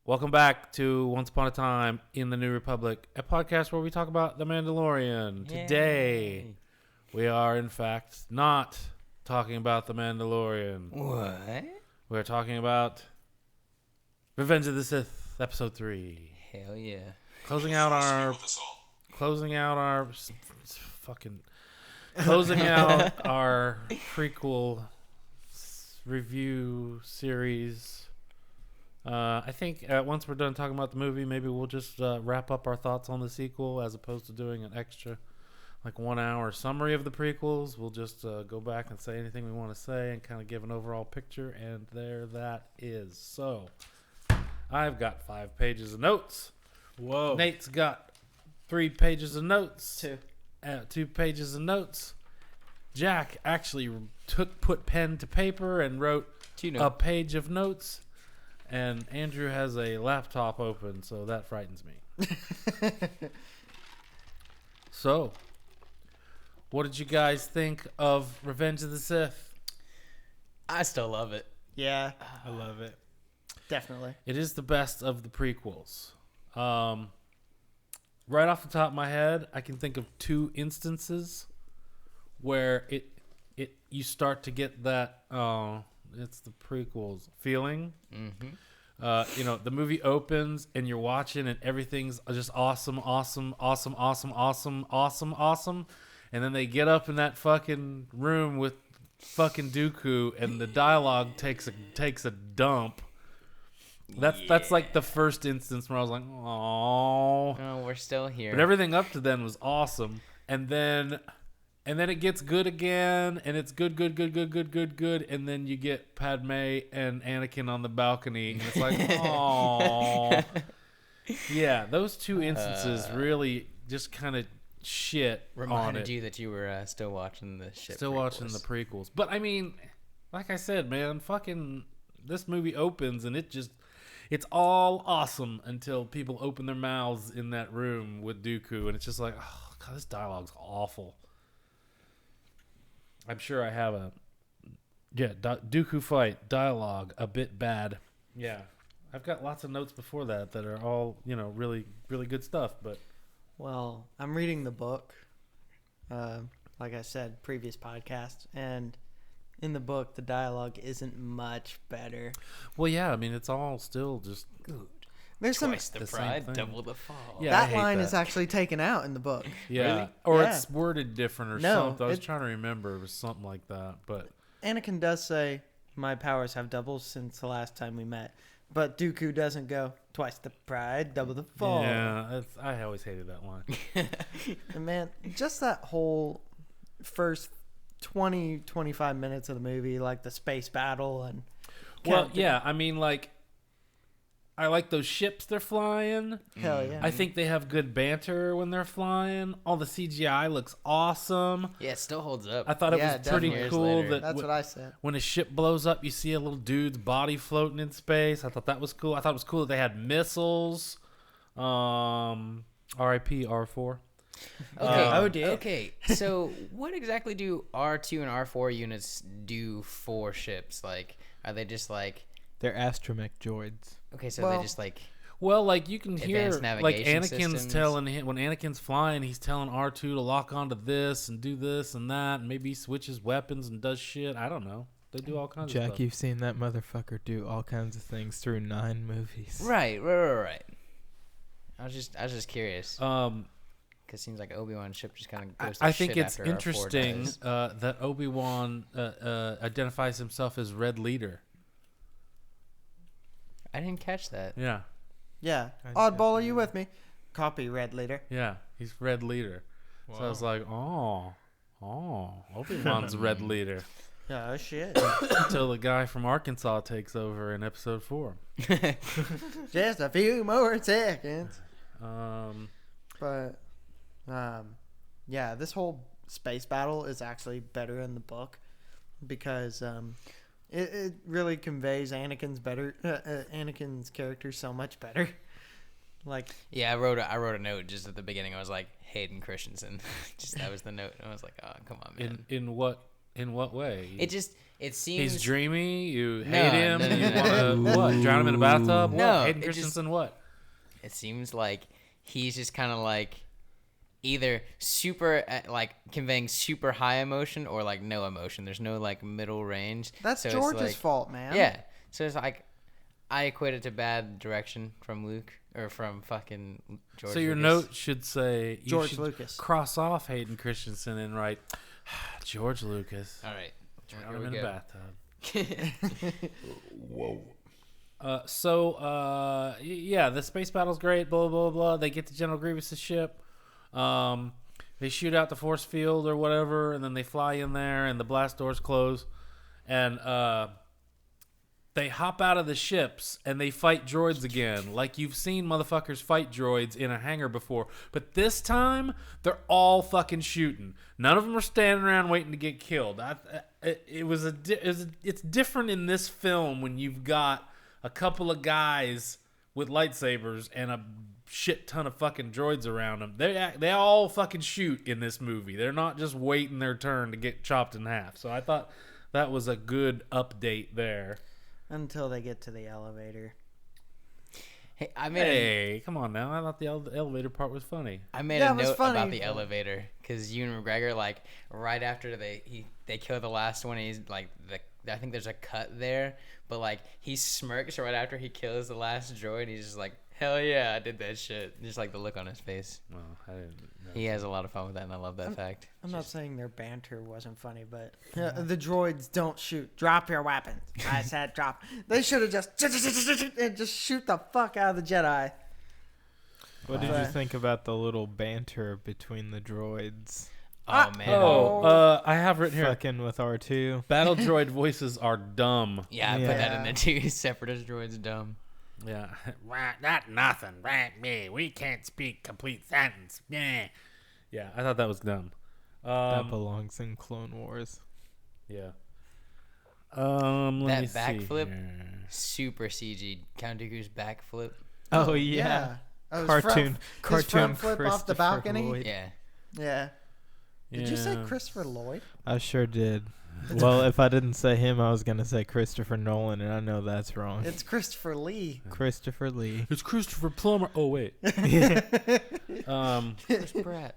Welcome back to Once Upon a Time in the New Republic, a podcast where we talk about The Mandalorian. Yay. Today, we are, in fact, not talking about The Mandalorian. What? We're talking about Revenge of the Sith, Episode 3. Hell yeah. Closing out our prequel review series. I think once we're done talking about the movie, maybe we'll just wrap up our thoughts on the sequel as opposed to doing an extra, 1 hour summary of the prequels. We'll just go back and say anything we want to say and kind of give an overall picture, and there that is. So, I've got 5 pages of notes. Whoa. Nate's got 3 pages of notes. 2 pages of notes. Jack actually put pen to paper and wrote a page of notes. And Andrew has a laptop open, so that frightens me. So, what did you guys think of Revenge of the Sith? I still love it. Yeah, I love it. Definitely. It is the best of the prequels. Right off the top of my head, I can think of 2 instances where you start to get that it's the prequels feeling. Mm-hmm. The movie opens and you're watching and everything's just awesome. And then they get up in that fucking room with fucking Dooku and the dialogue takes a dump. That's like the first instance where I was like, "Aww." Oh, we're still here. But everything up to then was awesome. And then it gets good again, and it's good. And then you get Padme and Anakin on the balcony, and it's like, "Aww." Yeah, those 2 instances really just kind of shit reminded on it. you that you were still watching the shit. Watching the prequels. But I mean, like I said, man, fucking this movie opens and it's all awesome until people open their mouths in that room with Dooku, and it's just like, oh god, this dialogue's awful. I'm sure I have Dooku fight dialogue a bit bad. Yeah, I've got lots of notes before that are all really really good stuff. But Well, I'm reading the book, like I said, previous podcast, and in the book, the dialogue isn't much better. well, yeah, I mean it's all still just Good. There's some. Twice the the same pride, thing. double the fall. Yeah. I That hate line that. is actually taken out in the book. yeah, Really? or Yeah. it's worded different or No, something. I was trying to remember. It was something like that, but. Anakin does say, "My powers have doubled since the last time we met," but Dooku doesn't go, "Twice the pride, double the fall." Yeah, I always hated that line. And man, just that whole first 20-25 minutes of the movie, like the space battle and Well, yeah, I mean, I like those ships they're flying. hell yeah. I think they have good banter when they're flying. All the CGI looks awesome. Yeah, it still holds up. I thought it Yeah, was pretty definitely. cool Years later. that That's what I said. when a ship blows up, you see a little dude's body floating in space. I thought that was cool. I thought it was cool that they had missiles. R.I.P. R4. Okay, so what exactly do R2 and R4 units do for ships? Like, are they just like... They're astromech droids. Okay, so Well- they just like... Well, you can hear Advanced like navigation Anakin's systems. telling him when Anakin's flying, he's telling R2 to lock onto this and do this and that, and maybe he switches weapons and does shit. I don't know. They do all kinds of Jack, stuff. you've seen that motherfucker do all kinds of things through 9 movies. Right. I was just curious. Because it seems like Obi-Wan's ship just kind of goes to I shit think it's after R4 interesting dies. that Obi-Wan identifies himself as Red Leader. I didn't catch that. Yeah, Yeah. I Oddball, are definitely- you with me? Copy, Red Leader. yeah, he's Red Leader. So I was like, oh, Obi-Wan's Red Leader. Oh, shit. Until the guy from Arkansas takes over in Episode 4. Just a few more seconds. Um, Yeah, this whole space battle is actually better in the book because it really conveys Anakin's character so much better. Like, Yeah, I wrote a note just at the beginning. I was like, Hayden Christensen. Just that was the note. And I was like, oh, come on, man. in what way? It just it seems He's dreamy. You No, hate him. no, no, You no, want to what? Drown him in a bathtub? No, What? Hayden it just- Christensen? What? it seems like he's just kind of like either super like conveying super high emotion or like no emotion. There's no like middle range. That's So it's George's like- fault, man. Yeah. So it's like I equate it to bad direction from Luke or from fucking George. So your Lucas. note should say you George should Lucas. cross off Hayden Christensen and write George Lucas. All right. Drown Here him we in a go. bathtub. Whoa. Yeah, the space battle's great. Blah blah blah. They get to General Grievous's ship. They shoot out the force field or whatever, and then they fly in there, and the blast doors close, and they hop out of the ships and they fight droids again, like you've seen motherfuckers fight droids in a hangar before. But this time, they're all fucking shooting. None of them are standing around waiting to get killed. It's different in this film when you've got a couple of guys with lightsabers and a shit ton of fucking droids around them. They all fucking shoot in this movie. They're not just waiting their turn to get chopped in half. So I thought that was a good update there. Until they get to the elevator. Hey, I made Hey, come on now. I thought the elevator part was funny. I made Yeah, a it was note funny. about the elevator because Ewan McGregor, like right after they kill the last one, he's like I think there's a cut there, but like he smirks right after he kills the last droid. He's just like, hell yeah, I did that shit. Just like the look on his face. Well, I didn't know. He has a lot of fun with that, and I love that fact. I'm not saying their banter wasn't funny, but the droids don't shoot. Drop your weapons. I said drop. They should have just shoot the fuck out of the Jedi. What did you think about the little banter between the droids? Oh man. I have written here. Fucking with R2. Battle droid voices are dumb. Yeah, I put Yeah. that in there too. Separatist droids dumb. Yeah. Not nothing. Right, me. We can't speak complete sentence. Yeah. Yeah, I thought that was dumb. That belongs in Clone Wars. Yeah. Let me That see backflip? here. Super CG. Count Dooku's backflip. Oh, yeah. Oh, his Cartoon front flip off the Christopher balcony? Lloyd. Yeah. Yeah. Did you say Yeah. Christopher Lloyd? I sure did. Well, if I didn't say him, I was going to say Christopher Nolan, and I know that's wrong. It's Christopher Lee. Christopher Lee. It's Christopher Plummer. Oh wait. Chris Pratt.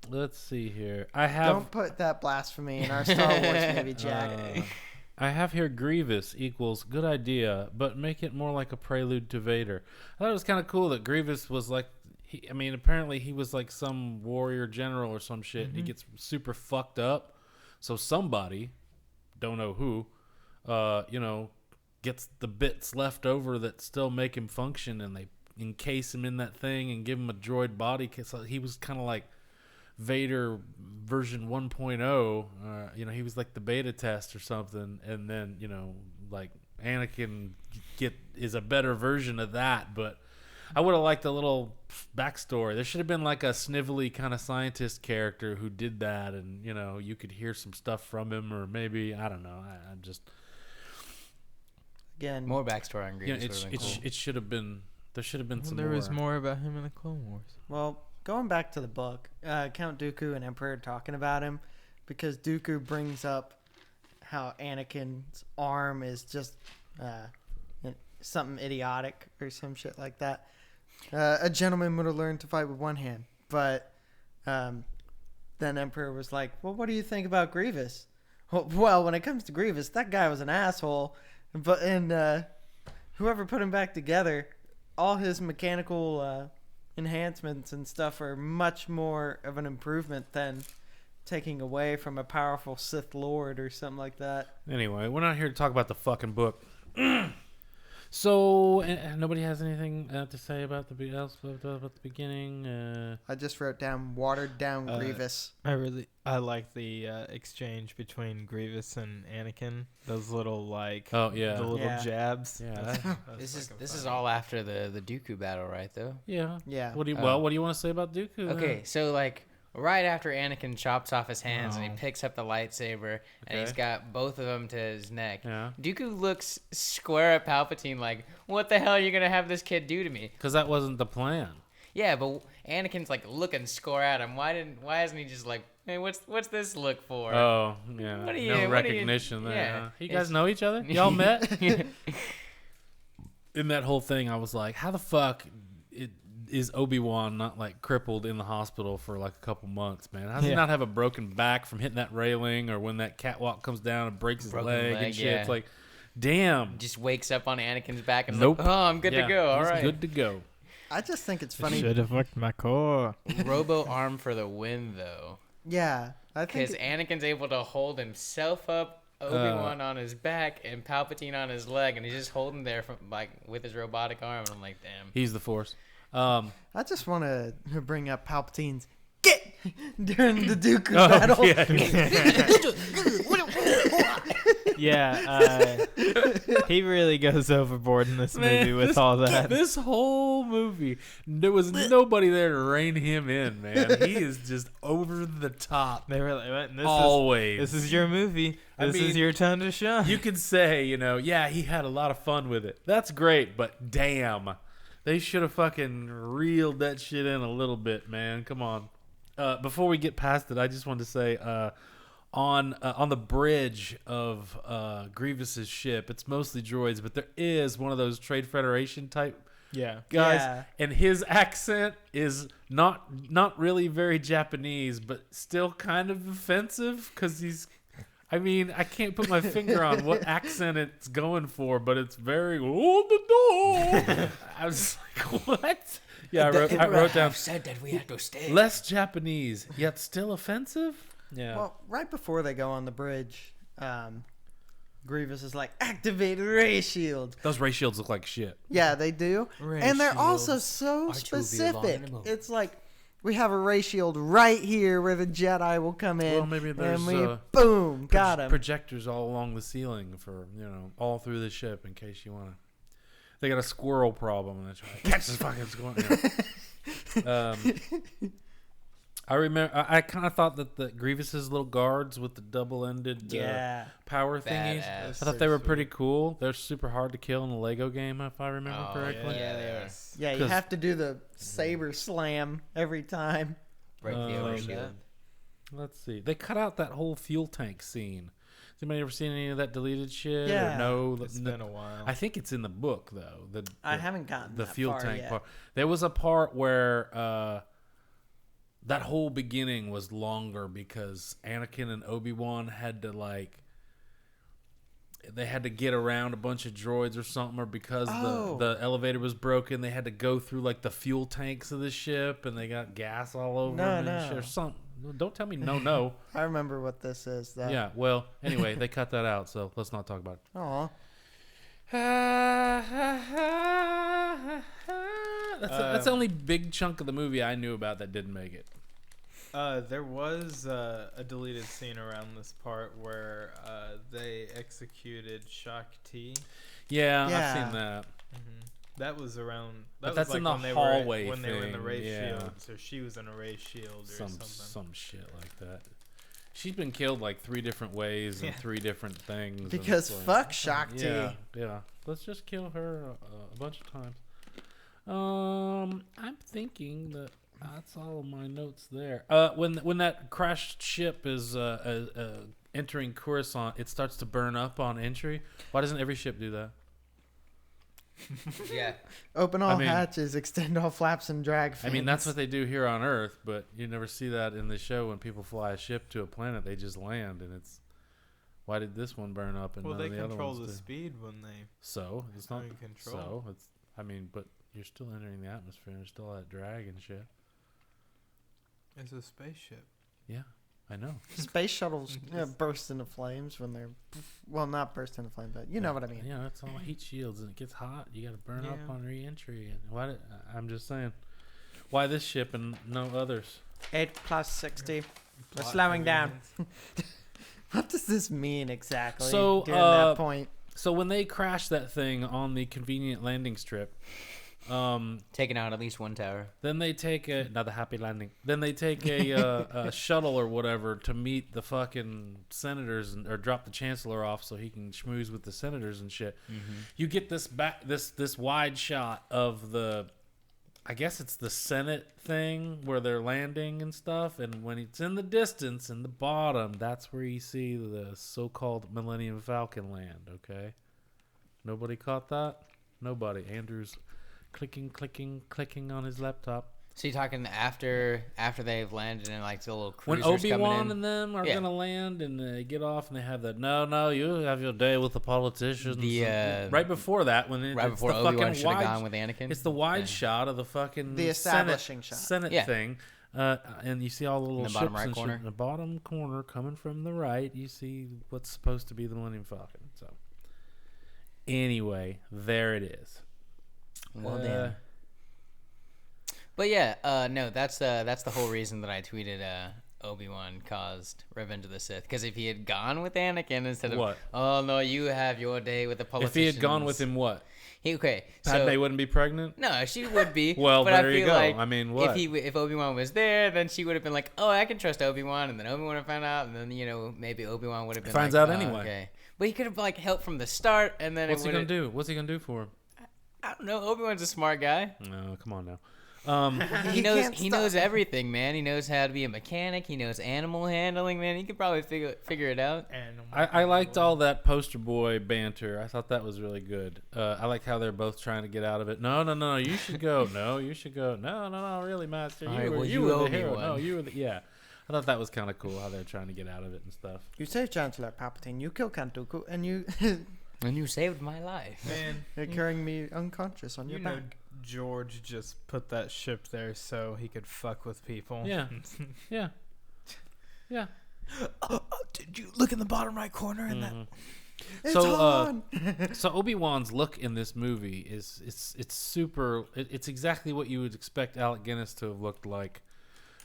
Let's see here. I have Don't put that blasphemy in our Star Wars movie, Jack. I have here Grievous equals good idea, but make it more like a prelude to Vader. I thought it was kind of cool that Grievous was like, apparently he was like some warrior general or some shit. And he gets super fucked up. So somebody, don't know who, gets the bits left over that still make him function, and they encase him in that thing and give him a droid body. So he was kind of like Vader version 1.0. He was like the beta test or something, and then like Anakin is a better version of that. But I would have liked a little backstory. There should have been like a snivelly kind of scientist character who did that, and you could hear some stuff from him, or maybe I don't know. I just Again, More backstory on Grievous would have been cool. it should have been. There should have been Well, some. there was more about him in the Clone Wars. well, going back to the book, Count Dooku and Emperor are talking about him because Dooku brings up how Anakin's arm is just something idiotic or some shit like that. A gentleman would have learned to fight with one hand. But then Emperor was like, well, what do you think about Grievous? Well, when it comes to Grievous, that guy was an asshole. And whoever put him back together, all his mechanical enhancements and stuff are much more of an improvement than taking away from a powerful Sith Lord or something like that. Anyway, we're not here to talk about the fucking book. So, nobody has anything to say about the beginning? I just wrote down watered down Grievous. I like the exchange between Grievous and Anakin. Those little Oh yeah, the little Yeah. jabs. yeah, This is all after the Dooku battle, right? Though. yeah. Yeah. What do you Oh. what do you want to say about Dooku? Okay, so like right after Anakin chops off his hands and he Oh. picks up the lightsaber and he's Okay. got both of them to his neck. Yeah. Dooku looks square at Palpatine like, "What the hell are you gonna have this kid do to me?" Because that wasn't the plan. Yeah, but Anakin's like looking score at him. Why isn't he just like, hey, what's this look for? Oh, yeah. What are No you- recognition there. yeah, Huh? You guys it's- know each other? Y'all met? In that whole thing, I was like, how the fuck is Obi-Wan not like crippled in the hospital for like a couple months, man? How does he not have a broken back from hitting that railing, or when that catwalk comes down and breaks his leg and shit? yeah. It's like, damn. Just wakes up on Anakin's back and Nope. like, oh, I'm good to go. All He's right. good to go. I just think it's funny. Should have worked my core. Robo arm for the win, though. Yeah, I think Because Anakin's able to hold himself up, Obi-Wan on his back, and Palpatine on his leg, and he's just holding there from like with his robotic arm. And I'm like, damn. He's the Force. I just want to bring up Palpatine's get during the Dooku battle. Yeah, he really goes overboard in this movie with all that. This whole movie, there was nobody there to rein him in, man. He is just over the top. They were like, Always. This is your movie. I This mean, is your time to shine. You could say, yeah, he had a lot of fun with it. That's great, but damn. They should have fucking reeled that shit in a little bit, man. Come on. Before we get past it, I just wanted to say, on the bridge of Grievous's ship, it's mostly droids, but there is one of those Trade Federation type Yeah. guys, Yeah. and his accent is not really very Japanese, but still kind of offensive because he's. I mean, I can't put my finger on what accent it's going for, but it's very. I was like, what? Yeah, I wrote down. Said that we had to stay. Less Japanese, yet still offensive. Yeah. Well, right before they go on the bridge, Grievous is like, activate ray shield. Those ray shields look like shit. Yeah, they do. Ray and they're also shields so are to be specific. along the It's like, we have a ray shield right here where the Jedi will come in. Well, maybe there's, and we, boom, got him. Projectors all along the ceiling for, all through the ship in case you want to. They got a squirrel problem and they're trying to catch this fucking squirrel. I remember. I kind of thought that the Grievous's little guards with the double-ended power thingies. I Badass. thought they were pretty cool. They're super hard to kill in the Lego game, if I remember correctly. Yeah, they are. Yeah, you 'Cause- have to do the saber slam every time. Break the Oh, overshield. Let's see. They cut out that whole fuel tank scene. Has anybody ever seen any of that deleted shit? Yeah. Or no? It's been a while. I think it's in the book though. I haven't gotten the that fuel far tank yet. part. There was a part where that whole beginning was longer because Anakin and Obi-Wan had to they had to get around a bunch of droids or something, or because the elevator was broken, they had to go through like the fuel tanks of the ship, and they got gas all over them and shit, or something. Don't tell me no. I remember what this is, though. Yeah, well, anyway, they cut that out, so let's not talk about it. Aw. That's the only big chunk of the movie I knew about that didn't make it. There was a deleted scene around this part where they executed Shakti. Yeah, Yeah. I've seen that. That was around. But That that's was in like the when hallway they were in the thing, ray yeah. shield. So she was in a ray shield or something. Some shit like that. She's been killed like 3 different ways and 3 different things. and Because it's like- fuck Shakti. Yeah. Let's just kill her a bunch of times. I'm thinking that that's all of my notes there. When that crashed ship is entering Coruscant, it starts to burn up on entry. Why doesn't every ship do that? Yeah. Open all I mean- hatches, extend all flaps, and drag fins. I mean, that's what they do here on Earth, but you never see that in the show. When people fly a ship to a planet, they just land, and it's why did this one burn up and Well, none they of the other control ones the do? speed when they. So it's not are in control. so it's. I mean, but you're still entering the atmosphere. There's still that drag and shit. It's a spaceship. Yeah, I know. Space shuttles burst into flames when they're... Well, not burst into flames, but you know what I mean. Yeah, it's all heat shields, and it gets hot. You got to burn up Yeah. on re-entry. And I'm just saying, why this ship and no others? 8 plus 60. We're Plot slowing down. convenience. What does this mean exactly So, during that point? So when they crash that thing on the convenient landing strip, Taking out at least one tower. then they take not the happy landing. Then they take a shuttle or whatever to meet the fucking senators or drop the chancellor off so he can schmooze with the senators and shit. You get this wide shot of the I guess it's the Senate thing where they're landing and stuff, and when it's in the distance, in the bottom, that's where you see the so-called Millennium Falcon land, okay? Nobody caught that? Nobody. Andrew's clicking on his laptop. So you're talking after they've landed and like the little When cruisers coming Obi-Wan in? and them are Yeah. gonna land and they get off and they have that no, you have your day with the politicians. Right before that, when Right it's before the Obi-Wan fucking should have wide, gone with Anakin. it's the wide Yeah. shot of the fucking The establishing shot. Senate Yeah. thing, and you see all the little the ships bottom right and shit corner. in the bottom corner coming from the right. You see what's supposed to be the Millennium Falcon. So anyway, there it is. Well, damn. But yeah, no, that's the whole reason that I tweeted Obi-Wan caused Revenge of the Sith. Because if he had gone with Anakin instead of What? oh no, you have your day with the If politicians. he had gone with him, what? Okay, Padme so wouldn't be pregnant. no, she would be. Well, but there I you feel go. like I mean, what? if Obi-Wan was there, then she would have been like, oh, I can trust Obi-Wan, and then Obi-Wan would find out, and then maybe Obi-Wan would have been Finds like, out oh, anyway. Okay. But he could have like helped from the start, and then What's he it gonna would. do? What's he gonna do for him? I don't know. Obi-Wan's a smart guy. No, come on now. He can't knows stop. everything, man. He knows how to be a mechanic. He knows animal handling, man. He could probably figure it out. I liked all that poster boy banter. I thought that was really good. I like how they're both trying to get out of it. No, you should go. No, you should go. No, really, Master. All right, well, you you were owe the me hero. one. No, you were the yeah. I thought that was kind of cool how they're trying to get out of it and stuff. You save Chancellor Palpatine, you kill Count Dooku, and you And you saved my life. Man, you're carrying me unconscious on your you know, back. George just put that ship there so he could fuck with people. Yeah, yeah. Did you look in the bottom right corner in that? It's So, on. So Obi-Wan's look in this movie is it's super. It's exactly what you would expect Alec Guinness to have looked like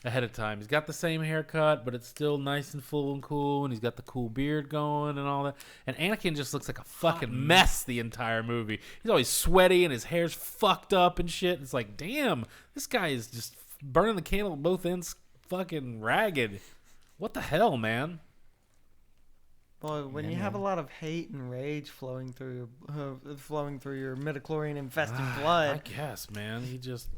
ahead of time. He's got the same haircut, but it's still nice and full and cool, and he's got the cool beard going and all that. And Anakin just looks like a fucking mess the entire movie. He's always sweaty and his hair's fucked up and shit. It's like, damn, this guy is just burning the candle at both ends, fucking ragged. What the hell, man? Well, when you have a lot of hate and rage flowing through your midichlorian infested I blood, guess, man. He just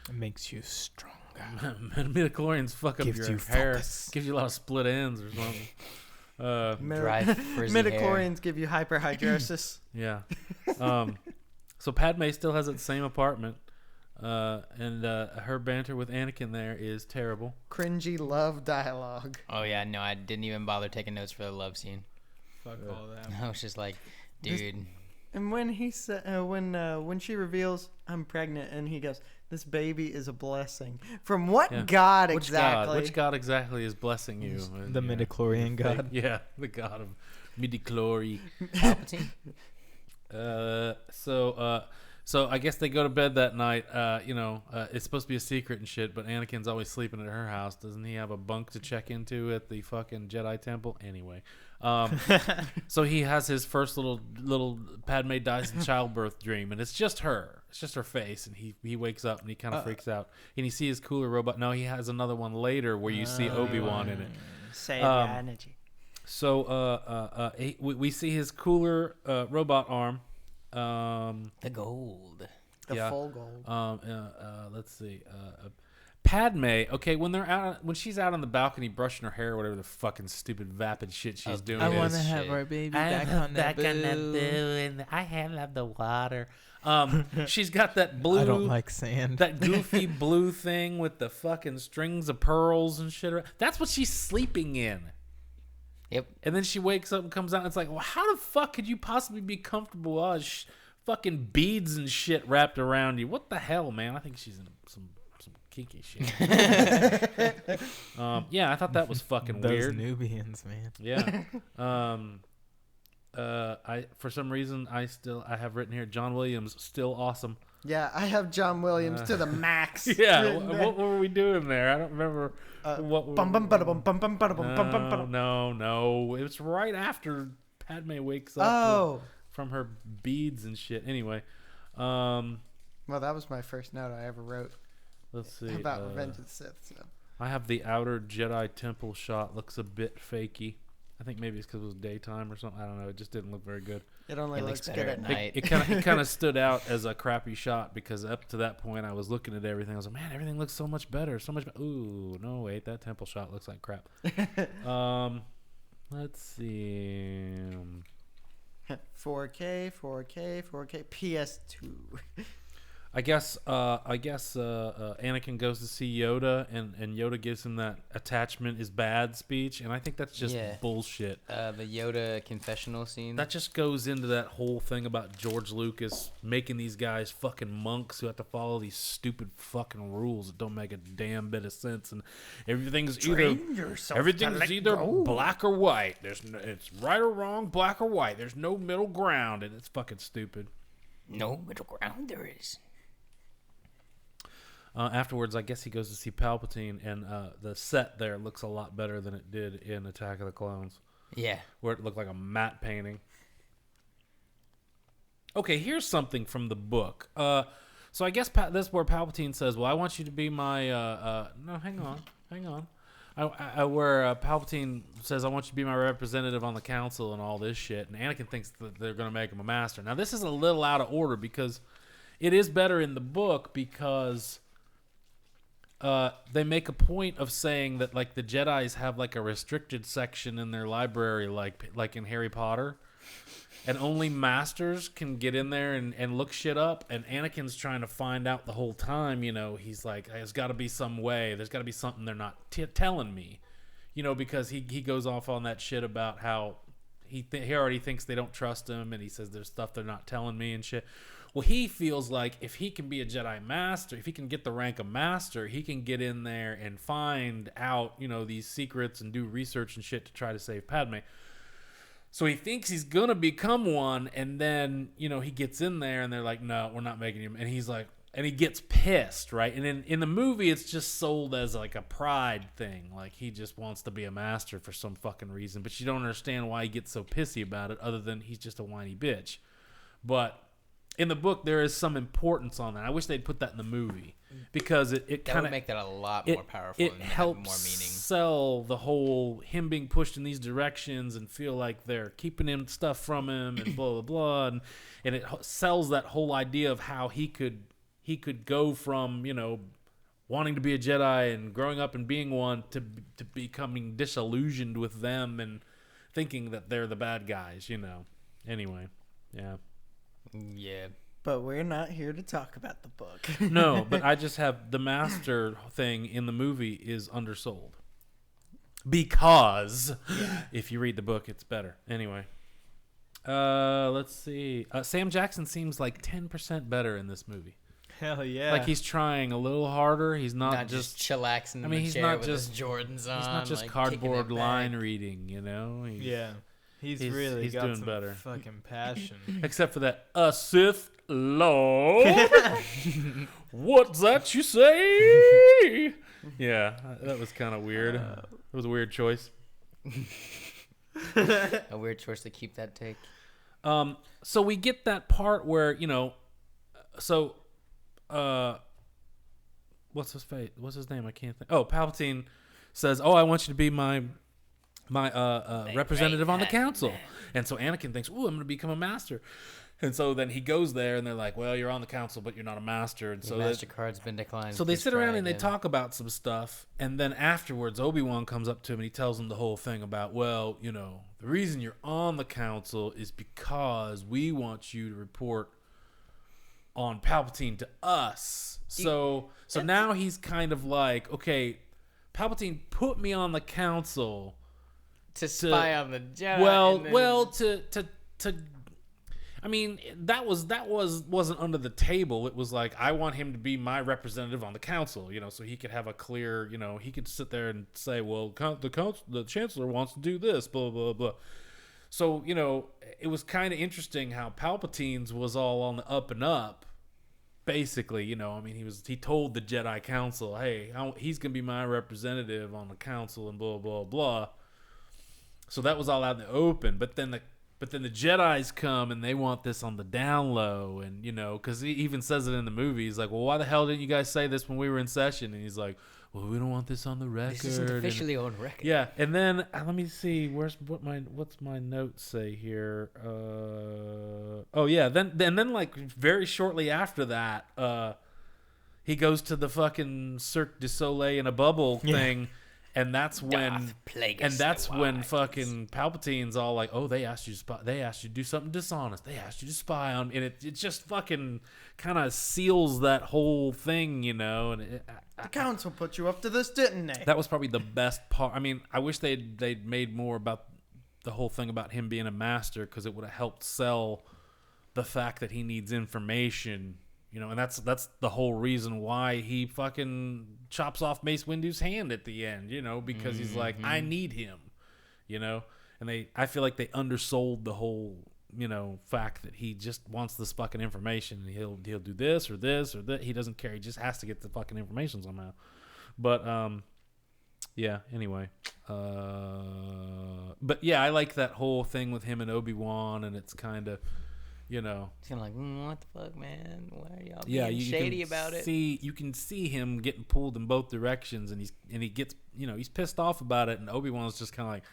It makes you stronger. midichlorians fuck up Gives your you hair. focus. Gives you a lot of split ends or something. Dry, frizzy hair. midichlorians give you hyperhidrosis. Yeah. So Padme still has that same apartment, and her banter with Anakin there is terrible. Cringy love dialogue. Oh yeah, no, I didn't even bother taking notes for the love scene. Fuck all that. I was just like, dude. And when he said, when she reveals I'm pregnant, and he goes, "This baby is a blessing." From what Yeah. God Which exactly? Which God exactly is blessing you? The midichlorian god. Yeah, the God of midichlorian. Palpatine. So I guess they go to bed that night. It's supposed to be a secret and shit, but Anakin's always sleeping at her house. Doesn't he have a bunk to check into at the fucking Jedi Temple? Anyway, so he has his first little Padme dies in childbirth dream, and it's just her. It's just her face, and he wakes up and he kind of freaks out. And you see his cooler robot. No, he has another one later where you see Obi-Wan in it. Save your energy. So we see his cooler robot arm. The gold. The yeah. full gold. Let's see. Padme. Okay, when she's out on the balcony brushing her hair, or whatever the fucking stupid vapid shit she's doing. I is. wanna have our baby back on the boo, and I have the water. She's got that blue. I don't like sand. That goofy blue thing with the fucking strings of pearls and shit. That's what she's sleeping in. Yep. And then she wakes up and comes out, and it's like, well, how the fuck could you possibly be comfortable while fucking beads and shit wrapped around you? What the hell, man? I think she's in some kinky shit. Yeah, I thought that was fucking Those weird. Nubians, man. Yeah. I for some reason I have written here John Williams still awesome. Yeah, I have John Williams to the max. Yeah. written there. What were we doing there? I don't remember. What? Bum bum bada bum bum bum bada bum bum bum bada. No. It was right after Padme wakes up Oh, from her beads and shit. Anyway, well, that was my first note I ever wrote let's see. about Revenge of the Sith. So. I have the outer Jedi temple shot. Looks a bit fakey. I think maybe it's because it was daytime or something. I don't know. It just didn't look very good. It only It looks looks good better at at night. night. It kind of stood out as a crappy shot because up to that point I was looking at everything. I was like, man, everything looks so much better, so much. Ooh, no, wait, that temple shot looks like crap. Let's see. 4K, PS2. I guess Anakin goes to see Yoda, and Yoda gives him that attachment is bad speech, and I think that's just Yeah. bullshit. The Yoda confessional scene. That just goes into that whole thing about George Lucas making these guys fucking monks who have to follow these stupid fucking rules that don't make a damn bit of sense, and everything's either black or white. It's right or wrong, black or white. There's no middle ground, and it's fucking stupid. No middle ground there is. Afterwards, I guess he goes to see Palpatine, and the set there looks a lot better than it did in Attack of the Clones, Yeah. where it looked like a matte painting. Okay, here's something from the book. So I guess this is where Palpatine says, well, I want you to be my... no, hang on. Where Palpatine says, I want you to be my representative on the council and all this shit, and Anakin thinks that they're going to make him a master. Now, this is a little out of order because it is better in the book because... they make a point of saying that like the Jedis have like a restricted section in their library, like in Harry Potter, and only masters can get in there and look shit up. And Anakin's trying to find out the whole time. You know, he's like, there's got to be some way. There's got to be something they're not telling me. You know, because he goes off on that shit about how he already thinks they don't trust him, and he says there's stuff they're not telling me and shit. Well, he feels like if he can be a Jedi Master, if he can get the rank of Master, he can get in there and find out, you know, these secrets and do research and shit to try to save Padme. So he thinks he's going to become one, and then, you know, he gets in there and they're like, no, we're not making him. And he's like, and he gets pissed, right? And in the movie, it's just sold as like a pride thing. Like he just wants to be a master for some fucking reason. But you don't understand why he gets so pissy about it other than he's just a whiny bitch. But... in the book, there is some importance on that. I wish they'd put that in the movie because it kind of make that a lot more powerful. It and helps have more meaning. sell the whole him being pushed in these directions and feel like they're keeping him stuff from him and blah blah blah, and it sells that whole idea of how he could go from, you know, wanting to be a Jedi and growing up and being one to becoming disillusioned with them and thinking that they're the bad guys. You know. Anyway, yeah. Yeah. But we're not here to talk about the book. No, but I just have the master thing in the movie is undersold. Because if you read the book, it's better. Anyway. Let's see. Sam Jackson seems like 10% better in this movie. Hell yeah. Like he's trying a little harder. He's not just chillaxing. I mean, he's chair not with just his Jordans on. He's not just like, cardboard kicking it line back. reading, you know? He's really got doing some better. fucking passion. Except for that Sith Lord. What's that you say? Yeah, that was kind of weird. It was a weird choice. A weird choice to keep that take. So we get that part where, you know, what's his face? What's his name? I can't think. Oh, Palpatine says, "Oh, I want you to be my representative on the council." And so Anakin thinks, "Ooh, I'm going to become a master." And so then he goes there, and they're like, "Well, you're on the council, but you're not a master." And so Your MasterCard's been declined. so they Please sit try around and they again. talk about some stuff, and then afterwards, Obi-Wan comes up to him and he tells him the whole thing about, well, you know, the reason you're on the council is because we want you to report on Palpatine to us. So now he's kind of like, okay, Palpatine put me on the council to spy on the Jedi. to I mean, that wasn't under the table. It was like, I want him to be my representative on the council, you know, so he could have a clear, you know, he could sit there and say, well, the chancellor wants to do this, blah blah blah. So, you know, it was kind of interesting how Palpatine's was all on the up and up. Basically, you know, I mean, he told the Jedi Council, hey, he's gonna be my representative on the council and blah blah blah. So that was all out in the open. But then But then the Jedi's come and they want this on the down low, and because he even says it in the movie. He's like, "Well, why the hell didn't you guys say this when we were in session?" And he's like, "Well, we don't want this on the record." This isn't officially on record. Yeah, and then let me see. What's my notes say here? Oh yeah, then like very shortly after that, he goes to the fucking Cirque du Soleil in a bubble thing. And that's when fucking Palpatine's all like, "Oh, they asked you to spy. They asked you to do something dishonest. They asked you to spy on." And it just fucking kind of seals that whole thing, And The council put you up to this, didn't they? that was probably the best part. I mean, I wish they'd made more about the whole thing about him being a master, because it would have helped sell the fact that he needs information. And that's the whole reason why he fucking chops off Mace Windu's hand at the end, because he's like, I need him, and I feel like they undersold the whole, fact that he just wants this fucking information. He'll do this or this or that. He doesn't care. He just has to get the fucking information somehow. But, yeah, anyway. But yeah, I like that whole thing with him and Obi-Wan, and it's kind of, It's kind of like, what the fuck, man? Why are y'all yeah, being shady about it? You can see him getting pulled in both directions, and he gets, he's pissed off about it, and Obi-Wan's just kind of like,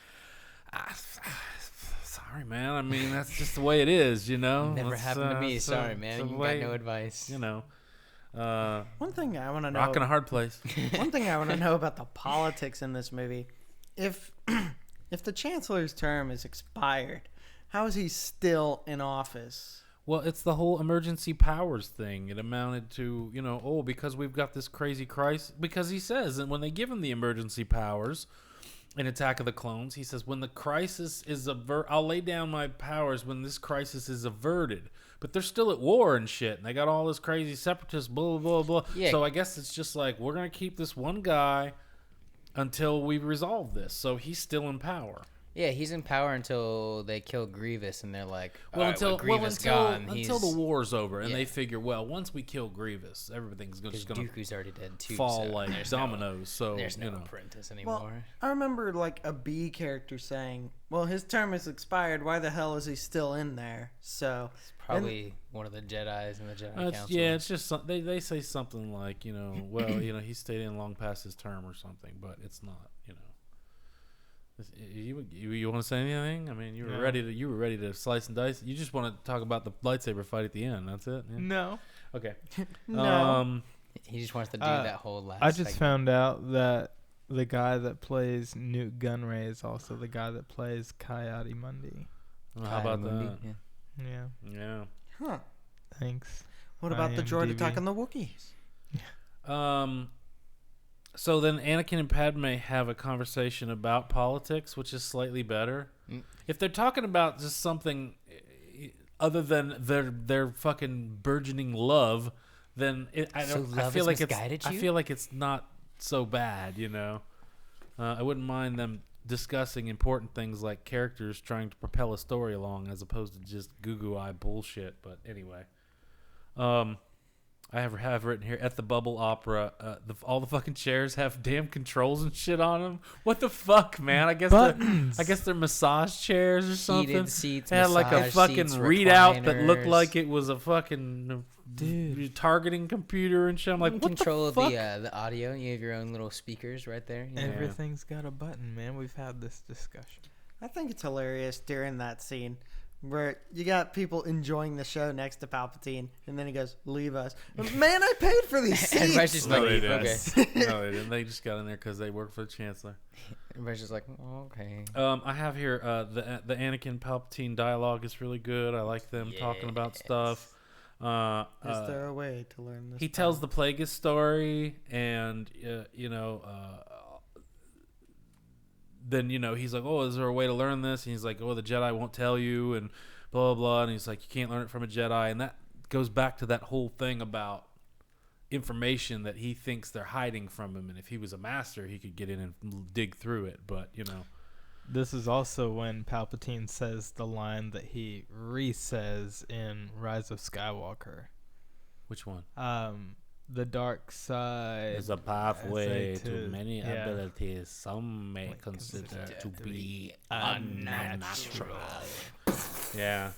sorry, man. I mean, that's just the way it is, Never happened to me. Sorry, man. You got no advice. One thing I want to know. Rock in a hard place. One thing I want to know about the politics in this movie: if the Chancellor's term is expired, how is he still in office? Well, it's the whole emergency powers thing. It amounted to, because we've got this crazy crisis. Because he says, and when they give him the emergency powers in Attack of the Clones, he says, when the crisis is I'll lay down my powers when this crisis is averted. But they're still at war and shit, and they got all this crazy separatist blah, blah, blah, blah. Yeah. So I guess it's just like, we're going to keep this one guy until we resolve this. So he's still in power. Yeah, he's in power until they kill Grievous, and they're like, until the war's over, and Yeah. they figure, well, once we kill Grievous, everything's just going Dooku's already dead too. to fall so like there's dominoes. So there's no apprentice Well, anymore. I remember like a B character saying, "Well, his term is expired. Why the hell is he still in there?" So Probably one of the Jedis in the Jedi Council. yeah, it's just they say something like, well, he stayed in long past his term or something, but it's not, You want to say anything? I mean, you were ready to slice and dice. You just want to talk about the lightsaber fight at the end. That's it. Yeah? No. Okay. No. He just wants to do that whole last. I just segment. found out that the guy that plays Newt Gunray is also the guy that plays Coyote Mundi. Well, how about that? Yeah. Yeah. Huh. Thanks. What about the droid IMDb. attacking the Wookiees? So then Anakin and Padme have a conversation about politics, which is slightly better. If they're talking about just something other than their fucking burgeoning love, then I feel like it's not so bad, I wouldn't mind them discussing important things like characters trying to propel a story along as opposed to just goo-goo-eye bullshit. But anyway, I have written here at the Bubble Opera, all the fucking chairs have damn controls and shit on them. What the fuck, man? I guess they're massage chairs or something. Heated seats, they had like a fucking seats, readout that looked recliners. like it was a fucking targeting computer and shit. I'm like, You what control the fuck? the audio. You have your own little speakers right there. Everything's got a button, man. We've had this discussion. I think it's hilarious during that scene where you got people enjoying the show next to Palpatine, and then he goes, "Leave us." Man, I paid for these seats. Everybody's just like, they okay. didn't. No, they didn't. They just got in there because they work for the Chancellor. Everybody's just like, okay. I have here the Anakin Palpatine dialogue is really good. I like them talking about stuff. Is there a way to learn this? He tells the Plagueis story, and then he's like, "Oh, is there a way to learn this?" And he's like, "Oh, the Jedi won't tell you," and blah blah blah. And he's like, "You can't learn it from a Jedi," and that goes back to that whole thing about information that he thinks they're hiding from him. And if he was a master, he could get in and dig through it. But This is also when Palpatine says the line that he re-says in Rise of Skywalker. which one? The dark side There's a pathway say to many yeah. abilities some may Like, consider consider to to be unnatural. unnatural. Yeah.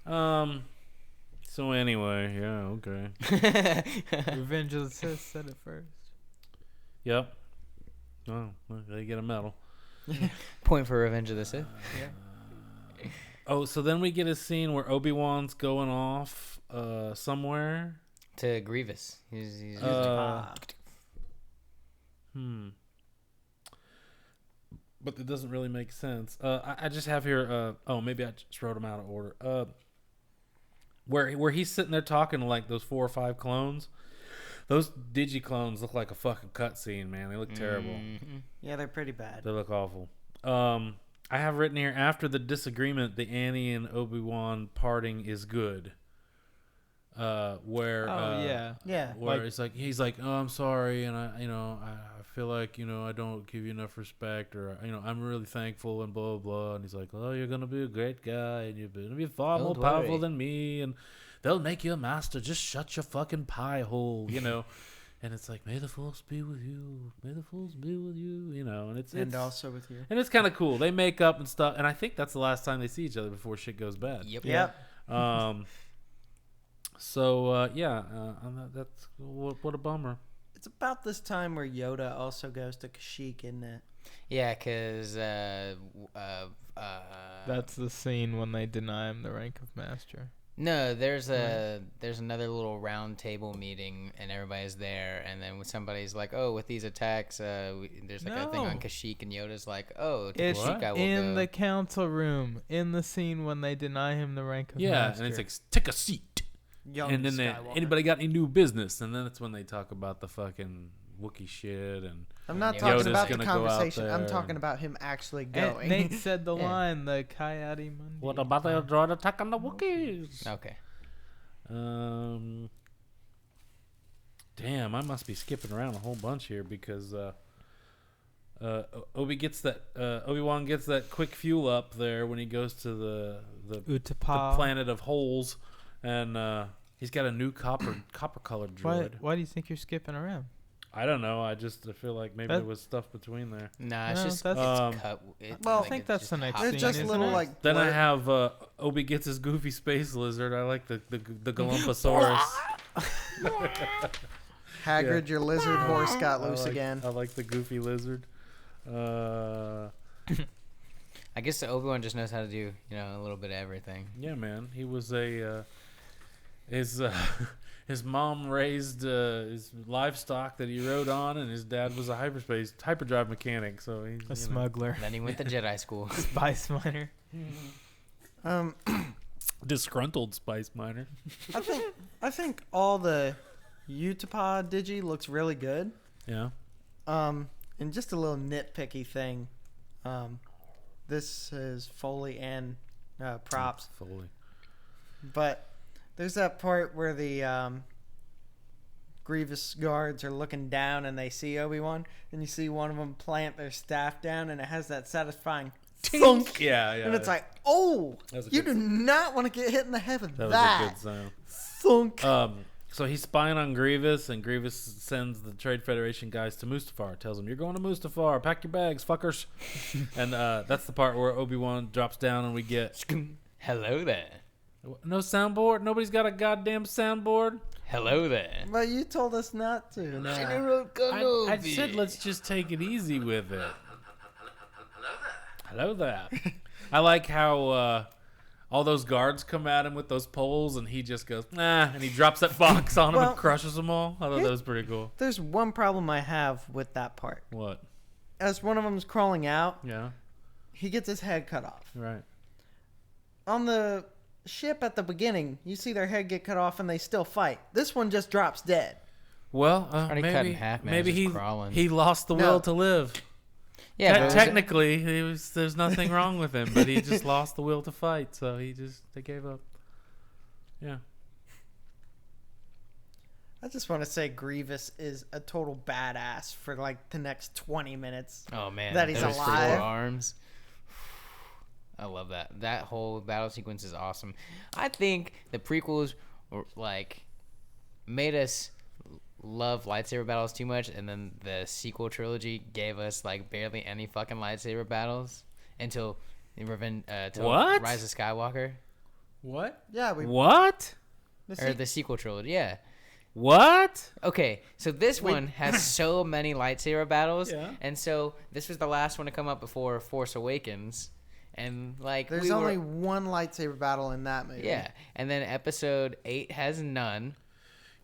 So anyway, yeah, okay. Revenge of the Sith said it first. Yep. Oh, well, they get a medal. Point for Revenge of the Sith. Oh, so then we get a scene where Obi-Wan's going off somewhere. To Grievous. He's But it doesn't really make sense. I just have here. Maybe I just wrote them out of order. Where he's sitting there talking to like those 4 or 5 clones. Those digi-clones look like a fucking cutscene, man. They look terrible. Yeah, they're pretty bad. They look awful. I have written here, after the disagreement, the Annie and Obi-Wan parting is good. Yeah. Where it's like he's like, oh, I'm sorry, and I feel like I don't give you enough respect, or I'm really thankful, and blah blah blah. And he's like, oh, you're gonna be a great guy, and you're gonna be far more powerful than me, and they'll make you a master. Just shut your fucking pie hole, And it's like, may the force be with you. May the force be with you. And it's also with you. And it's kind of cool. They make up and stuff. And I think that's the last time they see each other before shit goes bad. Yep. That's what a bummer. It's about this time where Yoda also goes to Kashyyyk, isn't it? Yeah, because That's the scene when they deny him the rank of master. No, there's another little round table meeting, and everybody's there, and then when somebody's like, oh, with these attacks, there's like a thing on Kashyyyk, and Yoda's like, oh, to It's Kashyyyk I will in go. the council room, in the scene when they deny him the rank of master. And it's like, take a seat. Young And then Skywalker. anybody got any new business? And then that's when they talk about the fucking Wookiee shit. And I'm not Yoda's talking about the gonna go out conversation. I'm there talking about him actually And going. Nate said the Yeah. line, the Coyote Mundi. what about the droid attack on the Wookiees? Okay. Damn, I must be skipping around a whole bunch here because Obi-Wan gets that quick fuel up there when he goes to the Utapau. planet of holes, and he's got a new copper colored droid. Why do you think you're skipping around? I don't know. I feel like maybe there was stuff between there. Nah, it's No, just that's- it's cut. Well, I think that's the next There's scene, just isn't little it? like. Then I blur- have Obi gets his goofy space lizard. I like the Galumposaurus. Hagrid, your lizard horse got loose again. I like the goofy lizard. I guess the Obi-Wan just knows how to do, a little bit of everything. Yeah, man. He was his mom raised his livestock that he rode on, and his dad was a hyperdrive mechanic. So he's A smuggler. Then he went to Jedi school. Spice miner. disgruntled spice miner. I think all the Utapau digi looks really good. Yeah. And just a little nitpicky thing. This is Foley and props, Foley. but there's that part where the Grievous guards are looking down and they see Obi-Wan, and you see one of them plant their staff down, and it has that satisfying thunk. Yeah. And it's like, oh, That was a you good do not want to get hit in the head with That was that. a good sound. Thunk. So he's spying on Grievous, and Grievous sends the Trade Federation guys to Mustafar. Tells them, "You're going to Mustafar. Pack your bags, fuckers." And that's the part where Obi-Wan drops down, and we get Hello there. no soundboard. Nobody's got a goddamn soundboard. Hello there. But you told us not to. Nah. General I Kenobi. said let's just take it easy with it. Hello there. I like how all those guards come at him with those poles, and he just goes, nah, and he drops that box on him Well, and crushes them all. I thought that was pretty cool. There's one problem I have with that part. What? As one of them's crawling out, Yeah, he gets his head cut off. right. On the ship at the beginning, you see their head get cut off and they still fight. This one just drops dead. Well, Already cut in half, man. maybe Just crawling. he lost the No. will to live. Yeah, but it was- Technically, there's nothing wrong with him, but he just lost the will to fight, so they gave up. Yeah. I just want to say Grievous is a total badass for like the next 20 minutes. Oh man, that he's those alive. 4 arms. I love that. That whole battle sequence is awesome. I think the prequels were, made us love lightsaber battles too much, and then the sequel trilogy gave us barely any fucking lightsaber battles until What? Rise of Skywalker. What? Yeah, we. What? Or the sequel trilogy, yeah. What? Okay, so this one has so many lightsaber battles, Yeah. and so this was the last one to come up before Force Awakens, and like There's only one lightsaber battle in that movie. yeah, and then Episode 8 has none,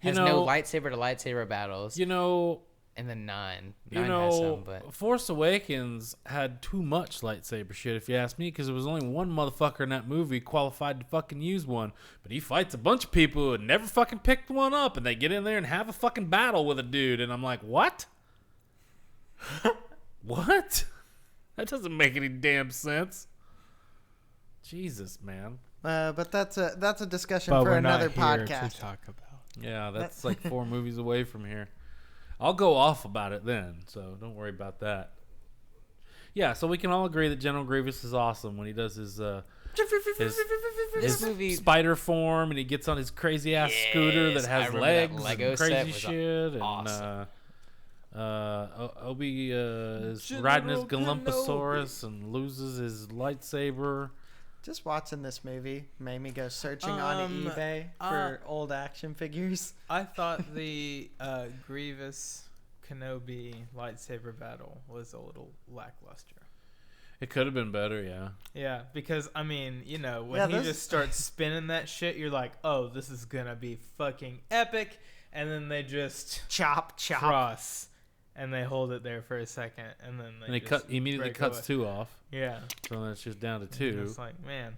You has know- no lightsaber to lightsaber battles, You know, and then 9 you has know, some, but Force Awakens had too much lightsaber shit, if you ask me, because there was only one motherfucker in that movie qualified to fucking use one. But he fights a bunch of people who had never fucking picked one up, and they get in there and have a fucking battle with a dude, and I'm like, what? What? That doesn't make any damn sense. Jesus, man. But that's a discussion But for we're another not here podcast. to talk about. Yeah, that's like 4 movies away from here. I'll go off about it then, so don't worry about that. Yeah, so we can all agree that General Grievous is awesome when he does his this movie spider form and he gets on his crazy ass scooter that Yes, I has remember legs that Lego and set crazy was shit, and awesome. Obi is General riding his Kenobi. Galumposaurus and loses his lightsaber. Just watching this movie made me go searching on eBay for old action figures. I thought the Grievous Kenobi lightsaber battle was a little lackluster. It could have been better, yeah. Yeah, because I mean, you know, when Yeah, he this- just starts spinning that shit, you're like, "Oh, this is gonna be fucking epic," and then they just Chop, chop. cross, and they hold it there for a second, and then And they he immediately break cuts away. 2 off, Yeah, so then it's just down to and 2. it's like, man,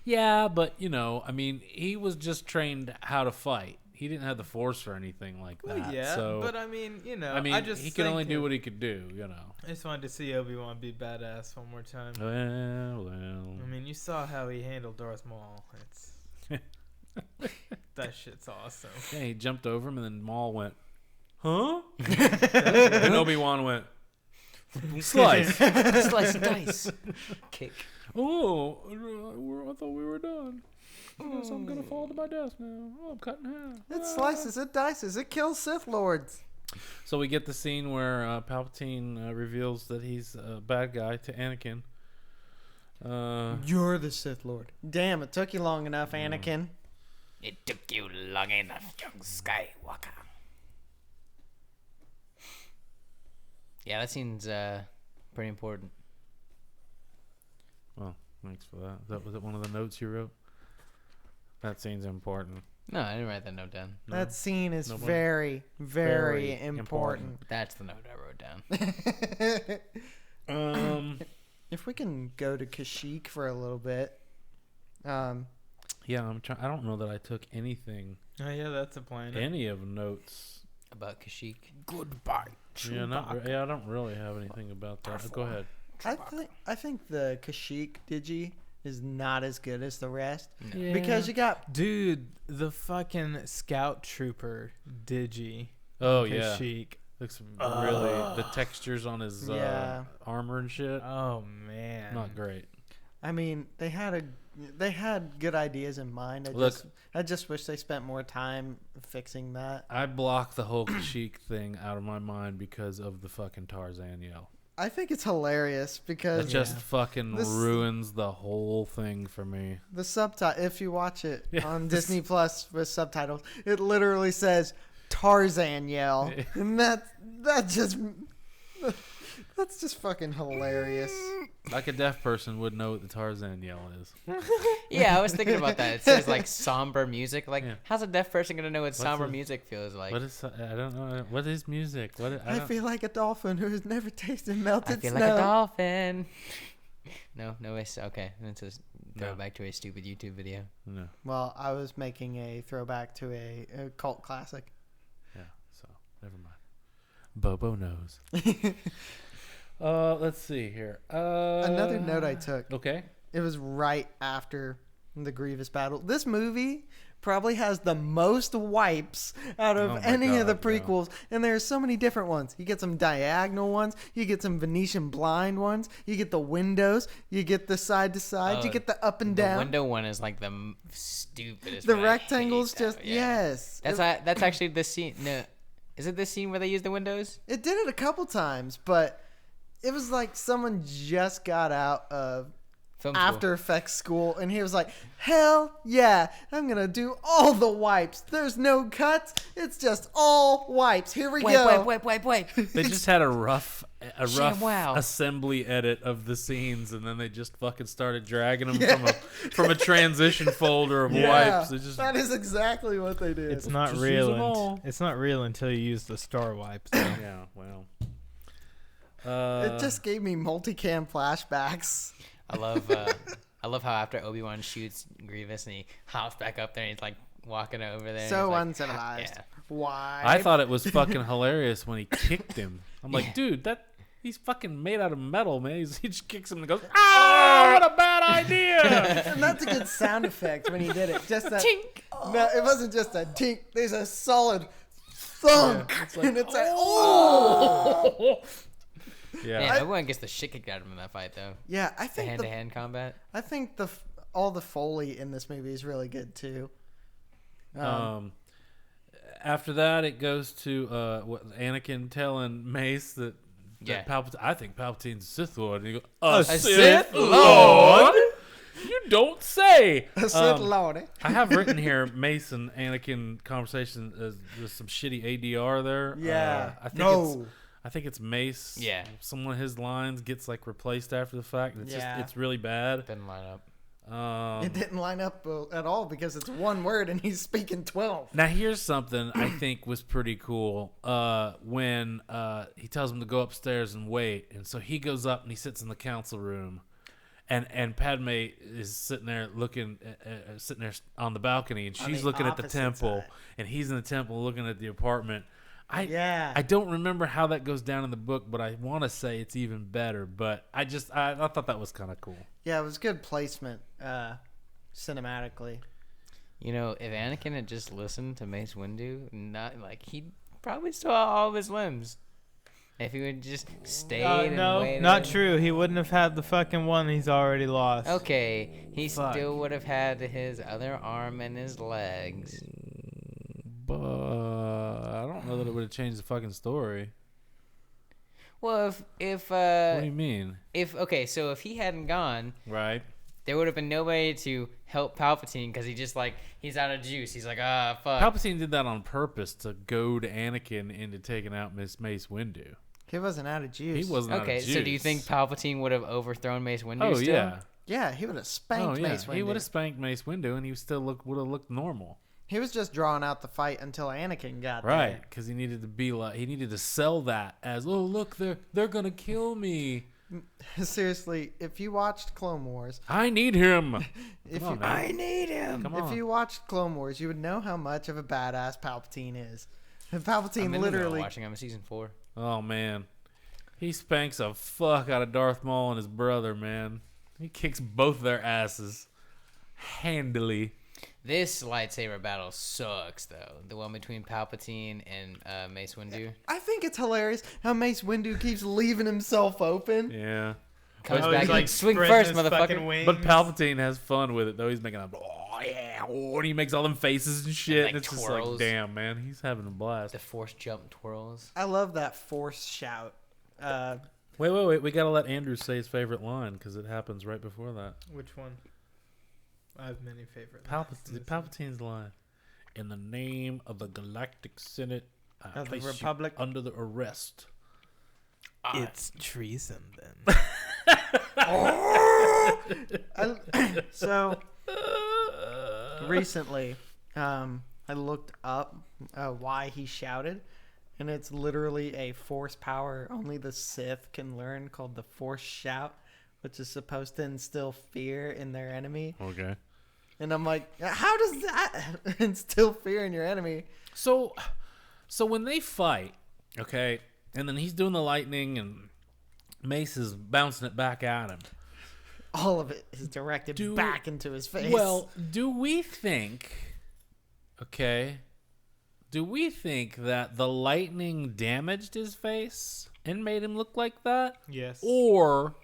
Yeah, but you know, I mean, he was just trained how to fight. He didn't have the force or anything like that. well, yeah, so but I mean, you know, I mean, I just he could only think do of- what he could do, you know. I just wanted to see Obi-Wan be badass one more time. Well. I mean, you saw how he handled Darth Maul. It's that shit's awesome. Yeah, he jumped over him, and then Maul went, "Huh?" And Obi-Wan went, "Slice." slice and dice, kick. Oh, I thought we were done. I guess I'm gonna fall to my death now. Oh, I'm cut in half. It slices, it dices, it kills Sith Lords. So we get the scene where Palpatine reveals that he's a bad guy to Anakin. You're the Sith Lord. Damn, it took you long enough, Anakin. It took you long enough, young Skywalker. Yeah, that scene's pretty important. Well, thanks for that. Was it one of the notes you wrote? That scene's important. No, I didn't write that note down. No? That scene is Nobody? very, very Very important. That's the note I wrote down. If we can go to Kashyyyk for a little bit. Yeah, I'm trying. I don't know that I took anything, Oh yeah, that's a planet. any of notes. About Kashyyyk. Goodbye. Yeah, I don't really have anything about that. Go ahead. I think the Kashyyyk Digi is not as good as the rest. Yeah. Because you got Dude, the fucking scout trooper Digi. Oh yeah, Kashyyyk. looks really the textures on his Yeah. armor and shit. Oh man. Not great. I mean, they had good ideas in mind. I just wish they spent more time fixing that. I blocked the whole Kashyyyk thing out of my mind because of the fucking Tarzan yell. I think it's hilarious It because just fucking This- ruins the whole thing for me. the subtitle, if you watch it Yeah. on Disney Plus with subtitles, it literally says Tarzan yell, and that's just fucking hilarious. Like a deaf person would know what the Tarzan yell is. Yeah, I was thinking about that. It says like somber music. Like, Yeah. how's a deaf person gonna know what somber a- music feels like? What is? I don't know. What is music? What? I feel like a dolphin who has never tasted melted I feel snow. like a dolphin. No, it's okay. It's a No. throwback to a stupid YouTube video. No. Well, I was making a throwback to a cult classic. Yeah. So never mind. Bobo knows. Let's see here. Another note I took. Okay. It was right after the Grievous battle. This movie probably has the most wipes out of Oh my any of the God, yeah. prequels, and there's so many different ones. You get some diagonal ones, you get some Venetian blind ones, you get the windows, you get the side to side, you get the up and The down. window one is like the stupidest. The one. I hate rectangles that just one, yeah. yes. That's actually the scene. No, is it this scene where they use the windows? It did it a couple times, but it was like someone just got out of Film school. After Effects school, and he was like, hell yeah, I'm gonna do all the wipes. There's no cuts. It's just all wipes. Here we go. Wipe. They just had a rough ShamWow. assembly edit of the scenes, and then they just fucking started dragging them from a transition folder of wipes. They just, that is exactly what they did. It's not Just use real. them all. It's not real until you use the star wipes. yeah, well. It just gave me multicam flashbacks. I love how after Obi-Wan shoots Grievous and he hops back up there and he's like walking over there. So and uncivilized. Yeah. Why? I thought it was fucking hilarious when he kicked him. I'm like, Yeah. dude, he's fucking made out of metal, man. He just kicks him and goes, ah, what a bad idea. And that's a good sound effect when he did it. Just that. Tink. No, it wasn't just a tink. There's a solid thunk. Yeah, it's like, and it's like, oh! Yeah. Man, everyone gets the shit kicked out of him in that fight though. Yeah, I The think hand-to-hand combat. I think all the Foley in this movie is really good too. After that, it goes to Anakin telling Mace that Yeah. Palpatine. I think Palpatine's a Sith Lord. And he goes, A Sith Lord? Lord? You don't say. Sith Lord. I have written here Mace and Anakin conversation. There's some shitty ADR there. Yeah. I think it's Mace. Yeah. Some of his lines gets like replaced after the fact. And it's Yeah. just it's really bad. Didn't line up. It didn't line up at all because it's one word and he's speaking 12. Now here's something I think was pretty cool. When he tells him to go upstairs and wait, and so he goes up and he sits in the council room, and Padme is sitting there sitting there on the balcony, and On she's the looking at the opposite temple, side. and he's in the temple looking at the apartment. Yeah. I don't remember how that goes down in the book, but I want to say it's even better. But I thought that was kind of cool. Yeah, it was good placement cinematically. You know, if Anakin had just listened to Mace Windu, he'd probably still have all of his limbs. If he would just stayed and No, waited. not true. He wouldn't have had the fucking one he's already lost. Okay, he Fuck. still would have had his other arm and his legs. But I don't know that it would have changed the fucking story. Well, if What do you mean? so if he hadn't gone, Right. there would have been nobody to help Palpatine because he's out of juice. He's like, fuck. Palpatine did that on purpose to goad Anakin into taking out Mace Windu. He wasn't out of juice. He wasn't out Okay, of so do you juice. think Palpatine would have overthrown Mace Windu? Oh still? yeah. Yeah, he would have spanked Mace Windu. He would have spanked Mace Windu, and he still would have looked normal. He was just drawing out the fight until Anakin got Right, because he needed to be like he needed to sell that as, oh look, they're gonna kill me. there. Seriously, if you watched Clone Wars, I need him. if Come on, you man. need him. Come if on. you watched Clone Wars, you would know how much of a badass Palpatine is. I'm Palpatine in the middle of literally watching. I'm in season 4. Oh man, he spanks the fuck out of Darth Maul and his brother. Man, he kicks both their asses handily. This lightsaber battle sucks, though. The one between Palpatine and Mace Windu. I think it's hilarious how Mace Windu keeps leaving himself open. Yeah. Comes Oh, back he's and like swing spreading first, his motherfucker. fucking wings. But Palpatine has fun with it, though. He's making a, oh, yeah, oh, and he makes all them faces and shit. like, And it's just twirls. like, damn, man, he's having a blast. The force jump twirls. I love that Force shout. Wait. We got to let Andrew say his favorite line because it happens right before that. Which one? I have many favorite lines. Palpatine's line. In the name of the Galactic Senate, I Of the place Republic. you under the arrest. It's treason then. So recently, I looked up why he shouted, and it's literally a force power only the Sith can learn called the Force Shout, which is supposed to instill fear in their enemy. Okay. And I'm like, how does that instill fear in your enemy? So when they fight, okay, and then he's doing the lightning and Mace is bouncing it back at him. All of it is directed back into his face. Well, do we think that the lightning damaged his face and made him look like that? Yes. Or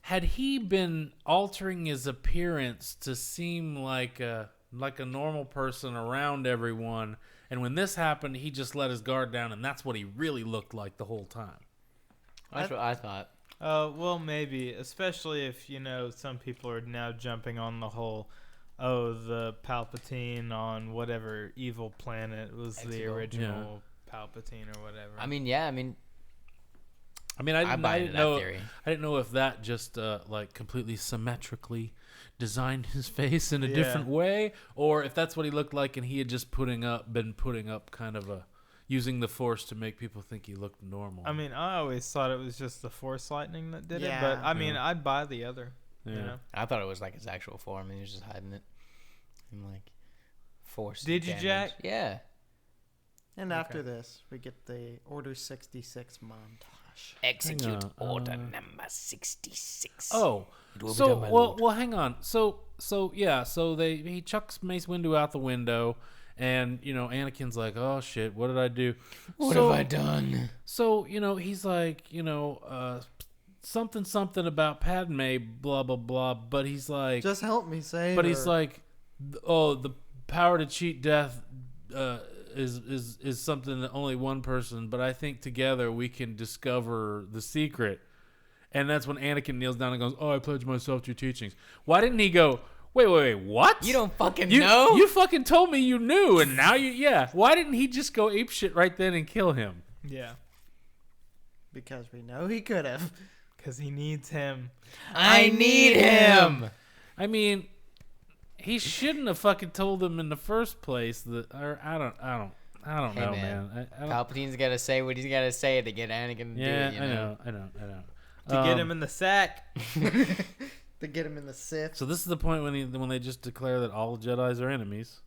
had he been altering his appearance to seem like a normal person around everyone, and when this happened, he just let his guard down, and that's what he really looked like the whole time? That's what I thought. Well, maybe, especially if some people are now jumping on the whole, the Palpatine on whatever evil planet was the Exegol. original Palpatine or whatever. I mean, yeah, I mean, I buy into didn't that know. theory. I didn't know if that just like completely symmetrically designed his face in a different way, or if that's what he looked like and he had just been putting up kind of a using the Force to make people think he looked normal. I mean, I always thought it was just the Force lightning that did it, Yeah. but I mean, I'd buy the other. Yeah. I thought it was like his actual form, and he was just hiding it. And like, force. Did you, damage. Jack? Yeah. And Okay. after this, we get the Order 66 montage. Execute Hang on, order number 66. Oh, It will be so done, my lord. well, hang on. So he chucks Mace Windu out the window, and Anakin's like, oh shit, what did I do? What So- have I done? So he's like, something about Padme, blah blah blah. But he's like, Just help me save but her. he's like, oh, the power to cheat death is something that only one person. But I think together we can discover the secret. And that's when Anakin kneels down and goes, "Oh, I pledge myself to your teachings." Why didn't he go, Wait, what? You don't fucking You- know? You fucking told me you knew, and now Why didn't he just go apeshit right then and kill him? Yeah, Because we know he could have. because he needs him. I need him. I mean, he shouldn't have fucking told him in the first place. I don't Hey, know, man. man. I don't, Palpatine's got to say what he's got to say to get Anakin to do yeah, it, you know? I know. To get him in the sack. To get him in the Sith. So this is the point when they just declare that all Jedis are enemies.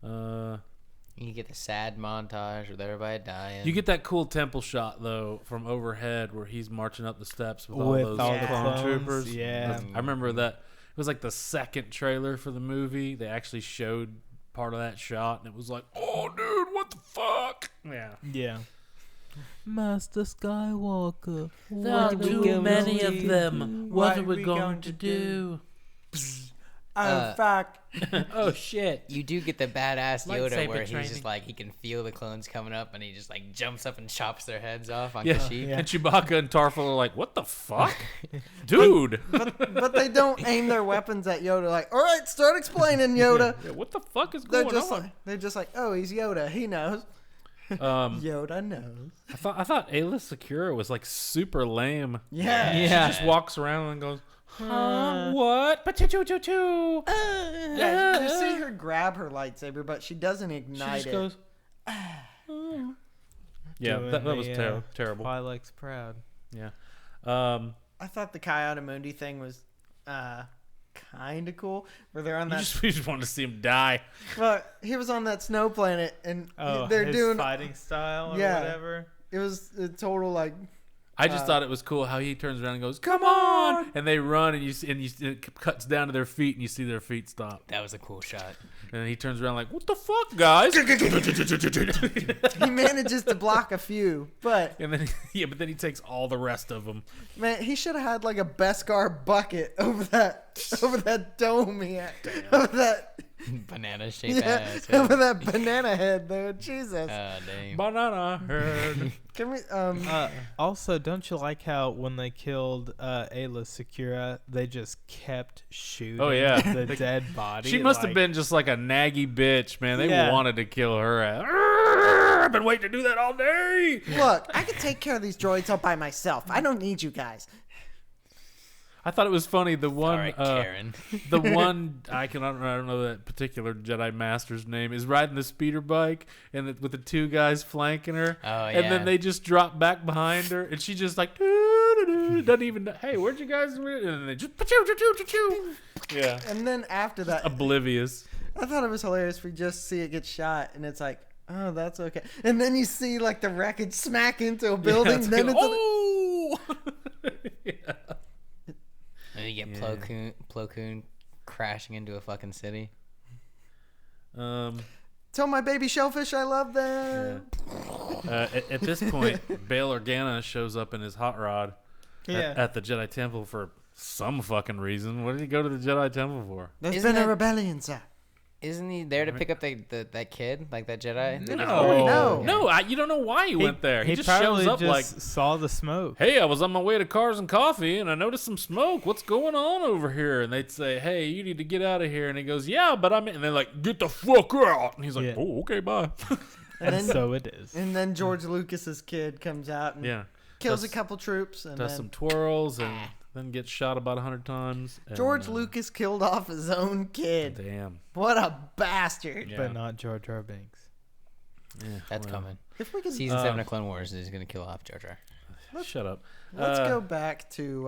You get the sad montage with everybody dying. You get that cool temple shot though from overhead where he's marching up the steps with all With those all the clone clones, troopers. yeah. I remember that. It was like the second trailer for the movie. They actually showed part of that shot, and it was like, "Oh, dude, what the fuck?" Yeah. Yeah. Master Skywalker. There are too many of them. What are we going to do? Oh, fuck. Oh shit! You do get the badass Yoda Lightsaber where he's training. just like, he can feel the clones coming up and he just like jumps up and chops their heads off on Yeah. Kashyyyk. Yeah. And Chewbacca and Tarful are like, "What the fuck, dude? But they don't aim their weapons at Yoda like, all right, start explaining, Yoda. Yeah, what the fuck is They're going just on?" like, oh, he's Yoda. He knows. Yoda knows. I thought Ayla Secura was like super lame. Yeah. Yeah. She just walks around and goes, "Huh? What? Ba-choo-choo-choo-choo." Yeah, you see her grab her lightsaber, but she doesn't She ignite just it. goes. Yeah, Doing that was the, terrible. Twilight's proud. Yeah. I thought the Kayada Mundi thing was kind of cool, where they're on You that. just wanted to see him die. Well, he was on that snow planet, and Oh, they're his doing. fighting style or Yeah. whatever. It was a total like. I just thought it was cool how he turns around and goes, "Come on!" and they run, and it cuts down to their feet, and you see their feet stop. That was a cool shot. And he turns around like, "What the fuck, guys?" He manages to block a few, but And then but then he takes all the rest of them. man, he should have had like a Beskar bucket over that dome he had, over that Banana shaped yeah, ass. over that banana head there. Jesus, Damn. Banana herd. can we Also, don't you like how when they killed Ayla Secura, they just kept shooting Oh, yeah. the dead body? She must have like- been just like a naggy bitch, man. They Yeah. wanted to kill her. I've been waiting to do that all day. look? I can take care of these droids all by myself. I don't need you guys. I thought it was funny. The one, All right, Karen. the one I don't know that particular Jedi Master's name is riding the speeder bike and with the two guys flanking her. Oh, And yeah. then they just drop back behind her, and she just like doesn't even. Hey, where'd you guys? And then they just yeah, And then after that, oblivious. I thought it was hilarious. We just see it get shot, and it's like, oh, that's okay. And then you see like the wreckage smack into a building. it's then like, it's oh. Yeah. And you get Yeah. Plo Koon crashing into a fucking city. tell my baby shellfish I love them. At this point, Bail Organa shows up in his hot rod Yeah. at the Jedi Temple for some fucking reason. What did he go to the Jedi Temple for? There's Isn't been a that- rebellion, sir. Isn't he there to pick up that kid, like that Jedi? No. You don't know why he went there. He just probably shows up just like, saw the smoke. hey, I was on my way to Cars and Coffee, and I noticed some smoke. What's going on over here? And they'd say, hey, you need to get out of here. And he goes, yeah, but I'm in. And they're like, get the fuck out. And he's like, oh, okay, bye. And then, so it is. And then George Lucas's kid comes out and kills a couple troops. And does then some twirls and then gets shot about 100 times. And, George Lucas killed off his own kid. Damn. What a bastard. Yeah. But not Jar Jar Binks. Yeah, That's coming. If we can, Season 7 of Clone Wars is going to kill off Jar Jar. Shut up. let's go back to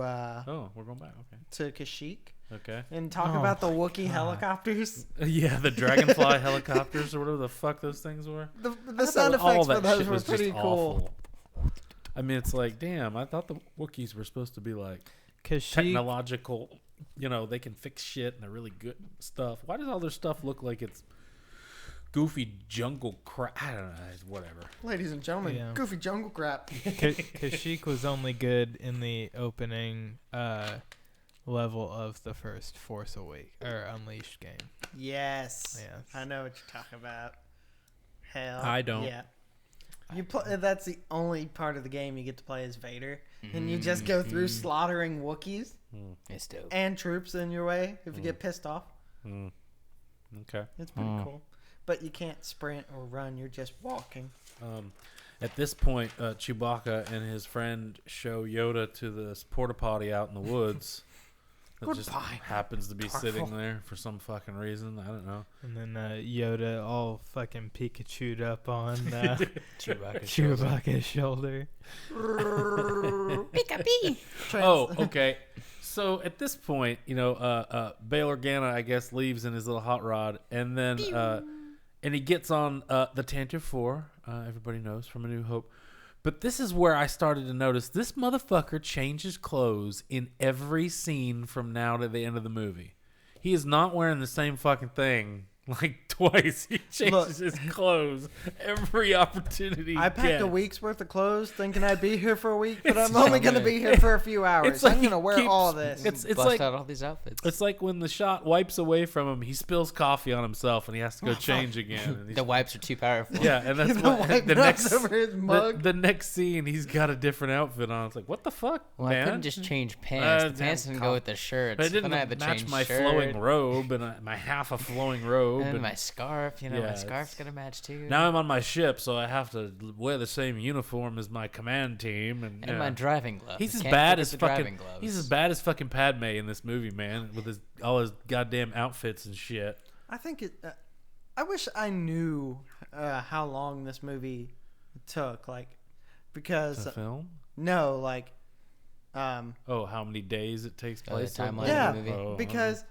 we're going back. Okay. to Kashyyyk Okay. and talk about the Wookiee helicopters. Yeah, the dragonfly helicopters or whatever the fuck those things were. The sound effects for those shit were was just pretty cool. awful. I mean, it's like, damn, I thought the Wookiees were supposed to be like Kashyyyk, technological, they can fix shit and they're really good stuff. Why does all their stuff look like it's goofy jungle crap? I don't know, it's whatever. Ladies and gentlemen, Yeah. goofy jungle crap. Kashyyyk was only good in the opening level of the first Force Unleashed game. Yes. Yes. I know what you're talking about. Hell. I don't. Yeah. That's the only part of the game you get to play as Vader. And you just go through slaughtering Wookiees It's dope. and troops in your way if you get pissed off. Okay. It's pretty cool. But you can't sprint or run. You're just walking. At this point, Chewbacca and his friend show Yoda to this porta potty out in the woods. That just happens to be sitting there for some fucking reason. I don't know. And then Yoda all fucking Pikachu'd up on Chewbacca's shoulder. Pika-pee! Oh, okay. So at this point, Bail Organa, I guess, leaves in his little hot rod, and then and he gets on the Tantive 4. Everybody knows from A New Hope. But this is where I started to notice this motherfucker changes clothes in every scene from now to the end of the movie. He is not wearing the same fucking thing like twice. He changes his clothes every opportunity. I packed a week's worth of clothes thinking I'd be here for a week, but I'm so only going to good. be here for a few hours. It's like I'm going to he wear keeps- all this. It's Bust like out all these outfits. it's like when the shot wipes away from him, he spills coffee on himself and he has to go change again. And he's- The wipes are too powerful. yeah, and that's The what wipe the drops next over his mug. the next scene he's got a different outfit on. It's like, what the fuck, Well, man? I couldn't just change pants. The damn pants didn't go with the shirts. But it didn't then I had to match change my shirt, flowing robe and my half a flowing robe. and And my scarf. Yeah, my it's- scarf's gonna match too. now I'm on my ship, so I have to wear the same uniform as my command team. And my driving gloves. He's I as can't bad forget as the fucking. driving gloves. He's as bad as fucking Padme in this movie, man, with all his goddamn outfits and shit. I think I wish I knew how long this movie took, because The film? no, Oh, how many days it takes the place? timeline Yeah, of the movie. Oh, because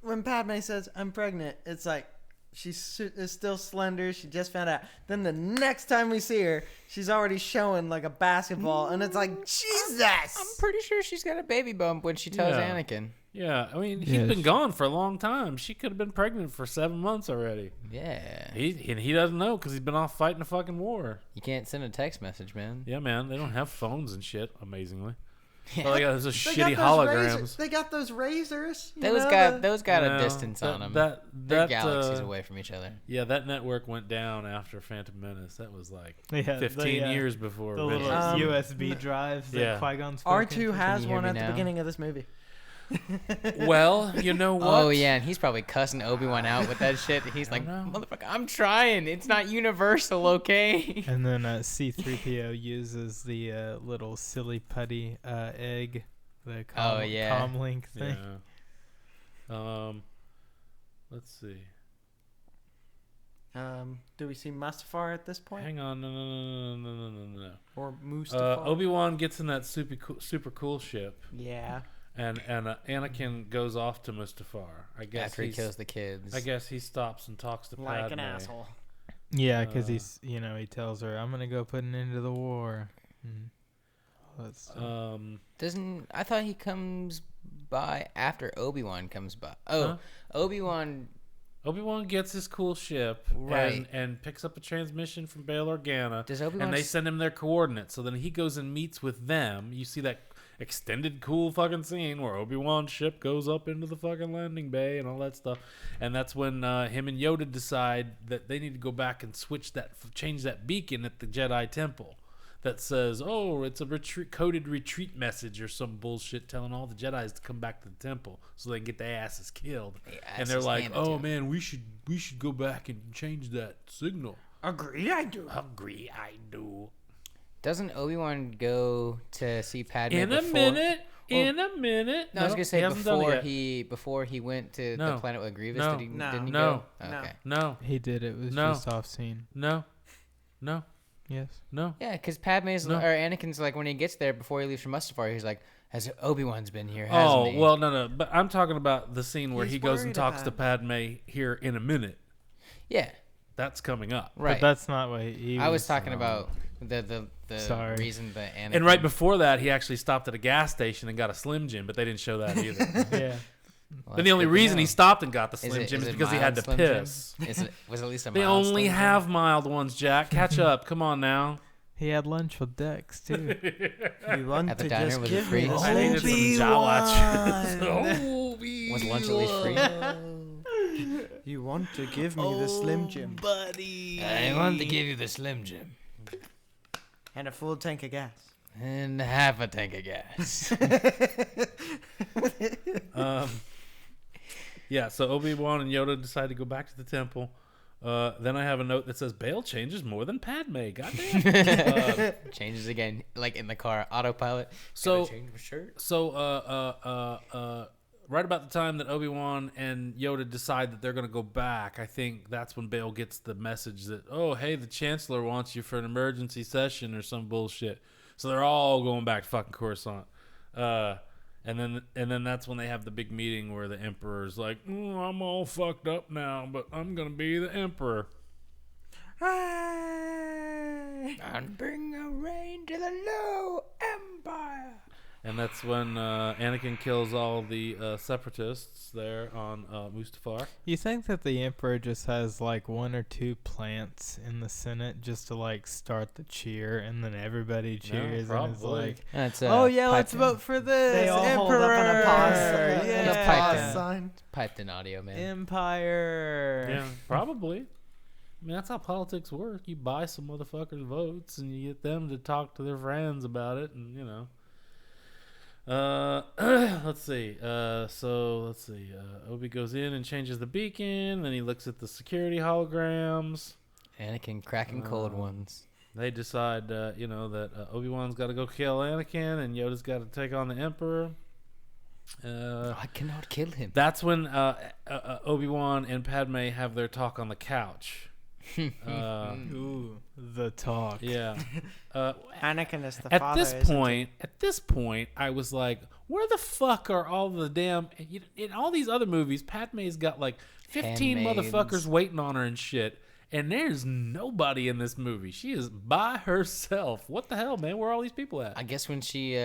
when Padme says I'm pregnant, it's like she is still slender. She just found out. Then the next time we see her, she's already showing like a basketball, and it's like Jesus. I'm pretty sure she's got a baby bump when she tells Yeah. Anakin. Yeah, I mean, Yeah, he's been gone for a long time. She could have been pregnant for 7 months already. Yeah. He doesn't know because he's been off fighting a fucking war. You can't send a text message, man. Yeah, man, they don't have phones and shit. Amazingly, Yeah. all they got is those They shitty got those holograms. They got those razors. Those got a distance on them. They're That galaxies away from each other. Yeah, that network went down after Phantom Menace. That was like Yeah, 15 years before. The little Avengers. USB drives that Yeah. Qui-Gon's R2 has you hear one me at the now? beginning of this movie. Well, you know what? Oh yeah, and he's probably cussing Obi-Wan out with that shit. He's like, know. "Motherfucker, I'm trying. It's not universal, okay?" And then C-3PO uses the little silly putty egg, the comlink thing. Yeah. Let's see. Do we see Mustafar at this point, Hang on. No. or Mustafar? Obi-Wan gets in that super cool ship. Yeah. And Anakin goes off to Mustafar. I guess After he kills the kids. I guess he stops and talks to Like Padme. an asshole. Yeah, because he tells her, "I'm gonna go put an end to the war." I thought he comes by after Obi-Wan comes by. Oh, Huh? Obi-Wan. Obi-Wan gets his cool ship Right. and picks up a transmission from Bail Organa. Does Obi-Wan and they send him their coordinates. So then he goes and meets with them. You see that, extended cool fucking scene where Obi-Wan's ship goes up into the fucking landing bay and all that stuff. And that's when him and Yoda decide that they need to go back and change that beacon at the Jedi Temple that says, oh, it's a coded retreat message or some bullshit telling all the Jedis to come back to the temple so they can get their asses killed. And they're like, oh man, we should go back and change that signal. Agree, I do. Doesn't Obi-Wan go to see Padme In a minute. No, I was gonna say before he went to the No. planet with Grievous. No. Didn't he No. go? Oh, okay. No. He did. It was No. just off scene. No. Yes. No. Yeah, because Padme's No. or Anakin's like when he gets there before he leaves from Mustafar, he's like, "Has Obi-Wan's been here?" Hasn't Oh, he? well, no. But I'm talking about the scene where He's he goes and worried talks to about Padme here in a minute. Yeah, That's coming up. right. But that's not what he I was talking about the Sorry. reason that Anakin. And right before that, he actually stopped at a gas station and got a Slim Jim, but they didn't show that either. Yeah. Well, And the that's only good to reason he know. stopped and got the Is Slim it- Jim is is it because he had mild to Slim Jim? piss. Was at least a They mild only Slim Jim? have mild ones, Jack. Catch up. Come on now. He had lunch with Dex too. You want At the to diner, just was it give free? me the I needed some Obi-Wan. Was lunch at least free? You want to give me the Slim Jim buddy. I want to give you the Slim Jim and a full tank of gas. and half a tank of gas. Yeah, so Obi-Wan and Yoda decide to go back to the temple. Then I have a note that says Bail changes more than Padme. Goddamn. Changes again, like in the car, autopilot. So- Gotta change my shirt. So, right about the time that Obi-Wan and Yoda decide that they're going to go back, I think that's when Bail gets the message that, oh, hey, the Chancellor wants you for an emergency session or some bullshit. So they're all going back to fucking Coruscant. And then that's when they have the big meeting where the Emperor's like, I'm all fucked up now, but I'm going to be the Emperor. And bring a reign to the new empire. And that's when Anakin kills all the separatists there on Mustafar. You think that the Emperor just has like one or two plants in the Senate just to like start the cheer, and then everybody cheers and is probably. like, That's, "Oh yeah, let's piped in. vote for this." They all hold Emperor. up in a pause, Yeah. piped sign. Piped in audio, man. Empire. Yeah, probably. I mean, that's how politics work. You buy some motherfuckers' votes, and you get them to talk to their friends about it, and you know. Let's see. Obi goes in and changes the beacon. Then he looks at the security holograms. Anakin cracking cold ones. They decide, that Obi-Wan's got to go kill Anakin, and Yoda's got to take on the Emperor. I cannot kill him. That's when Obi-Wan and Padme have their talk on the couch. Ooh, the talk. Yeah. Anakin is the At father. this isn't point, I was like, where the fuck are all the damn... In all these other movies, Padme's got like 15 Handmaids. motherfuckers waiting on her and shit. And there's nobody in this movie. She is by herself. What the hell, man? Where are all these people at? I guess when she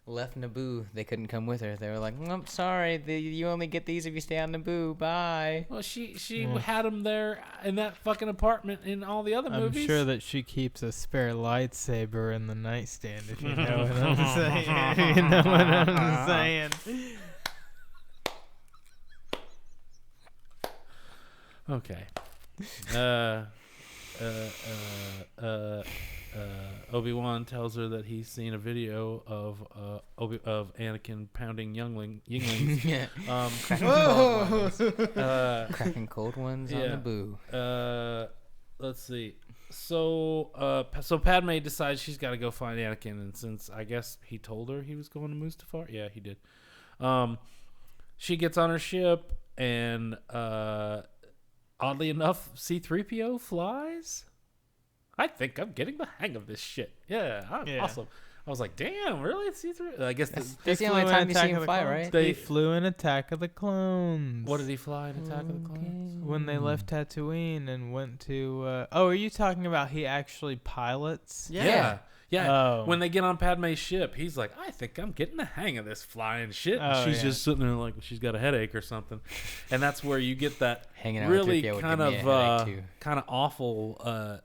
left Naboo, they couldn't come with her. They were like, "I'm sorry, you only get these if you stay on Naboo. Bye." Well, she had them there in that fucking apartment in all the other I'm movies. sure that she keeps a spare lightsaber in the nightstand, if you know what I'm saying. You know what I'm saying. Okay. Obi-Wan tells her that he's seen a video of Anakin pounding yinglings. Yeah. Cracking Whoa! cold ones. Cracking cold ones yeah. on Naboo. Let's see. So Padme decides she's got to go find Anakin, and since I guess he told her he was going to Mustafar, yeah, he did. She gets on her ship, and oddly enough, C-3PO flies. I think I'm getting the hang of this shit. Yeah, awesome. I was like, damn, really? C-3PO? I guess That's They the only flew in time you Attack see of him the fly, Clones. right? They flew in Attack of the Clones. what did he fly in Attack of the Clones? When they left Tatooine and went to... are you talking about he actually pilots? Yeah. Yeah, when they get on Padme's ship, he's like, I think I'm getting the hang of this flying shit. And she's just sitting there like she's got a headache or something. And that's where you get that Hanging out really with 3PO would kind give me a headache, too. of awful.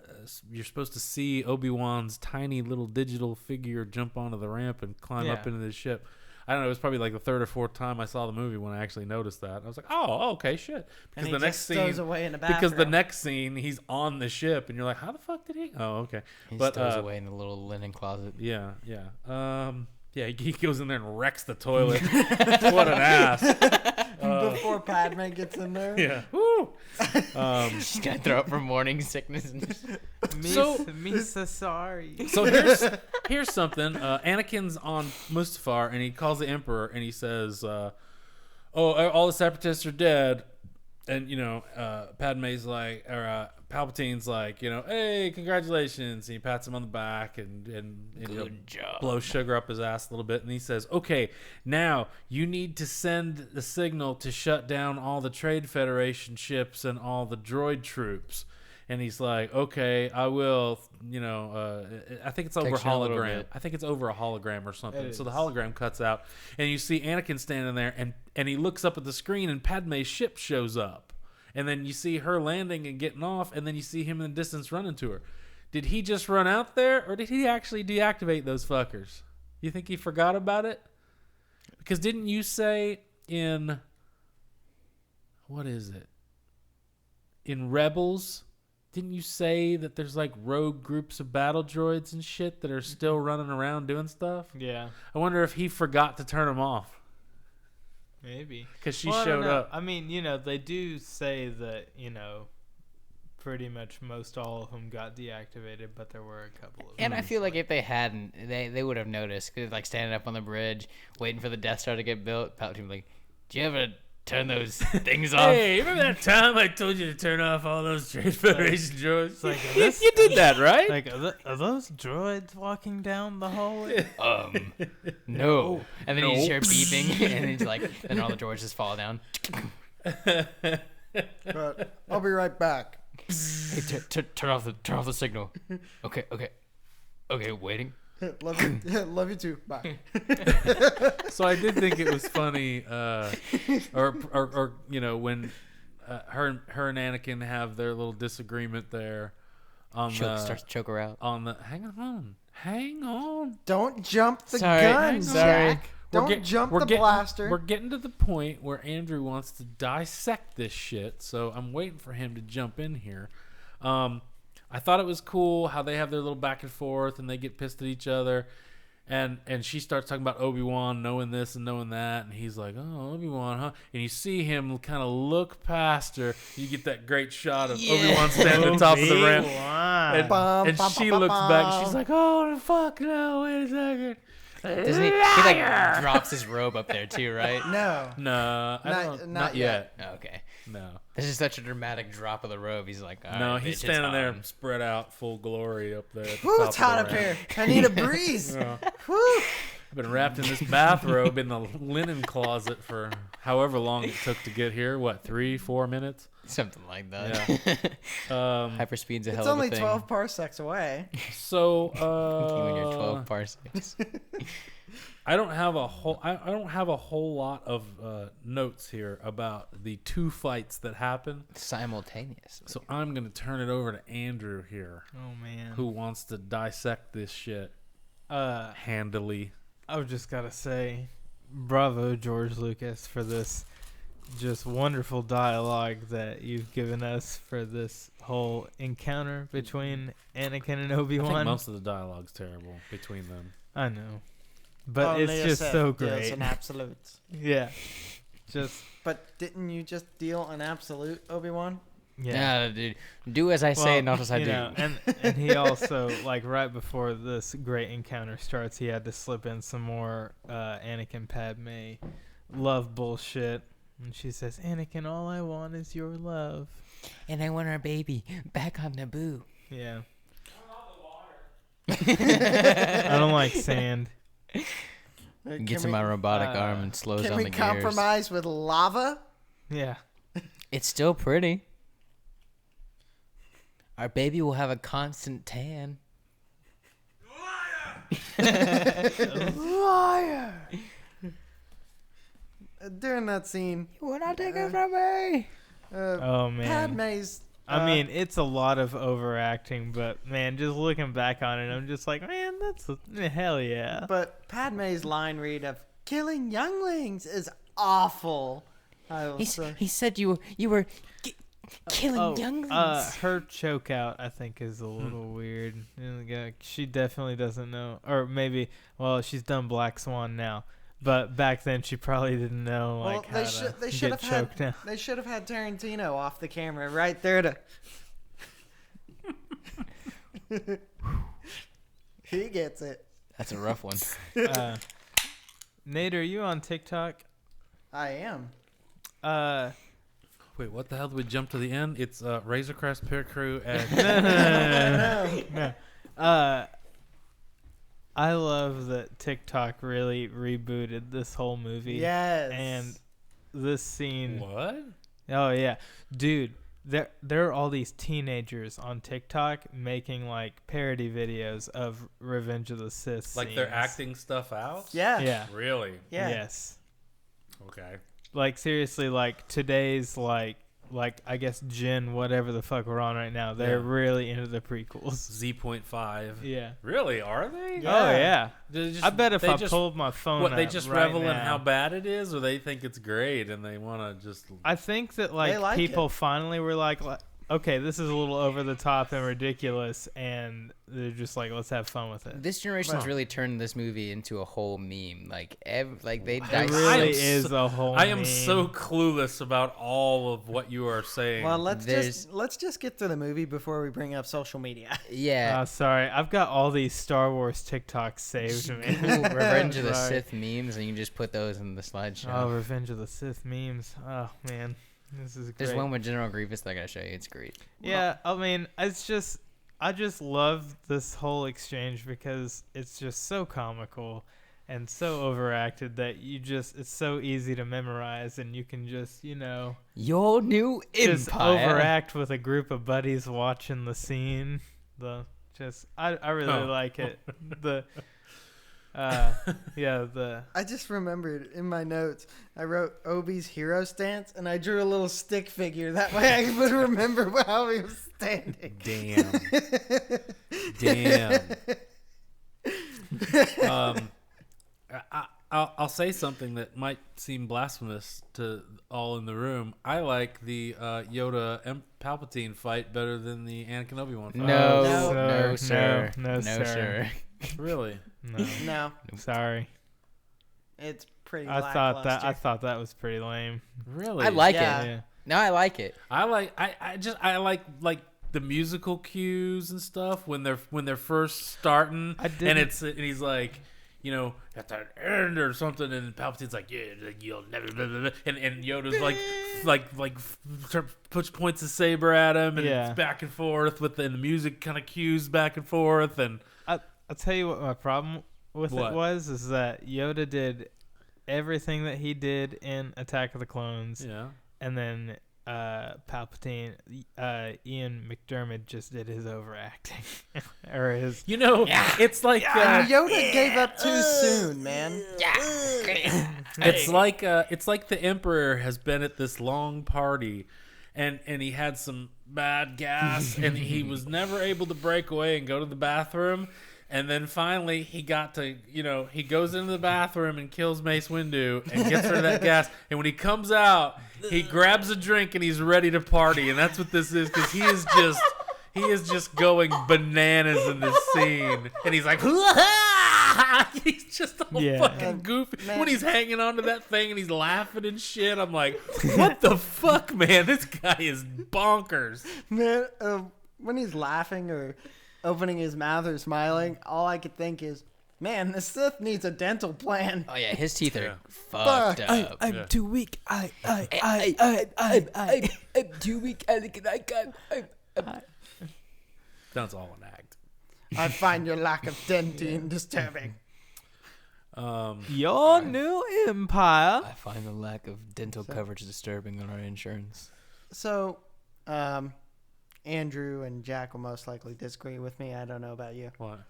You're supposed to see Obi-Wan's tiny little digital figure jump onto the ramp and climb up into the ship. I don't know. It was probably like the third or fourth time I saw the movie when I actually noticed that. I was like, "Oh, okay, shit." Because And the he next just scene, stows away in the bathroom. because the next scene he's on the ship, and you're like, "How the fuck did he?" Oh, okay. He But stows away in the little linen closet. yeah. Yeah, he goes in there and wrecks the toilet. What an ass. Before Padme gets in there. Yeah. Woo. She's gonna throw up from morning sickness. Misa, sorry. So here's something. Anakin's on Mustafar, and he calls the Emperor, and he says, "Oh, all the Separatists are dead." And Padme's like, or Palpatine's like, "Hey, congratulations!" And he pats him on the back and Good job. blows sugar up his ass a little bit, and he says, "Okay, now you need to send the signal to shut down all the Trade Federation ships and all the droid troops." And he's like, "Okay, I will." I think it's over a Takes you a little hologram. bit. I think it's over a hologram or something. It So the is. hologram cuts out, and you see Anakin standing there, and he looks up at the screen, and Padme's ship shows up, and then you see her landing and getting off, and then you see him in the distance running to her. Did he just run out there, or did he actually deactivate those fuckers? You think he forgot about it? Because didn't you say in what is it? In Rebels, didn't you say that there's like rogue groups of battle droids and shit that are still running around doing stuff? Yeah, I wonder if he forgot to turn them off maybe. because she Well, I don't showed know. up. I mean, they do say that, pretty much most all of them got deactivated, but there were a couple of And them. I feel like if they hadn't, they would have noticed. Cause like standing up on the bridge, waiting for the Death Star to get built. Palpatine was like, "Do you ever turn those things off?" Hey, remember that time I told you to turn off all those Trade Federation droids? like, you did that, right? Like, are those droids walking down the hallway? No. And then you No. just hear beeping, and then it's like, and all the droids just fall down. But I'll be right back. Hey, turn off the signal. Okay, waiting. Love you. Love you too. Bye. So I did think it was funny, or when her and Anakin have their little disagreement there on Starts to choke her out. hang on. Don't jump the Sorry, gun, sorry. Jack. Don't jump the getting, blaster. We're getting to the point where Andrew wants to dissect this shit, so I'm waiting for him to jump in here. I thought it was cool how they have their little back and forth and they get pissed at each other, and she starts talking about Obi-Wan knowing this and knowing that, and he's like, "Oh, Obi-Wan, huh?" And you see him kind of look past her. You get that great shot of Obi-Wan standing on top of the ramp, and, Bum, and bum, she bum, looks bum, back. bum. She's like, "Oh, fuck no! Wait a second." Doesn't he like drops his robe up there too, right? No. No, not yet. Oh, okay. No. This is such a dramatic drop of the robe. He's like, all No, right, he's bitch, standing it's there on. spread out, full glory up there. At the Whew, top it's of the hot up ramp. here. I need a breeze. Yeah. Whew. I've been wrapped in this bathrobe in the linen closet for however long it took to get here. What, 3-4 minutes? Something like that. Hyperspeed's a hell It's of only a thing. 12 parsecs away. So, When you're 12 parsecs. I don't have a whole lot of notes here about the two fights that happen. Simultaneous. So I'm gonna turn it over to Andrew here, Oh man. who wants to dissect this shit handily. I've just gotta say, bravo, George Lucas, for this just wonderful dialogue that you've given us for this whole encounter between Anakin and I think Obi-Wan. most of the dialogue's terrible between them. I know, but Only it's a just Sith so deals great. in absolutes. Yeah, just But didn't you just deal an absolute, Obi-Wan? yeah. Yeah, dude. Do as I say, not as I you do. know, and he also, like, right before this great encounter starts, he had to slip in some more Anakin Padme love bullshit. And she says, "Anakin, all I want is your love." And I want our baby back on Naboo. Yeah. I don't like sand. Gets in my robotic arm and slows Can down we the gears. compromise with lava? Yeah. It's still pretty. Our baby will have a constant tan. Liar. During that scene, You will not take it from me. Oh man. Padme's. I mean, it's a lot of overacting, but man, just looking back on it, I'm just like, man, hell yeah. But Padme's line read of "killing younglings" is awful. He said you were killing younglings. Her choke out, I think, is a little weird. Yeah, she definitely doesn't know, or maybe, well, she's done Black Swan now, but back then she probably didn't know like how they to should get have choked had out. they should have had Tarantino off the camera right there to. He gets it. That's a rough one. Nate, are you on TikTok? I am. Wait, what the hell did we jump to the end? It's Razor Crest Pier Crew and No. I love that TikTok really rebooted this whole movie. Yes. And this scene. what? Oh yeah, dude. There are all these teenagers on TikTok making like parody videos of Revenge of the Sith. Like they're scenes. acting stuff out? Yeah. Yeah. Really? Yeah. Yes. Okay. Like seriously, like today's like I guess Gen whatever the fuck we're on right now. They're Yeah. really into the prequels. Z.5. Yeah. Really? Are they? Yeah. Oh yeah. They just- I bet if they I just- pulled my phone What, they up just right revel in now- how bad it is, or they think it's great and they want to just... I think that like like people it. finally were like, okay, this is a little over the top and ridiculous, and they're just like, let's have fun with it. This generation's Wow. really turned this movie into a whole meme. Like they It dissect. really am is so- a whole. I am meme. so clueless about all of what you are saying. Well, let's There's- just get to the movie before we bring up social media. Yeah. Sorry, I've got all these Star Wars TikToks saved to me. Google Revenge of the Sorry. Sith memes, and you just put those in the slideshow. Oh, Revenge of the Sith memes. Oh man, this is great. There's one with General Grievous that I gotta show you. It's great. Yeah, I mean, I just love this whole exchange because it's just so comical and so overacted that it's so easy to memorize, and you can just, Your new just empire. overact with a group of buddies watching the scene. I really like it. I just remembered in my notes, I wrote Obi's hero stance, and I drew a little stick figure. That way I would remember how he was standing. Damn. I'll say something that might seem blasphemous to all in the room. I like the Yoda and Palpatine fight better than the Anakin Obi-Wan fight. No, sir. No, sir. Really? No, No, Sorry. it's pretty I lackluster. thought that was pretty lame. Really? I like Yeah. it. Yeah. No, I like it. I like the musical cues and stuff when they're first starting, I didn't- and he's like, at the end or something, and Palpatine's like, yeah, you'll never, blah, blah, blah. And Yoda's points his saber at him, and Yeah. it's back and forth and the music kind of cues back and forth, and I'll tell you what my problem with What? it was is that Yoda did everything that he did in Attack of the Clones, and then Palpatine, Ian McDiarmid just did his overacting, or his. it's like Yoda gave up too soon, man. it's like the Emperor has been at this long party, and he had some bad gas, and he was never able to break away and go to the bathroom. And then finally, he got to, he goes into the bathroom and kills Mace Windu and gets rid of that gas. And when he comes out, he grabs a drink and he's ready to party. And that's what this is, because he is just going bananas in this scene. And he's like, he's just all fucking goofy. Man. When he's hanging onto that thing and he's laughing and shit, I'm like, what the fuck, man? This guy is bonkers. Man, when he's laughing or opening his mouth or smiling, all I could think is, man, the Sith needs a dental plan. Oh yeah, his teeth are Yeah. fucked Fuck. up. Yeah. too weak. I'm too weak. I can't. That's all an act. I find your lack of dentine disturbing. Your new empire. I find the lack of dental coverage disturbing on our insurance. So, Andrew and Jack will most likely disagree with me. I don't know about you. What?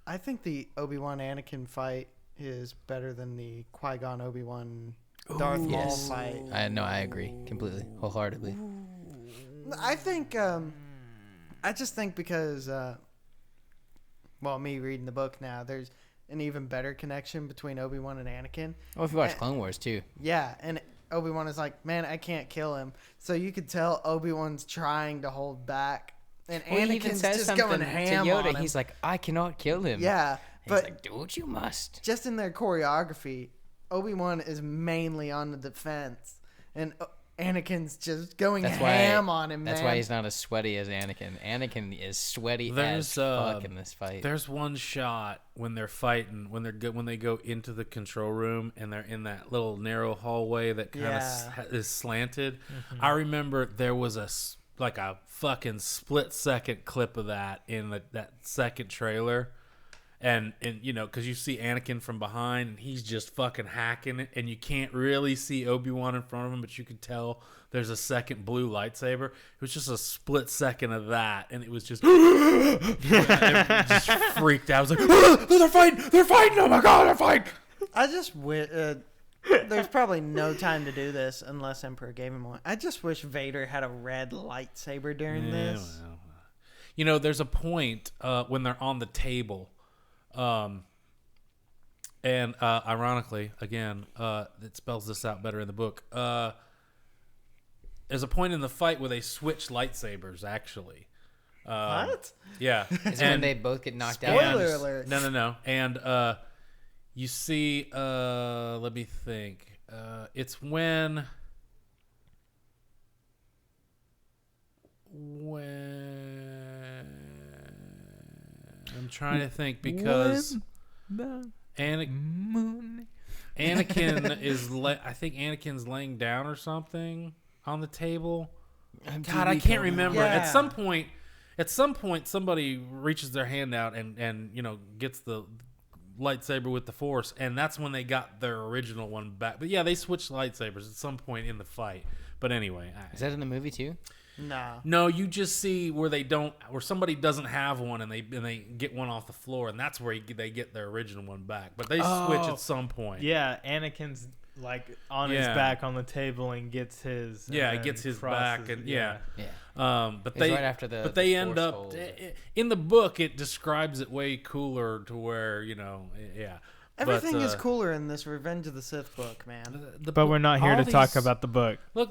I think the Obi-Wan Anakin fight is better than the Qui-Gon Obi-Wan Darth Maul Yes. fight. I agree completely, wholeheartedly. I think I just think because me reading the book now, there's an even better connection between Obi-Wan and Anakin. Well, if you watch Clone Wars too. Yeah, and Obi-Wan is like, man, I can't kill him. So you could tell Obi-Wan's trying to hold back. And Well, he even Anakin's says just something going to ham Yoda. on him. He's like, I cannot kill him. Yeah, And but he's like, do what you must. just in their choreography, Obi-Wan is mainly on the defense. And Anakin's just going ham on him, That's man. why he's not as sweaty as Anakin. Anakin is sweaty as There's, fuck in this fight. There's one shot when they're fighting, when they go into the control room and they're in that little narrow hallway that kind of is slanted. Mm-hmm. I remember there was a fucking split second clip of that in that second trailer. And you know, because you see Anakin from behind and he's just fucking hacking it, and you can't really see Obi-Wan in front of him, but you can tell there's a second blue lightsaber. It was just a split second of that, and it was just it just freaked out. I was like, they're fighting, oh my god, they're fighting. I just wish there's probably no time to do this unless Emperor gave him one. I just wish Vader had a red lightsaber during this. Well. You know, there's a point when they're on the table. And ironically, again, it spells this out better in the book. There's a point in the fight where they switch lightsabers, actually. What? Yeah. Is it when they both get knocked out? Spoiler alert. No. And you see, let me think. It's when I'm trying to think because Anakin is I think Anakin's laying down or something on the table. God, I can't remember. Yeah. At some point somebody reaches their hand out and you know gets the lightsaber with the Force, and that's when they got their original one back. But yeah, they switched lightsabers at some point in the fight. But anyway, Is that in the movie too? No, you just see where somebody doesn't have one and they get one off the floor, and that's where they get their original one back. But they switch at some point. Yeah, Anakin's like on his back on the table and gets his. Yeah, he gets his back and yeah. But It's they right after the they the end Force up hold. in the book. It describes it way cooler to where everything But, is cooler in this Revenge of the Sith book, man. But we're not here all to talk these- about the book. Look,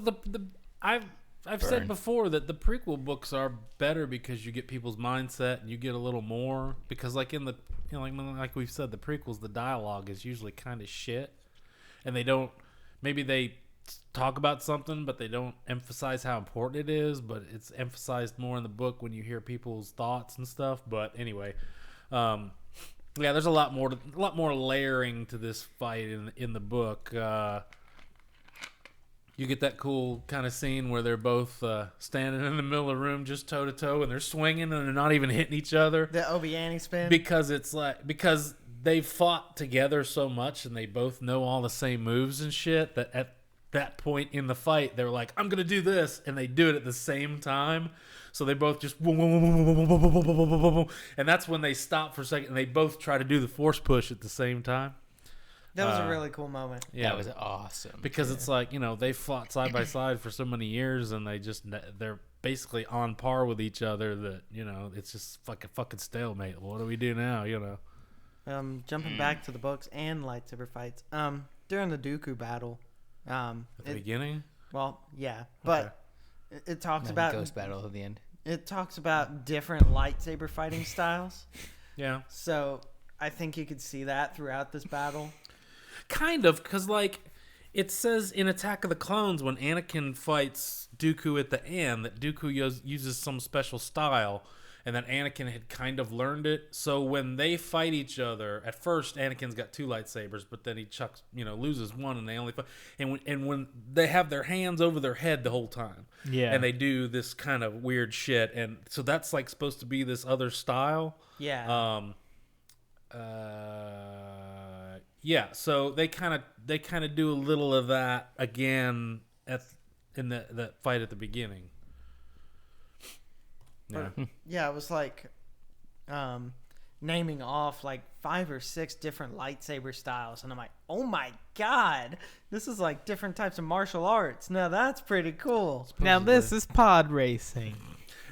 I've said before that the prequel books are better because you get people's mindset and you get a little more, because like in the like we've said, the prequels, the dialogue is usually kind of shit, and they talk about something but they don't emphasize how important it is, but it's emphasized more in the book when you hear people's thoughts and stuff. But anyway, there's a lot more layering to this fight in the book. You get that cool kind of scene where they're both standing in the middle of the room just toe to toe, and they're swinging and they're not even hitting each other. The Obi-Wan spin. Because they've fought together so much and they both know all the same moves and shit that at that point in the fight they're like, I'm gonna do this, and they do it at the same time. So they both just and that's when they stop for a second and they both try to do the Force push at the same time. That was a really cool moment. Yeah, That was awesome. because it's like, you know, they fought side by side for so many years and they're basically on par with each other that, you know, it's just fucking stalemate. What do we do now, you know? Jumping back to the books and lightsaber fights. During the Dooku battle. At the beginning? Well, yeah, but it talks about Ghost battle at the end. it talks about different lightsaber fighting styles. Yeah. So I think you could see that throughout this battle. Kind of, because, like, it says in Attack of the Clones when Anakin fights Dooku at the end that Dooku uses some special style, and that Anakin had kind of learned it. So when they fight each other, at first Anakin's got two lightsabers, but then he loses one, and they only fight. And when they have their hands over their head the whole time, and they do this kind of weird shit, and so that's like supposed to be this other style. Yeah. Yeah, so they kind of do a little of that again in the fight at the beginning. Yeah. Yeah, it was like naming off like 5 or 6 different lightsaber styles, and I'm like, oh my god, this is like different types of martial arts. Now that's pretty cool. Now this is pod racing.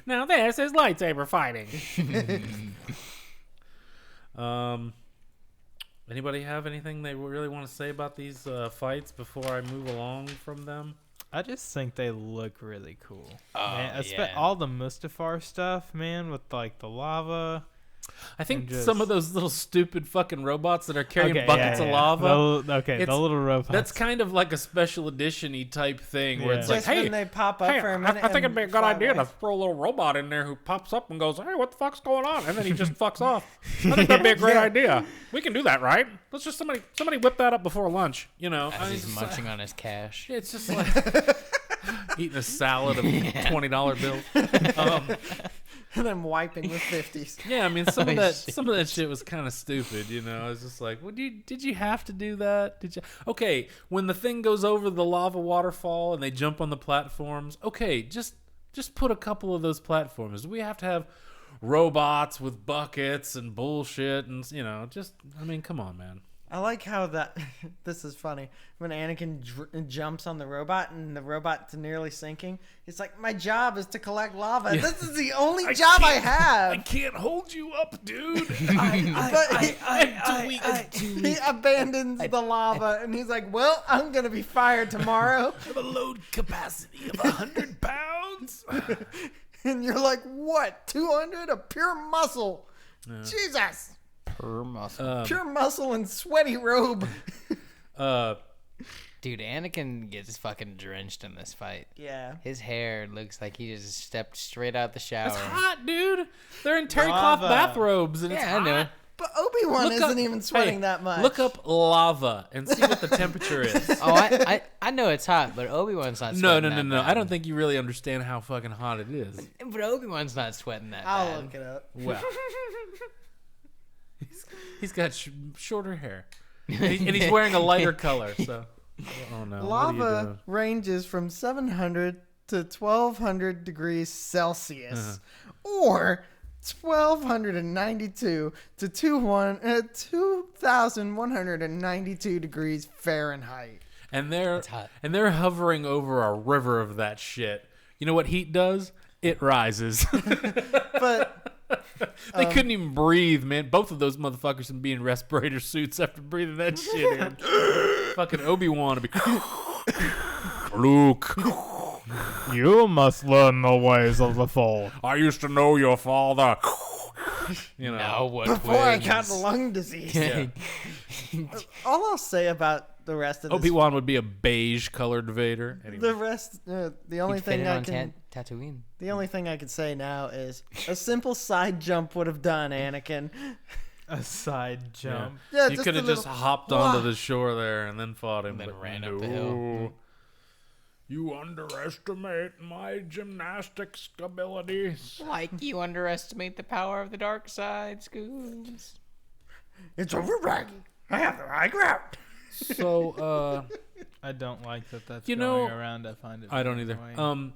Now this is lightsaber fighting. Anybody have anything they really want to say about these fights before I move along from them? I just think they look really cool. Oh, Man, yeah. all the Mustafar stuff, man, with like the lava. I think Just- some of those little stupid fucking robots that are carrying Okay, buckets yeah, of yeah. lava. The It's- little robots. That's kind of like a special edition-y type thing where Yeah. it's like, Just hey, when they pop up hey, for a minute. I think it'd and be a good fly idea away. to throw a little robot in there who pops up and goes, hey, what the fuck's going on? And then he just fucks off. I think that'd be a great Yeah. idea. We can do that, right? Let's just somebody whip that up before lunch, you know. As he's munching on his cash. It's just like eating a salad of $20 bills. And then wiping with 50s. Yeah, I mean some of Oh, that shit. shit was kind of stupid, you know. I was just like, "Well, did you have to do that? Did you?" Okay, when the thing goes over the lava waterfall and they jump on the platforms, okay, just put a couple of those platforms. Do we have to have robots with buckets and bullshit and I mean, come on, man. I like how that. This is funny. When Anakin jumps on the robot and the robot's nearly sinking, it's like, my job is to collect lava. Yeah. This is the only job I I have. can't hold you up, dude. He abandons the lava and he's like, well, I'm going to be fired tomorrow. I have a load capacity of 100 pounds. And you're like, what? 200 of pure muscle. Jesus. Per muscle. Pure muscle and sweaty robe. Dude, Anakin gets fucking drenched in this fight. Yeah. His hair looks like he just stepped straight out the shower. It's hot, dude. They're in terry cloth Lava. bathrobes and it's Yeah, I hot. know. But Obi-Wan Look isn't up- even sweating hey, that much. Look up lava and see what the temperature is. Oh, I know it's hot, but Obi-Wan's not No. sweating that bad. I don't think you really understand how fucking hot it is. But Obi-Wan's not sweating that I'll bad. look it up. Well, he's got shorter hair, and he's wearing a lighter color. So, oh no, what are you Lava doing? ranges from 700 to 1200 degrees Celsius, Uh-huh. or 1292 to 2192 degrees Fahrenheit. And they're It's hot. hovering over a river of that shit. You know what heat does? It rises. But They couldn't even breathe, man. Both of those motherfuckers would be in respirator suits after breathing that shit in. Fucking Obi-Wan would be. Luke, You must learn the ways of the Force. I used to know your father. You know. Now what before I wins? got lung disease. Yeah. All I'll say about the rest of this, Obi-Wan would be a beige-colored Vader. Anyway. the rest, the only He'd fit thing in I on can, Tatooine. the only thing I can say now is a simple side jump would have done, Anakin. A side jump. Yeah, You just could a have just little- hopped onto the shore there and then fought him. And then but ran up the hill. no. You underestimate my gymnastics abilities. Like you underestimate the power of the dark side, Scoobs. It's over, Raggy. I have the high ground. So, I don't like that that's You going know, around. I find it I don't very either. annoying.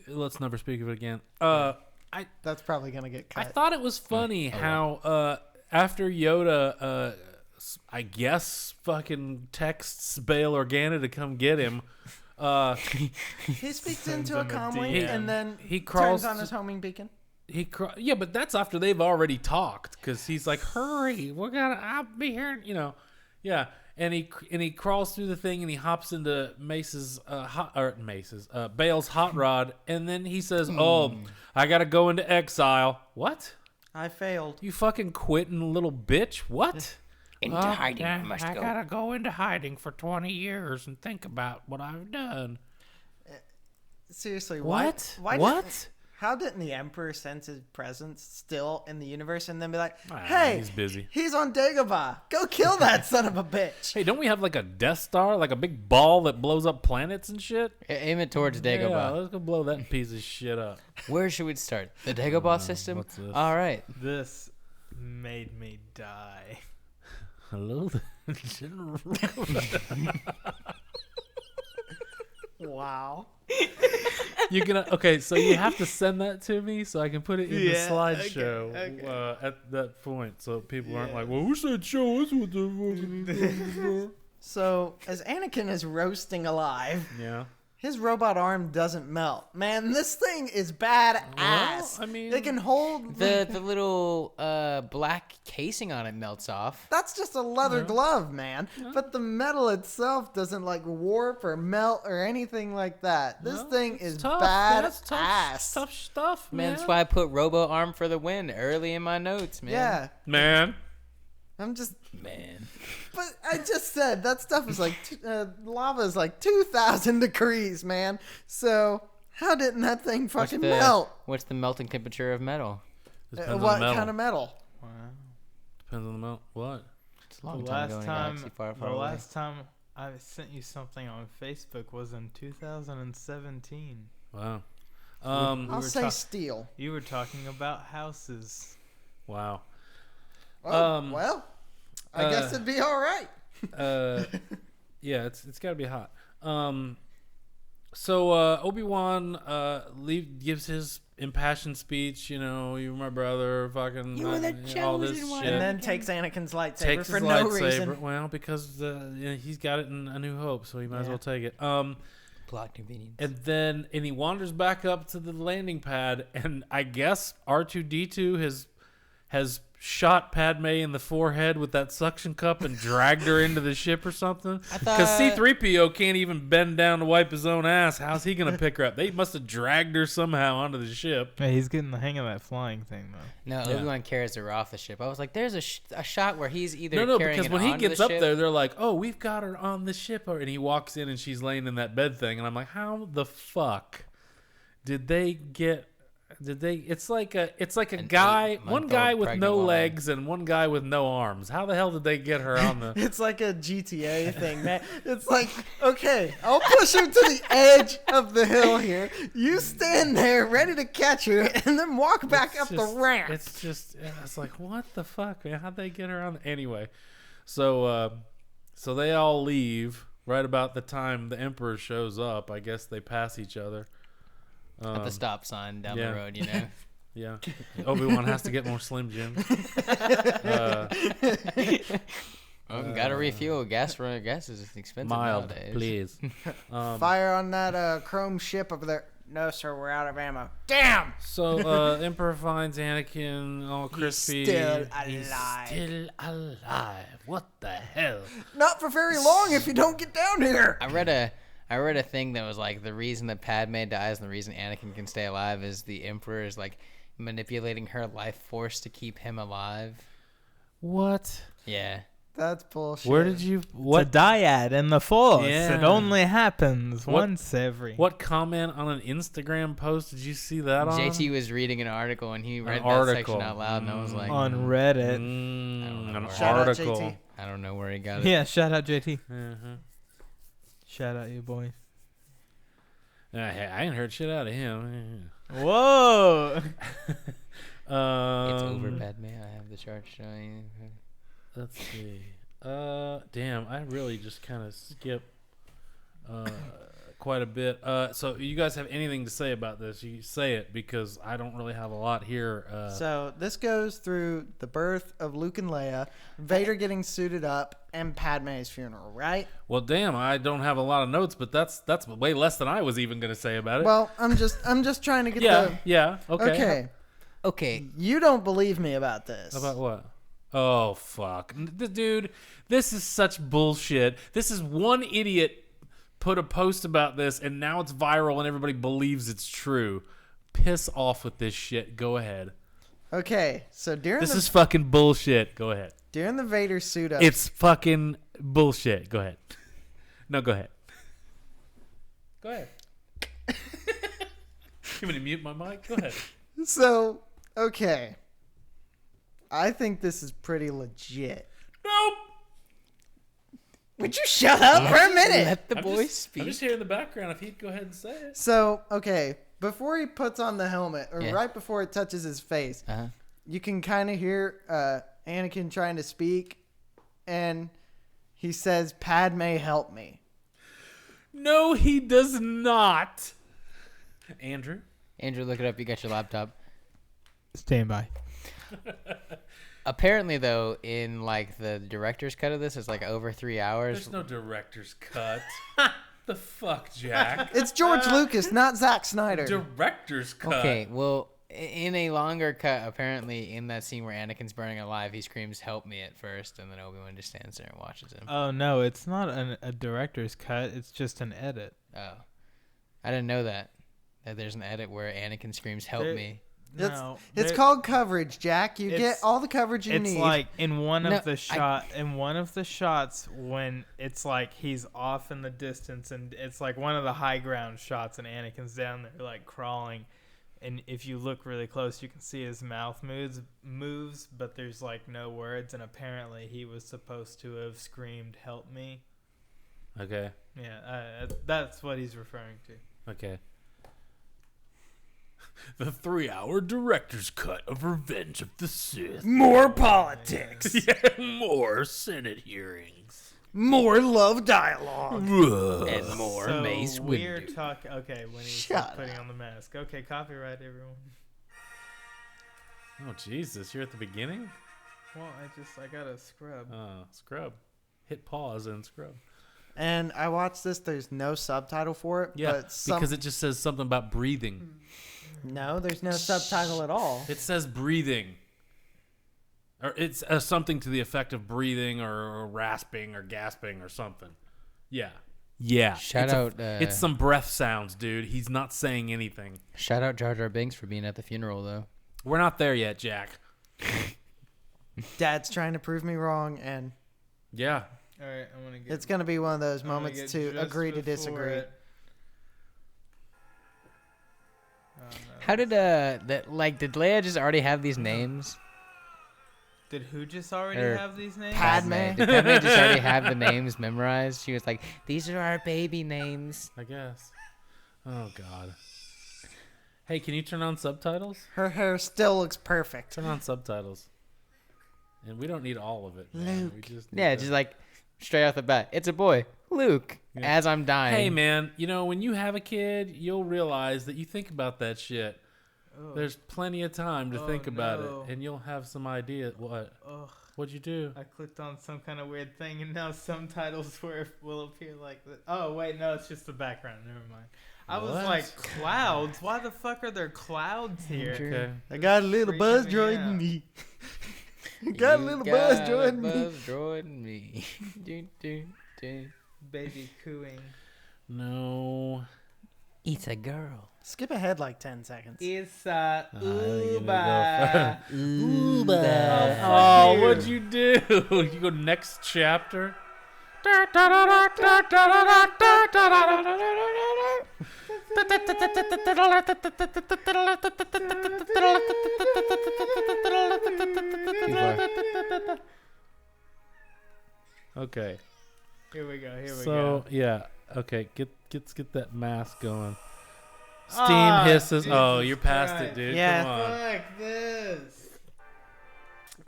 Let's never speak of it again. That's probably gonna get I cut. thought it was funny how after Yoda, I guess, fucking texts Bail Organa to come get him. He speaks Sends into a him a comlink DM. and then He crawls. turns on his homing beacon. Yeah, but that's after they've already talked because he's like, "Hurry, I'll be here," you know. Yeah, and he crawls through the thing and he hops into Bail's hot rod, and then he says, "Oh, I gotta go into exile." What? I failed. You fucking quitting little bitch? What? Into hiding, I must I go. gotta go into hiding for 20 years and think about what I've done. Seriously, What? Why What? How didn't the Emperor sense his presence still in the universe and then be like, Ah, "Hey, he's busy. He's on Dagobah. Go kill that son of a bitch." Hey, don't we have like a Death Star, like a big ball that blows up planets and shit? Aim it towards Yeah, Dagobah. let's go blow that piece of shit up. Where should we start? The Dagobah system? what's this? All right. This made me die. Hello, General. Wow. You're gonna so you have to send that to me so I can put it in the Yeah, slideshow okay. at that point, so people aren't like, "Well, what's that show? That's what the So, as Anakin is roasting alive, yeah." his robot arm doesn't melt. Man, this thing is badass. Well, I mean, it can hold The little black casing on it melts off. That's just a leather Yeah. glove, man. Yeah. But the metal itself doesn't like warp or melt or anything like that. This Well, thing it's is tough. badass. That's tough stuff, Man, man. that's why I put Robo Arm for the win early in my notes, man. Yeah, Man, I'm just. Man. But I just said that stuff is like lava is like 2,000 degrees, man. So how didn't that thing fucking melt? What's the melting temperature of metal? depends on What the metal. kind of metal? Wow. Depends on the metal. What? It's a long The time last ago in a time, galaxy far, the far away. last time I sent you something on Facebook was in 2017. Wow. I'll were say ta- steel. You were talking about houses. Wow. Oh, well, I guess it'd be all right. Yeah, it's got to be hot. So Obi-Wan gives his impassioned speech. You know, you're my brother. Fucking You were the all this chosen one. shit. And then takes Anakin's lightsaber Takes for his no lightsaber. reason. Well, because he's got it in A New Hope, so he might as Yeah. well take it. Plot convenience. And then he wanders back up to the landing pad, and I guess R2D2 has shot Padme in the forehead with that suction cup and dragged her into the ship or something. Because C-3PO can't even bend down to wipe his own ass. How's he gonna pick her up? They must have dragged her somehow onto the ship. Hey, he's getting the hang of that flying thing, though. No, Yeah. Obi-Wan carries her off the ship. I was like, there's a shot where he's either No, carrying because it when he onto gets the up ship- there, they're like, "Oh, we've got her on the ship," and he walks in and she's laying in that bed thing, and I'm like, "How the fuck did they get?" It's like a An guy, 8-month-old one guy with pregnant no woman. legs and one guy with no arms. How the hell did they get her on the? It's like a GTA thing, man. It's like, okay, I'll push her to the edge of the hill here. You stand there ready to catch her and then walk back It's up just- the ramp. It's like, what the fuck, man? How'd they get her on? Anyway, so they all leave right about the time the Emperor shows up. I guess they pass each other. at the stop sign down yeah. the road, you know. Yeah, Obi-Wan has to get more Slim Jims. Gotta refuel. Gas is expensive Mild, nowadays. please. Fire on that chrome ship over there. No, sir, we're out of ammo. Damn! So Emperor finds Anakin all crispy. still He's alive. still alive. What the hell? Not for very long if you don't get down here. I read a thing that was like the reason that Padme dies and the reason Anakin can stay alive is the Emperor is like manipulating her life force to keep him alive. What? Yeah. That's bullshit. Where did you? It's a What? dyad in the Force. Yeah. It only happens What- once every. What comment on an Instagram post did you see that on? JT was reading an article and he read that article. section out loud and I was like, On Reddit. I don't know An where- Shout out, article. JT. I don't know where he got it. Yeah, shout out JT. Uh-huh. Shout out you boy. I ain't heard shit out of him. Whoa. It's over, Padme. I have the chart showing. Let's see. Damn, I really just kind of skip quite a bit. So you guys have anything to say about this? You say it because I don't really have a lot here. So this goes through the birth of Luke and Leia, Vader getting suited up, and Padme's funeral, right? Well, damn, I don't have a lot of notes, but that's way less than I was even gonna say about it. Well, I'm just trying to get yeah, okay. Okay. Okay. You don't believe me about this. About what? Oh fuck, dude, this is such bullshit. This is one idiot put a post about this, and now it's viral, and everybody believes it's true. Piss off with this shit. Go ahead. Okay, so This is fucking bullshit. Go ahead. during the Vader suit up, It's fucking bullshit. Go ahead. No, go ahead. Go ahead. You want me to mute my mic? Go ahead. so okay. I think this is pretty legit. Nope. Would you shut up for a minute? Let the I'm boy just, speak. I'm just here in the background. If he'd go ahead and say it. So, okay, before he puts on the helmet, or Yeah. right before it touches his face, Uh-huh. you can kind of hear Anakin trying to speak, and he says, "Padme, help me." No, he does not. Andrew? Andrew, look it up. You got your laptop. Stand by. Apparently, though, in like the director's cut of this, it's like over 3 hours. There's no director's cut. The fuck, Jack? It's George Lucas, not Zack Snyder. Director's cut. Okay, well, in a longer cut, apparently, in that scene where Anakin's burning alive, he screams, "Help me!" at first, and then Obi-Wan just stands there and watches him. Oh no, it's not a director's cut. It's just an edit. Oh. I didn't know that. That there's an edit where Anakin screams, "Help me." It's called coverage, Jack. You get all the coverage you need. It's like in one No, of the shots when it's like he's off in the distance and it's like one of the high ground shots and Anakin's down there like crawling, and if you look really close you can see his mouth moves, but there's like no words, and apparently he was supposed to have screamed "Help me." Okay. Yeah, that's what he's referring to. Okay. The 3-hour director's cut of Revenge of the Sith. More politics. Yeah, more Senate hearings. More love dialogue. And more So Mace we're Windu. talking. Okay, when he's Shut putting on the mask. Okay, copyright everyone. Oh, Jesus. You're at the beginning? Well, I gotta scrub. Scrub. Hit pause and scrub. And I watched this. There's no subtitle for it. Yeah, but because it just says something about breathing. No, there's no subtitle at all. It says breathing. Or it's something to the effect of breathing or rasping or gasping or something. Yeah. Yeah. Shout out, it's some breath sounds, dude. He's not saying anything. Shout out Jar Jar Binks for being at the funeral, though. We're not there yet, Jack. Dad's trying to prove me wrong, and Yeah. All right, I'm gonna get. it's going to be one of those I'm gonna moments get to just agree to before disagree. it. Oh, no. How did did Leia just already have these names? Did who just already Or have these names? Padme. Did Padme just already have the names memorized? She was like, "These are our baby names." I guess. Oh, God. Hey, can you turn on subtitles? Her hair still looks perfect. Turn on subtitles. And we don't need all of it. Man. Luke. We just need Yeah, to- just like straight off the bat, it's a boy, Luke. Yeah. As I'm dying. Hey, man, when you have a kid, you'll realize that you think about that shit. Oh, There's plenty of time to Oh, think about no. it, and you'll have some idea. What? ugh. What'd you do? I clicked on some kind of weird thing, and now subtitles will appear like that. Oh wait, no, it's just the background. Never mind. I was What? like, clouds. Why the fuck are there clouds here? Okay. I got a little Freaking buzz me droid out. in me. Got a little buzz droid in me. Buzz droid in me. Do, do, do. Baby cooing. No. It's a girl. Skip ahead like 10 seconds. It's Uba. Uba. Oh, you. what'd you do? You go next chapter. Okay. Here we go. Here we So go. yeah. Okay. Let's get that mask going. Steam Ah, hisses. Oh, Jesus you're past Christ. it, dude. Yeah. Come on. Fuck this.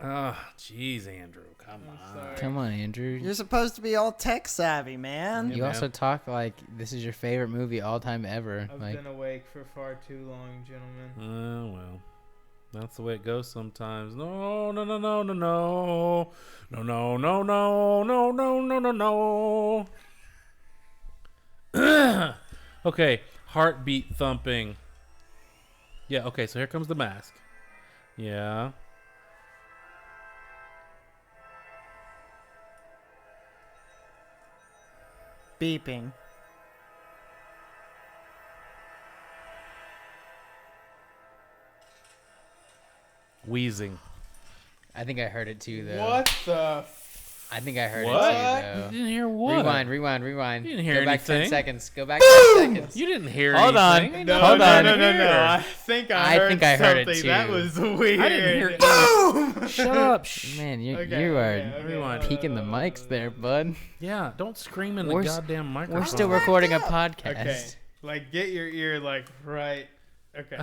Oh, jeez, Andrew. Come I'm on. sorry. Come on, Andrew. You're supposed to be all tech savvy, man. Yeah, You man. also talk like this is your favorite movie all time ever. I've Like, been awake for far too long, gentlemen. Oh, well. That's the way it goes sometimes. No, no, no, no, no, no. No, no, no, no, no, no, no, no, no. Okay, heartbeat thumping. Yeah, okay, so here comes the mask. Yeah. Beeping. Wheezing. I think I heard it too, though. What the? I think I heard What? it You too, though. didn't hear what? Rewind. You didn't hear Go back 10 anything. seconds. Go back 10 seconds. You didn't hear Hold on. anything. No, Hold no, on. no, No. Here. I think I heard it something. That too. was weird. I didn't hear Boom! Shut up. Shh. Man, you Okay, you are okay, Rewind. peeking the mics there, bud. Yeah, don't scream in the We're goddamn microphone. We're still recording a podcast. Okay, like get your ear like right. Okay.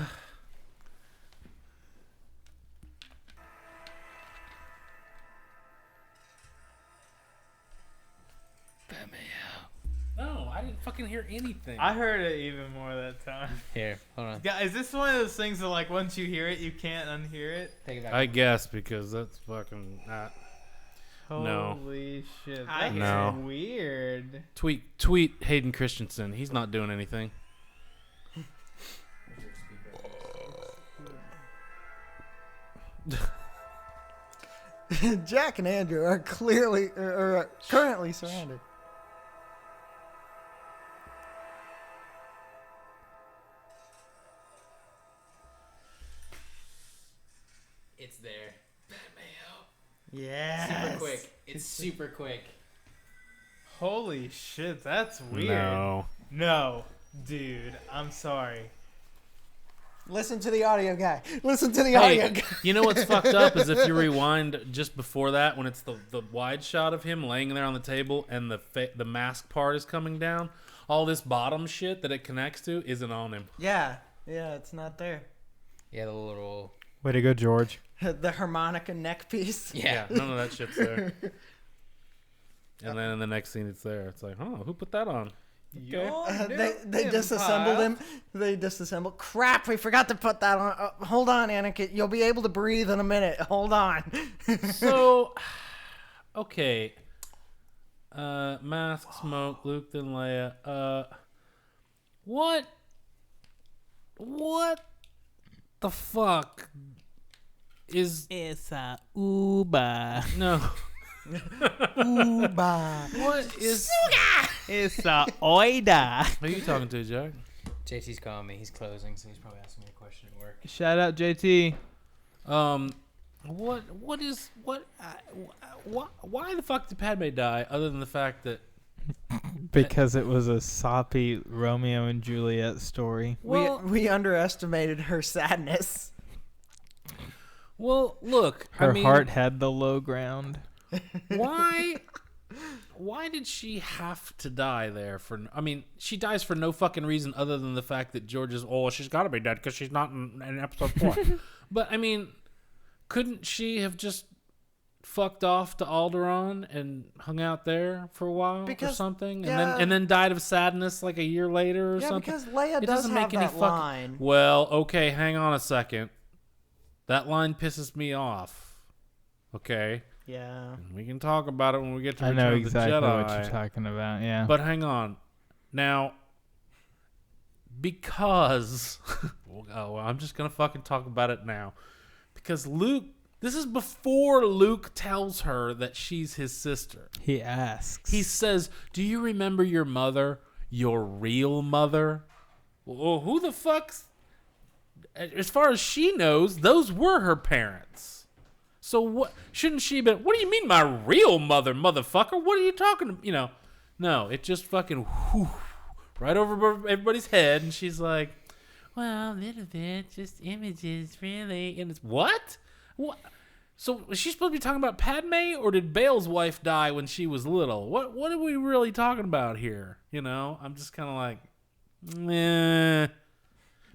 No, I didn't didn't fucking hear anything. I heard it even more that time. Here, hold on. Is this one of those things that, like, once you hear it, you can't unhear it? Take it back. I guess because that's fucking not. No. Holy shit. I That's No. weird. Tweet Hayden Christensen. He's not doing anything. Jack and Andrew are clearly or currently surrounded. It's there. Yeah. Super quick. It's super quick. Holy shit, that's weird. No. No, dude, I'm sorry. Listen to the audio guy. Listen to the audio Hey, guy. you know what's fucked up is if you rewind just before that, when it's the wide shot of him laying there on the table and the mask part is coming down, all this bottom shit that it connects to isn't on him. Yeah, it's not there. Yeah, the little. Way to go, George. The harmonica neck piece. Yeah. None of that shit's there. And then in the next scene, it's there. It's like, oh, who put that on? Okay. They disassembled him. They disassembled. Crap, we forgot to put that on. Hold on, Anakin. You'll be able to breathe in a minute. Hold on. So, okay. Mask, smoke, Luke, then Leia. What the fuck is... It's a Uber. No. Uba. What is... It's a Oida. Who are you talking to, Jack? JT's calling me. He's closing, so he's probably asking me a question at work. Shout out, JT. Why the fuck did Padme die other than the fact that... Because it was a soppy Romeo and Juliet story. Well, we underestimated her sadness. well, look, Her I mean, heart had the low ground. why did she have to die there for... I mean, she dies for no fucking reason other than the fact that George is... Oh, she's got to be dead because she's not in episode 4. But, I mean, couldn't she have just fucked off to Alderaan and hung out there for a while or something? And then died of sadness like a year later or something? Because Leia It does doesn't have make any that line. Well, okay, hang on a second. That line pisses me off. Okay? Yeah. And we can talk about it when we get to I Return know of the exactly Jedi. what you're talking about, yeah. But hang on. Now, because... I'm just going to fucking talk about it now. Because Luke... This is before Luke tells her that she's his sister. He asks. He says, do you remember your mother? Your real mother? Well, who the fuck's... As far as she knows, those were her parents. So what? Shouldn't she be... What do you mean my real mother, motherfucker? What are you talking about? You know, no, it just fucking... Whew, right over everybody's head. And she's like, well, a little bit. Just images, really. And it's... What? What? So is she supposed to be talking about Padme, or did Bale's wife die when she was little? What are we really talking about here? You know, I'm just kind of like, meh.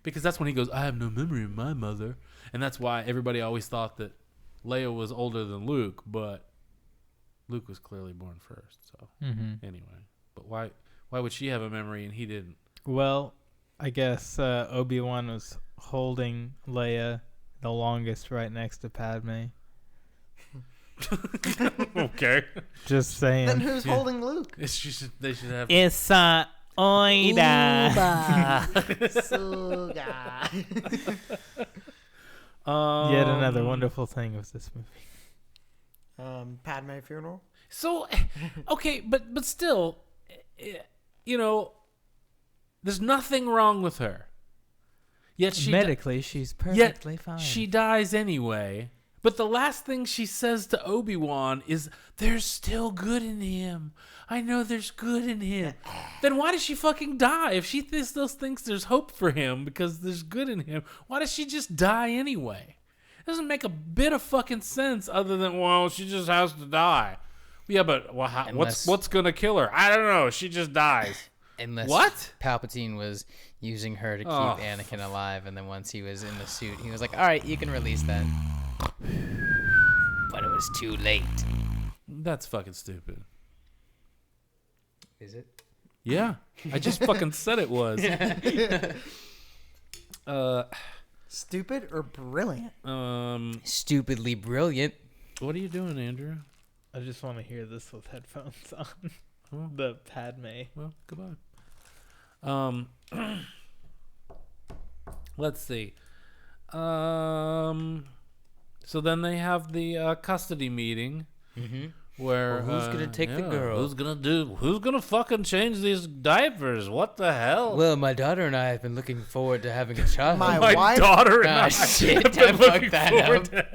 Because that's when he goes, I have no memory of my mother. And that's why everybody always thought that Leia was older than Luke, but Luke was clearly born first. So anyway, but why would she have a memory and he didn't? Well, I guess Obi-Wan was holding Leia the longest right next to Padme. Okay. Just saying. Then who's holding Luke? They should have... It's a Oida. Suga. Yet another wonderful thing of this movie. Padme funeral. So, okay, but still, you know, there's nothing wrong with her. Yet Medically, she's perfectly fine. She dies anyway. But the last thing she says to Obi-Wan is, there's still good in him. I know there's good in him. Then why does she fucking die? If she still thinks there's hope for him because there's good in him, why does she just die anyway? It doesn't make a bit of fucking sense other than, well, she just has to die. Yeah, but what's going to kill her? I don't know. She just dies. Unless What? Palpatine was using her to keep Anakin alive, and then once he was in the suit, he was like, all right, you can release that. But it was too late. That's fucking stupid. Is it? Yeah, I just fucking said it was. Stupid or brilliant? Stupidly brilliant. What are you doing, Andrew? I just want to hear this with headphones on. Oh, The Padme. well, goodbye. Let's see. So then they have the custody meeting Mm-hmm. where Well, who's gonna take the girl? Who's gonna fucking change these diapers? What the hell? Well, my daughter and I have been looking forward to having a child. My My wife- daughter and Ah, I shit, have been I fucked looking that forward to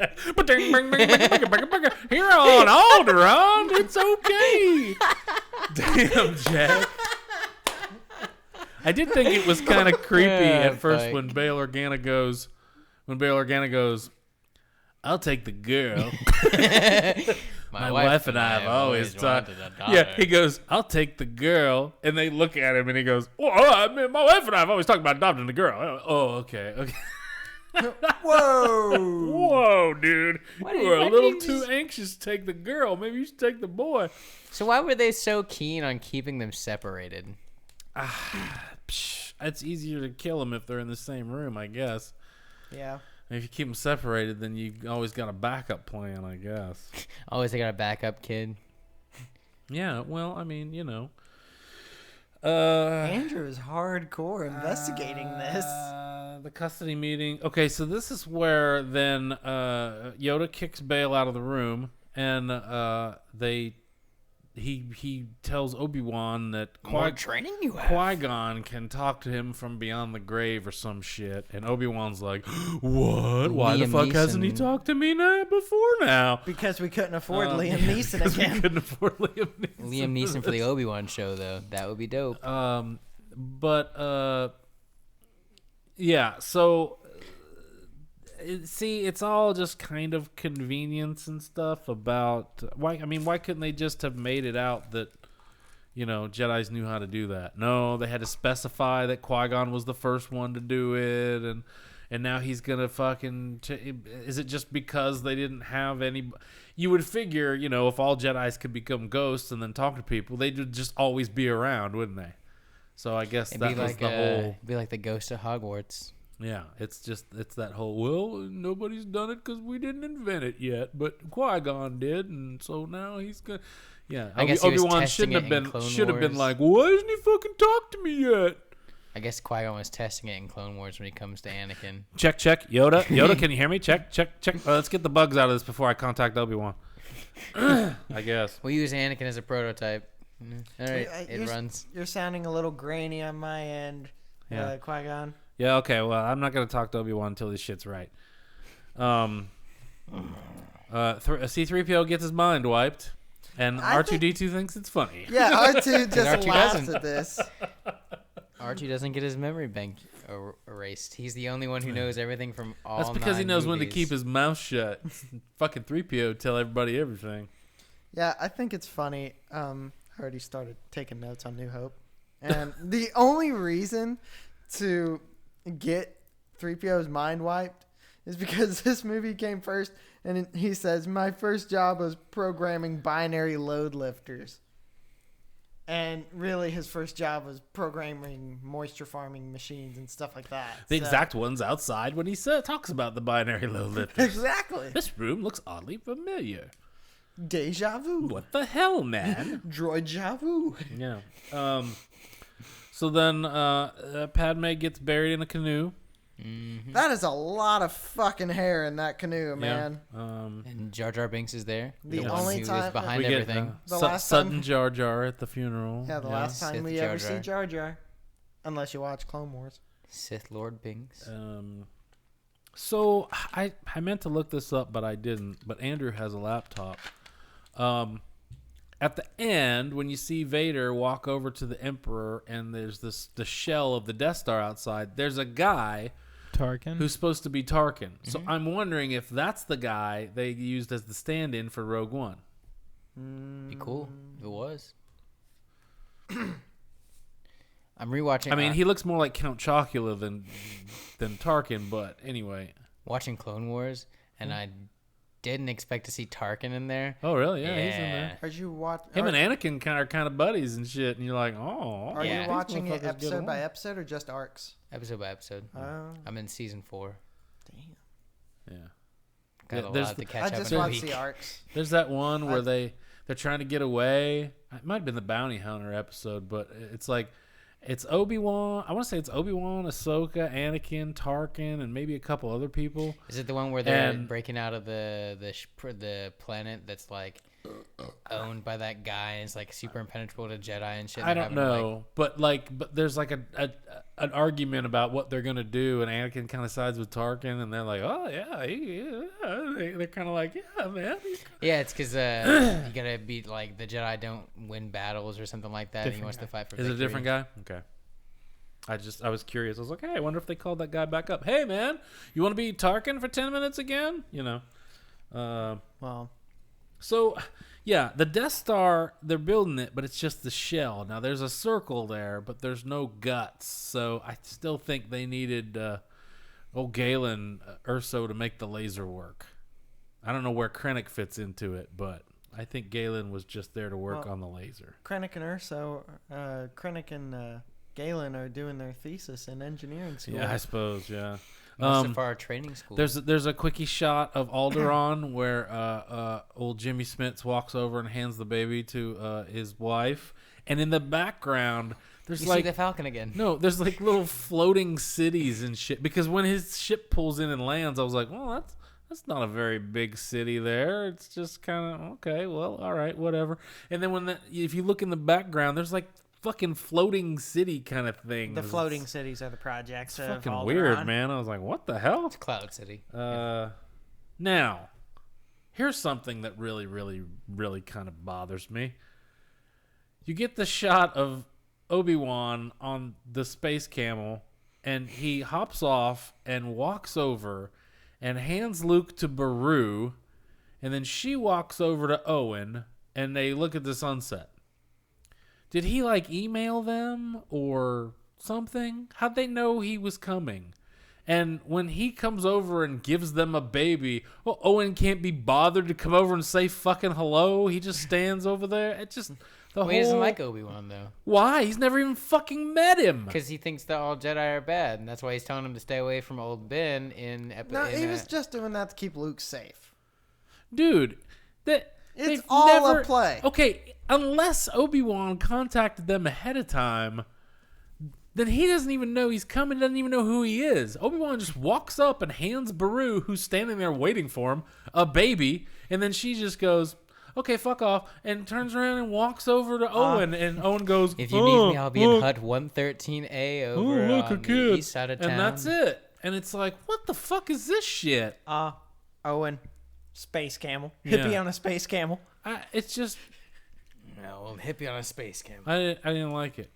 Here on Alderaan, it's okay. Damn, Jack. I did think it was kind of creepy at first fuck. when Bail Organa goes, I'll take the girl. My wife and I have always talked. Yeah, he goes, I'll take the girl. And they look at him and he goes, well, I mean, my wife and I have always talked about adopting the girl. Oh, okay. Whoa! Whoa, dude. Why You did- were a why little did too you anxious to take the girl. Maybe you should take the boy. So why were they so keen on keeping them separated? Psh, it's easier to kill them if they're in the same room, I guess. Yeah. And if you keep them separated, then you always got a backup plan, I guess. Always they got a backup kid. Yeah, well, I mean, Andrew is hardcore investigating this. The custody meeting. Okay, so this is where then Yoda kicks Bail out of the room, and he tells Obi-Wan that More training you have. Qui-Gon can talk to him from beyond the grave or some shit, and Obi-Wan's like, what? Why the Liam fuck hasn't he Neeson. talked to me before now? Because we couldn't afford Liam yeah, Neeson because we again. couldn't afford Liam Neeson. Liam Neeson for the Obi-Wan show, though. That would be dope. Yeah, so it's all just kind of convenience and stuff about why couldn't they just have made it out that Jedis knew how to do that? No, they had to specify that Qui-Gon was the first one to do it, and now he's gonna fucking is it just because they didn't have any? You would figure, if all Jedis could become ghosts and then talk to people, they'd just always be around, wouldn't they? So I guess It'd that be was like the whole. it'd be like the ghost of Hogwarts. Yeah, it's that whole, well, nobody's done it because we didn't invent it yet, but Qui-Gon did, and so now he's gonna. Yeah, I guess he was Obi-Wan testing should have it in been Clone Wars. like, why hasn't he fucking talked to me yet? I guess Qui-Gon was testing it in Clone Wars when he comes to Anakin. Check, Yoda, can you hear me? Check. Let's get the bugs out of this before I contact Obi-Wan. I guess. We'll use Anakin as a prototype. All right, You're- it runs. You're sounding a little grainy on my end, Yeah. Qui-Gon. Yeah, okay. Well, I'm not gonna talk to Obi-Wan until this shit's right. C-3PO gets his mind wiped, and I think- R2-D2 thinks it's funny. Yeah, R2 just R2 laughs doesn't. at this. R2 doesn't get his memory bank erased. He's the only one who knows everything from all. That's because he 9 knows when to movies. keep his mouth shut. Fucking 3PO tell everybody everything. Yeah, I think it's funny. I already started taking notes on New Hope. And the only reason to get 3PO's mind wiped is because this movie came first, and he says, my first job was programming binary load lifters. And really, his first job was programming moisture farming machines and stuff like that. The So- exact ones outside when he talks about the binary load lifters. Exactly. This room looks oddly familiar. Deja vu. What the hell, man? Droid vu. Yeah. So then Padme gets buried in a canoe. Mhm. That is a lot of fucking hair in that canoe, man. Yeah. And Jar Jar Binks is there. The one only who time- was behind we get everything. The last time- Sudden Jar Jar at the funeral. Yeah, the last time Sith we Jar ever Jar. see Jar Jar. Unless you watch Clone Wars. Sith Lord Binks. So I meant to look this up, but I didn't. But Andrew has a laptop. At the end, when you see Vader walk over to the Emperor, and there's the shell of the Death Star outside, there's a guy Tarkin. who's supposed to be Tarkin. So I'm wondering if that's the guy they used as the stand-in for Rogue One. Be cool. If it was. I'm rewatching. I mean, he looks more like Count Chocula than Tarkin, but anyway. watching Clone Wars, and I didn't expect to see Tarkin in there. Oh, really? Yeah, he's in there. Are you watch? Him and Anakin are kind of buddies and shit, and you're like, oh. Are Yeah. you These watching it motherfuckers get episode by along. episode or just arcs? Episode by episode. Oh, I'm in season 4. damn. Yeah. Got Yeah, a there's lot to the- catch I up just in a watched week. the arcs. There's that one where they're trying to get away. It might have been the Bounty Hunter episode, but it's like it's Obi-Wan. I want to say it's Obi-Wan, Ahsoka, Anakin, Tarkin, and maybe a couple other people. Is it the one where they're And- breaking out of the planet that's like owned by that guy and it's like super impenetrable to Jedi and shit? I and don't they're having to, know, but there's like an argument about what they're gonna do, and Anakin kind of sides with Tarkin, and they're like, oh yeah, they're kind of like, yeah, man. Yeah, it's because you gotta be like the Jedi don't win battles or something like that, and he Different wants to guy. fight for Is it victory. a different guy? Okay. I was curious. I was like, hey, I wonder if they called that guy back up. Hey, man, you want to be Tarkin for 10 minutes again? You know. Well, So, yeah, the Death Star, they're building it, but it's just the shell. Now, there's a circle there, but there's no guts. So, I still think they needed old Galen Erso to make the laser work. I don't know where Krennic fits into it, but I think Galen was just there to work Well, on the laser. Krennic and Urso, Krennic and Galen are doing their thesis in engineering school. Yeah, I suppose, yeah. Mustafar training school. There's a quickie shot of Alderaan where old Jimmy Smits walks over and hands the baby to his wife, and in the background there's you like see the Falcon again. no, there's like little floating cities and shit. Because when his ship pulls in and lands, I was like, well, that's not a very big city there. It's just kind of okay. Well, all right, whatever. And then if you look in the background, there's like fucking floating city kind of thing. The floating cities are the projects It's of fucking Alderaan. weird, man. I was like, what the hell? It's Cloud City. Now, here's something that really, really, really kind of bothers me. You get the shot of Obi-Wan on the space camel, and he hops off and walks over and hands Luke to Beru, and then she walks over to Owen, and they look at the sunset. Did he like email them or something? How'd they know he was coming? And when he comes over and gives them a baby, well, Owen can't be bothered to come over and say fucking hello. He just stands over there. It just Well, he doesn't like Obi-Wan though, Why? He's never even fucking met him. because he thinks that all Jedi are bad, and that's why he's telling him to stay away from old Ben in No, he was just doing that to keep Luke safe. Dude, It's they've all never, a play. Okay, unless Obi-Wan contacted them ahead of time, then he doesn't even know he's coming, doesn't even know who he is. Obi-Wan just walks up and hands Beru, who's standing there waiting for him, a baby, and then she just goes, okay, fuck off, and turns around and walks over to Owen, and Owen goes, If you need me, I'll be in Hut 113A over look, a on kid. the east side of town. And that's it. And it's like, what the fuck is this shit? Owen, space camel. Hippie Yeah. on a space camel. It's just, No, well, hippie on a space camp. I didn't like it.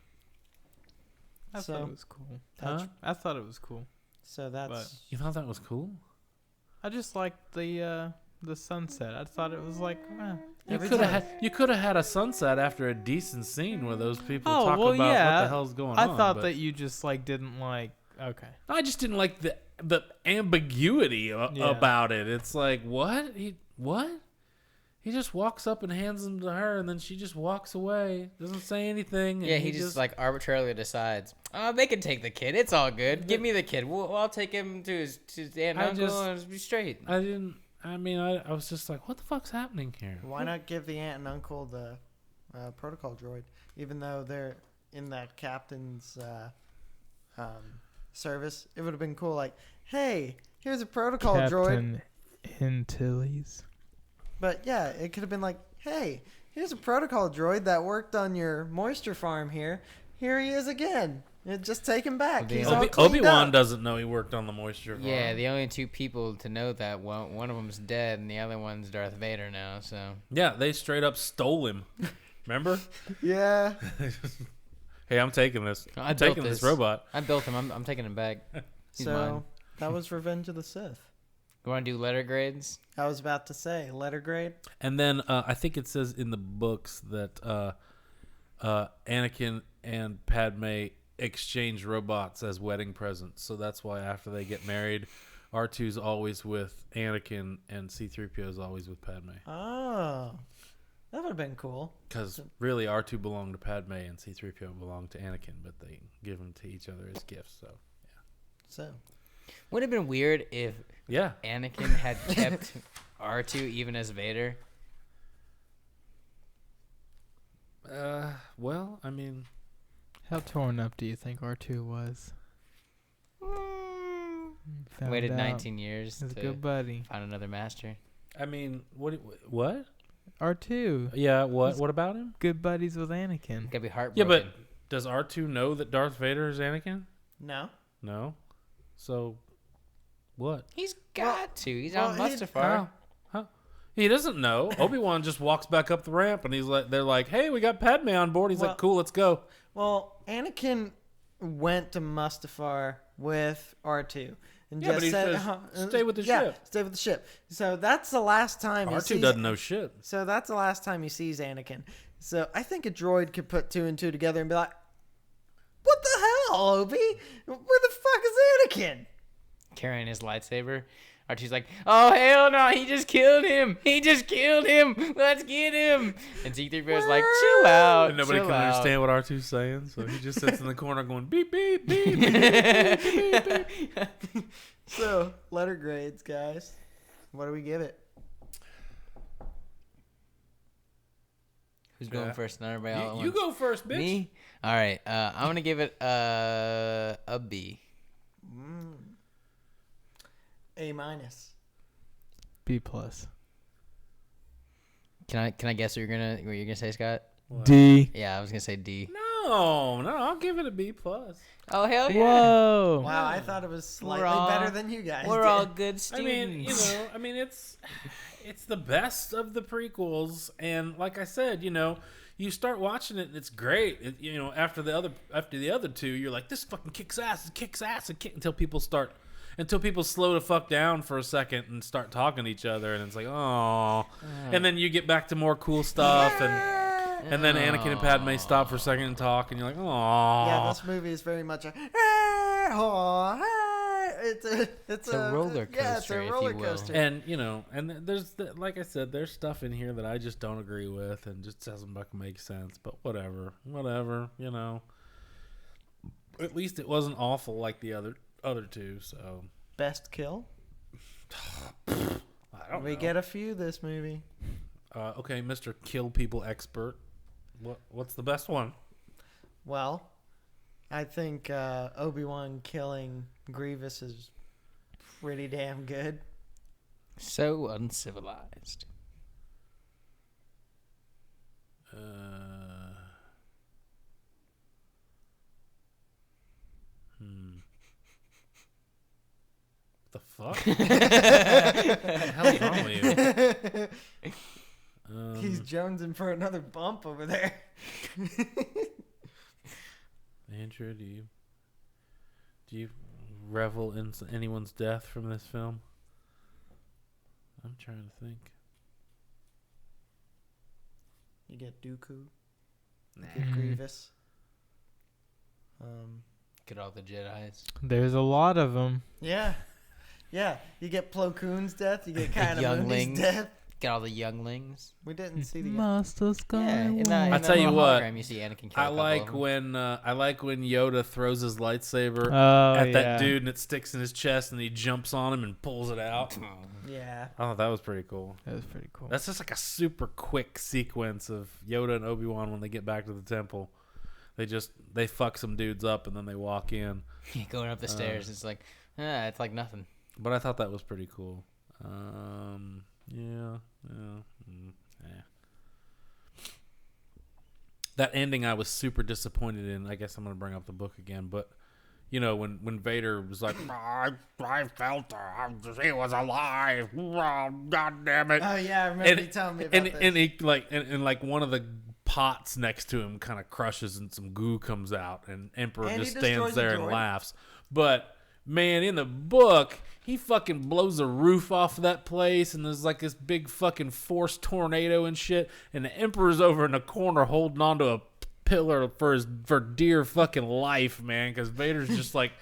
I So, thought it was cool. Huh? I thought it was cool. So that's You thought that was cool? I just liked the sunset. I thought it was like, You could have had a sunset after a decent scene where those people oh talk well, about yeah. what the hell's going I on. thought but that you just like didn't like. Okay. I just didn't like the ambiguity Yeah. about it. It's like, what? What? He just walks up and hands them to her, and then she just walks away. Doesn't say anything. And Yeah, he just like arbitrarily decides, oh, they can take the kid. It's all good. Give me the kid. I'll take him to his aunt and uncle and be straight. I was just like, what the fuck's happening here? why not give the aunt and uncle the protocol droid, even though they're in that captain's service? It would have been cool. Like, hey, here's a protocol droid. Captain Antilles. But yeah, it could have been like, hey, here's a protocol droid that worked on your moisture farm here. Here he is again. Just take him back. Well, He's all cleaned Obi-Wan up. doesn't know he worked on the moisture farm. Yeah, the only two people to know that, one of them's dead and the other one's Darth Vader now, so. Yeah, they straight up stole him. Remember? Yeah. Hey, I'm taking this. I I'm built taking this this. robot. I built him. I'm taking him back. He's So mine. that was Revenge of the Sith. You want to do letter grades? I was about to say letter grade. And then I think it says in the books that Anakin and Padme exchange robots as wedding presents. So that's why after they get married, R2's always with Anakin and C-3PO is always with Padme. Oh, that would have been cool. Because really, R2 belonged to Padme and C-3PO belonged to Anakin, but they give them to each other as gifts. So, So, Would have been weird if yeah. Anakin had kept R2 even as Vader. Well, I mean, How torn up do you think R2 was? Found Waited out 19 years His to good buddy. find another master. what? R2. Yeah, what about him? Good buddies with Anakin. Gotta be Yeah, heartbroken. but does R2 know that Darth Vader is Anakin? no. No. So, what? He's got to. He's on well, he- Mustafar. How? He doesn't know. Obi-Wan just walks back up the ramp, and they're like, "Hey, we got Padme on board." He's Well- like, "Cool, let's go." Well, Anakin went to Mustafar with R2 and Yeah, but just he said, says, "Stay with the ship." Stay with the ship. So that's the last time he R2 sees doesn't know shit. So that's the last time he sees Anakin. So I think a droid could put 2 and 2 together and be like, "What the hell, Obi? Where the fuck is Anakin?" Carrying his lightsaber. R2's like, oh, hell no, he just killed him. He just killed him. Let's get him. And C-3PO's like, chill out. And nobody chill can out. understand what R2's saying, so he just sits in the corner going, "Beep beep beep beep beep beep." Beep. So letter grades, guys. What do we give it? Who's going Yeah. first? Not everybody all at You once. go first, bitch. Me? All right. I'm going to give it a B. A minus. B plus. Can I guess what you're gonna say, Scott? D. Yeah, I was gonna say D. No, I'll give it a B plus. Oh hell yeah! Whoa. Wow, I thought it was slightly all- better than you guys. We're did. all good I students. mean, it's the best of the prequels, and like I said, you start watching it and it's great. After the other two, you're like, this fucking kicks ass, until people slow the fuck down for a second and start talking to each other, and it's like, oh, and then you get back to more cool stuff, and then Anakin and Padme stop for a second and talk, and you're like, oh, Yeah, this movie is very much a. It's a roller Yeah, it's coaster, a if you roller will. coaster. and there's like I said, there's stuff in here that I just don't agree with, and just doesn't fucking make sense. But whatever. At least it wasn't awful like the other two. So Best kill. I don't We know. get a few this movie. Okay, Mr. Kill People expert. What's the best one? Well, I think Obi-Wan killing Grievous is pretty damn good. So uncivilized. The fuck? What the hell's wrong with you? He's jonesing for another bump over there. Andrew, do you revel in anyone's death from this film? I'm trying to think. You get Dooku. You get Grievous. Get all the Jedis. There's a lot of them. Yeah. Yeah. You get Plo Koon's death. You get kind of younglings. death. Get all the younglings. We didn't see the. Master Skywalker. I tell you what, hologram, you see Anakin kill I a couple like of them. when Yoda throws his lightsaber Oh, at yeah. that dude and it sticks in his chest and he jumps on him and pulls it out. Yeah. Oh, that was pretty cool. That was pretty cool. That's just like a super quick sequence of Yoda and Obi-Wan when they get back to the temple. They fuck some dudes up and then they walk in. Going up the stairs. It's like, it's like nothing. But I thought that was pretty cool. That ending I was super disappointed in. I guess I'm going to bring up the book again. But, when Vader was like, I felt her. He was alive. Oh, God damn it. Oh yeah, I remember you telling me about this. And he like one of the pots next to him kind of crushes and some goo comes out and Emperor And he just destroys stands the there and droid. laughs. But man, in the book, he fucking blows the roof off of that place and there's like this big fucking force tornado and shit, and the Emperor's over in the corner holding onto a pillar for dear fucking life, man, because Vader's just like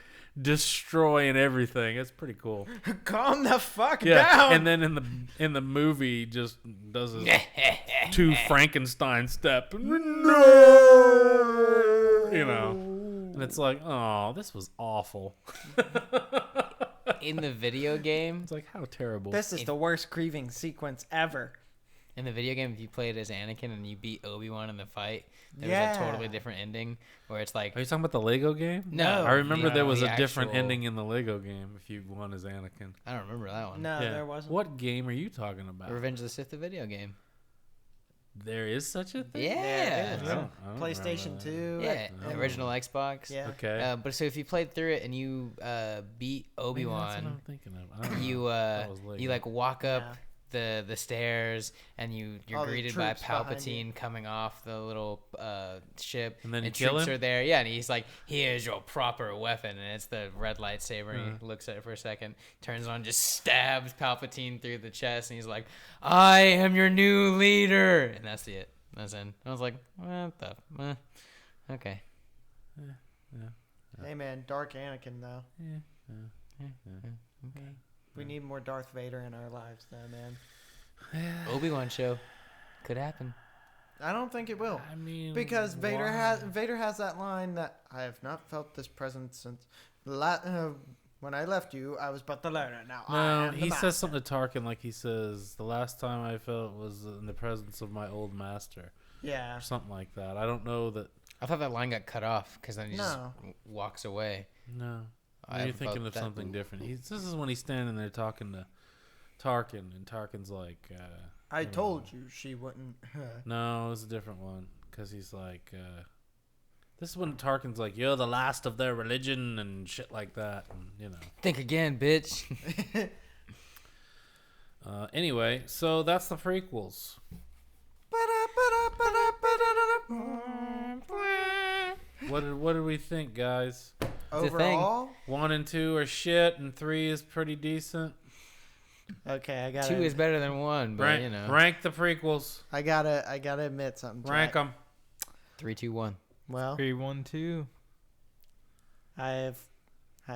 destroying everything. It's pretty cool. Calm the fuck Yeah, down. and then in the movie, just does his 2 Frankenstein step. No, and it's like, oh, this was awful. In the video game, It's like, how terrible. This is the worst grieving sequence ever. if you played as Anakin and you beat Obi-Wan in the fight, there was Yeah. a totally different ending where it's like, Are you talking about the Lego game? no, I remember there was the a different actual- ending in the Lego game if you won as Anakin. I don't remember that one. No, there wasn't. What game are you talking about? Revenge of the Sith, the video game. There is such a thing? Yeah. There I is. don't PlayStation remember 2. Yeah, Oh. original Xbox. Yeah. that. Okay. But so if you played through it and you beat Maybe that's what Obi-Wan, I'm thinking of. I don't you know. That was Lego. you like walk up Yeah. the stairs and you're All the greeted by troops behind Palpatine coming off the little ship, And then you kill troops him? are there. Yeah, and he's like, "Here's your proper weapon," and it's the red lightsaber. And he looks at it for a second, turns on, just stabs Palpatine through the chest, and he's like, "I am your new leader," and that's it. That's it. I was like, "What the? Okay." Hey man, Dark Anakin though. Okay. We need more Darth Vader in our lives though, man. Obi-Wan show could happen. I don't think it will. I mean, Because Vader why? has that line that I have not felt this presence since when I left you, I was but the learner. Now I No, am the he master. says something to Tarkin like he says, the last time I felt was in the presence of my old master. Yeah. Or something like that. I don't know that. I thought that line got cut off because then he just No. walks away. No. I You're haven't thinking felt of that. something different. This is when he's standing there talking to Tarkin, and Tarkin's like, I told you she wouldn't. no, it was a different one. Because he's like, this is when Tarkin's like, you're the last of their religion and shit like that. And, Think again, bitch. Anyway, so that's the prequels. What did we think, guys? It's a thing. Overall, 1 and 2 are shit, and 3 is pretty decent. okay, I 2 is better than 1, but Rank the prequels. I gotta admit something. Rank Jack. them. 3, 2, 1. Well, 3, 1, 2. I've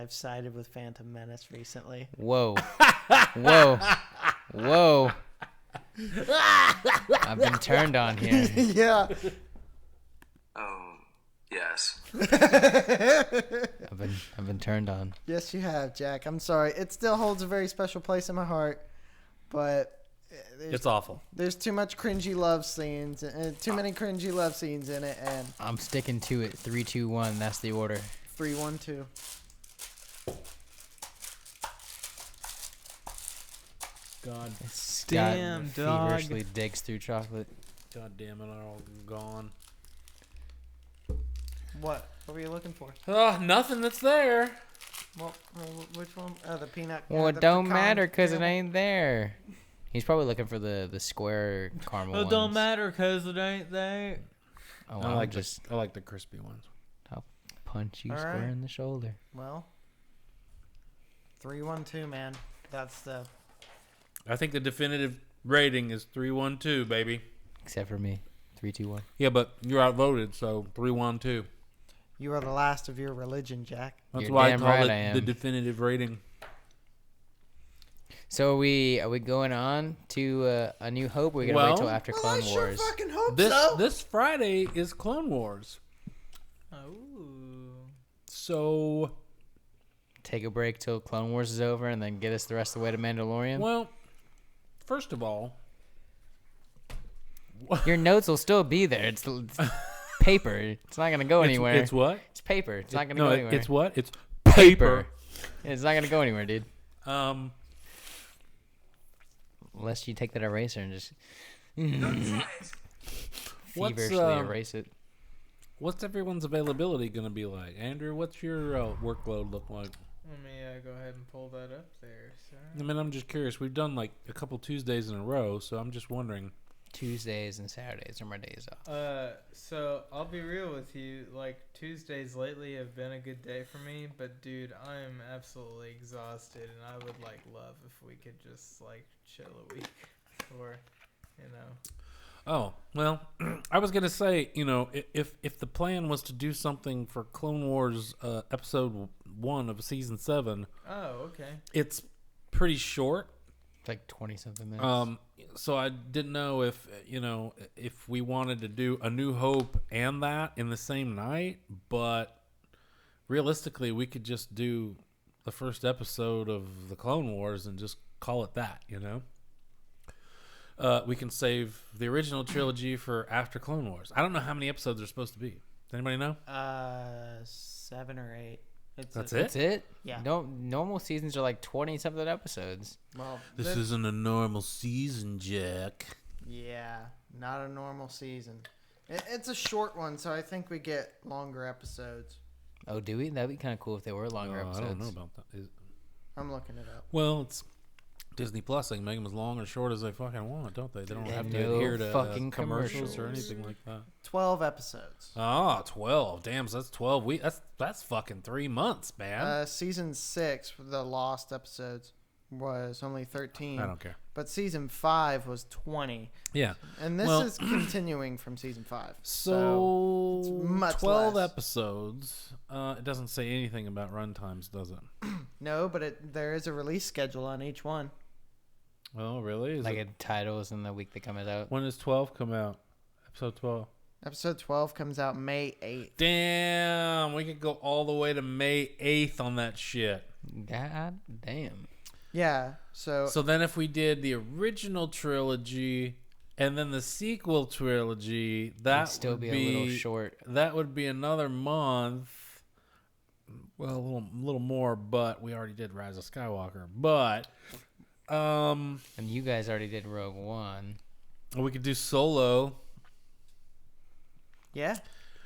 sided with Phantom Menace recently. Whoa. Whoa. Whoa. I've been turned on here. Yeah. Yes. I've been turned on. Yes, you have, Jack. I'm sorry. It still holds a very special place in my heart, but It's awful. there's too much cringy love scenes, too many cringy love scenes in it, and I'm sticking to it. 3, 2, 1. That's the order. 3, 1, 2. God, Damn, dog. Feverishly digs through chocolate. God damn it, all gone. What were you looking for? Oh, nothing that's there. Well, which one? The peanut. Well, it the don't pecan matter because it caramel? ain't there. He's probably looking for the square caramel It ones. don't matter because it ain't there. Oh, I I'll like just I like the crispy ones. punch you All square right. in the shoulder. Well, 3, 1, 2, man. That's the. I think the definitive rating is 3-1-2, baby. Except for me. 3, 2, 1. Yeah, but you're outvoted, so 3-1-2. You are the last of your religion, Jack. That's You're why I damn call right it I am. the definitive rating. So are we going on to A New Hope? Or are we gonna wait till after Clone I Wars? sure fucking hope This so. this Friday is Clone Wars. Oh. So, Take a break till Clone Wars is over, and then get us the rest of the way to Mandalorian. well, first of all, Your notes will still be there. It's paper. It's not gonna go anywhere. It's what? It's paper. It's not gonna No, go anywhere. it's what? It's paper. paper. It's not gonna go anywhere, dude. Unless you take that eraser and just What's, feverishly erase it. What's everyone's availability going to be like? Andrew, what's your workload look like? Let me go ahead and pull that up there, sir. I mean, I'm just curious. We've done like a couple Tuesdays in a row, so I'm just wondering. Tuesdays and Saturdays are my days off. So I'll be real with you. Like Tuesdays lately have been a good day for me, but dude, I am absolutely exhausted, and I would love if we could just chill a week, or. Oh, well, I was gonna say, if the plan was to do something for Clone Wars episode 1 of season 7, Oh, okay. it's pretty short. It's like 20-something minutes. So I didn't know if we wanted to do A New Hope and that in the same night, but realistically, we could just do the first episode of the Clone Wars and just call it that, We can save the original trilogy for after Clone Wars. I don't know how many episodes are supposed to be. Does anybody know? 7 or 8. That's it? That's it? Yeah. No, normal seasons are like 20-something episodes. Well, This isn't a normal season, Jack. Yeah, not a normal season. It's a short one, so I think we get longer episodes. Oh, do we? That'd be kind of cool if they were longer episodes. I don't know about that. I'm looking it up. Well, it's Disney Plus. They can make them as long or short as they fucking want, don't they? They don't have to no adhere to fucking commercials or commercials. anything like that. 12 episodes. 12. Damn, so that's 12 weeks. That's fucking 3 months, man. Season 6, the lost episodes, was only 13. I don't care. But season 5 was 20. Yeah. And this is continuing from season 5. So it's much 12 less. episodes. It doesn't say anything about runtimes, does it? No, but there is a release schedule on each one. Oh, really? Is Like it, a titles in the week that comes out. when does 12 come out? Episode 12. Episode 12 comes out May 8th. Damn, we could go all the way to May 8th on that shit. God damn. Yeah, so So then if we did the original trilogy and then the sequel trilogy, that It'd still would be a little short. That would be another month. Well, a little more, but we already did Rise of Skywalker. But And you guys already did Rogue One. we could do Solo. yeah,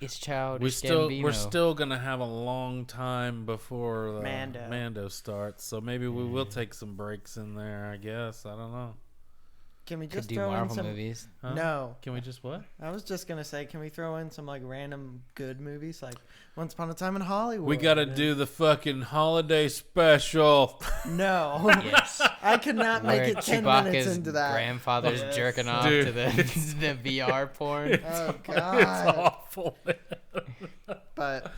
It's childish. We're still gonna have a long time before Mando starts, so maybe we will take some breaks in there. I guess I don't know. can we Could just do throw in Marvel some? movies. Huh? No, Can we just what? I was just gonna say, can we throw in some like random good movies, like Once Upon a Time in Hollywood? We gotta do the fucking holiday special. No, Yes. I could not make Where it 10 minutes Chewbacca's into that. grandfather's Yes. jerking off Dude. to the VR porn. Oh It's God! awful. But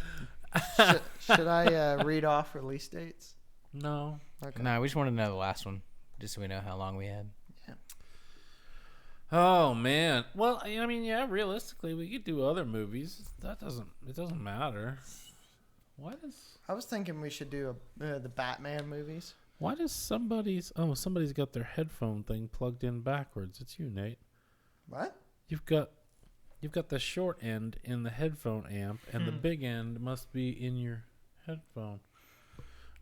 should I read off release dates? No. Okay. Nah, we just want to know the last one, just so we know how long we had. Oh man. Well, I mean, yeah. Realistically, we could do other movies. It doesn't matter. I was thinking we should do the Batman movies. Why does somebody's got their headphone thing plugged in backwards? It's you, Nate. What? You've got the short end in the headphone amp, and the big end must be in your headphone.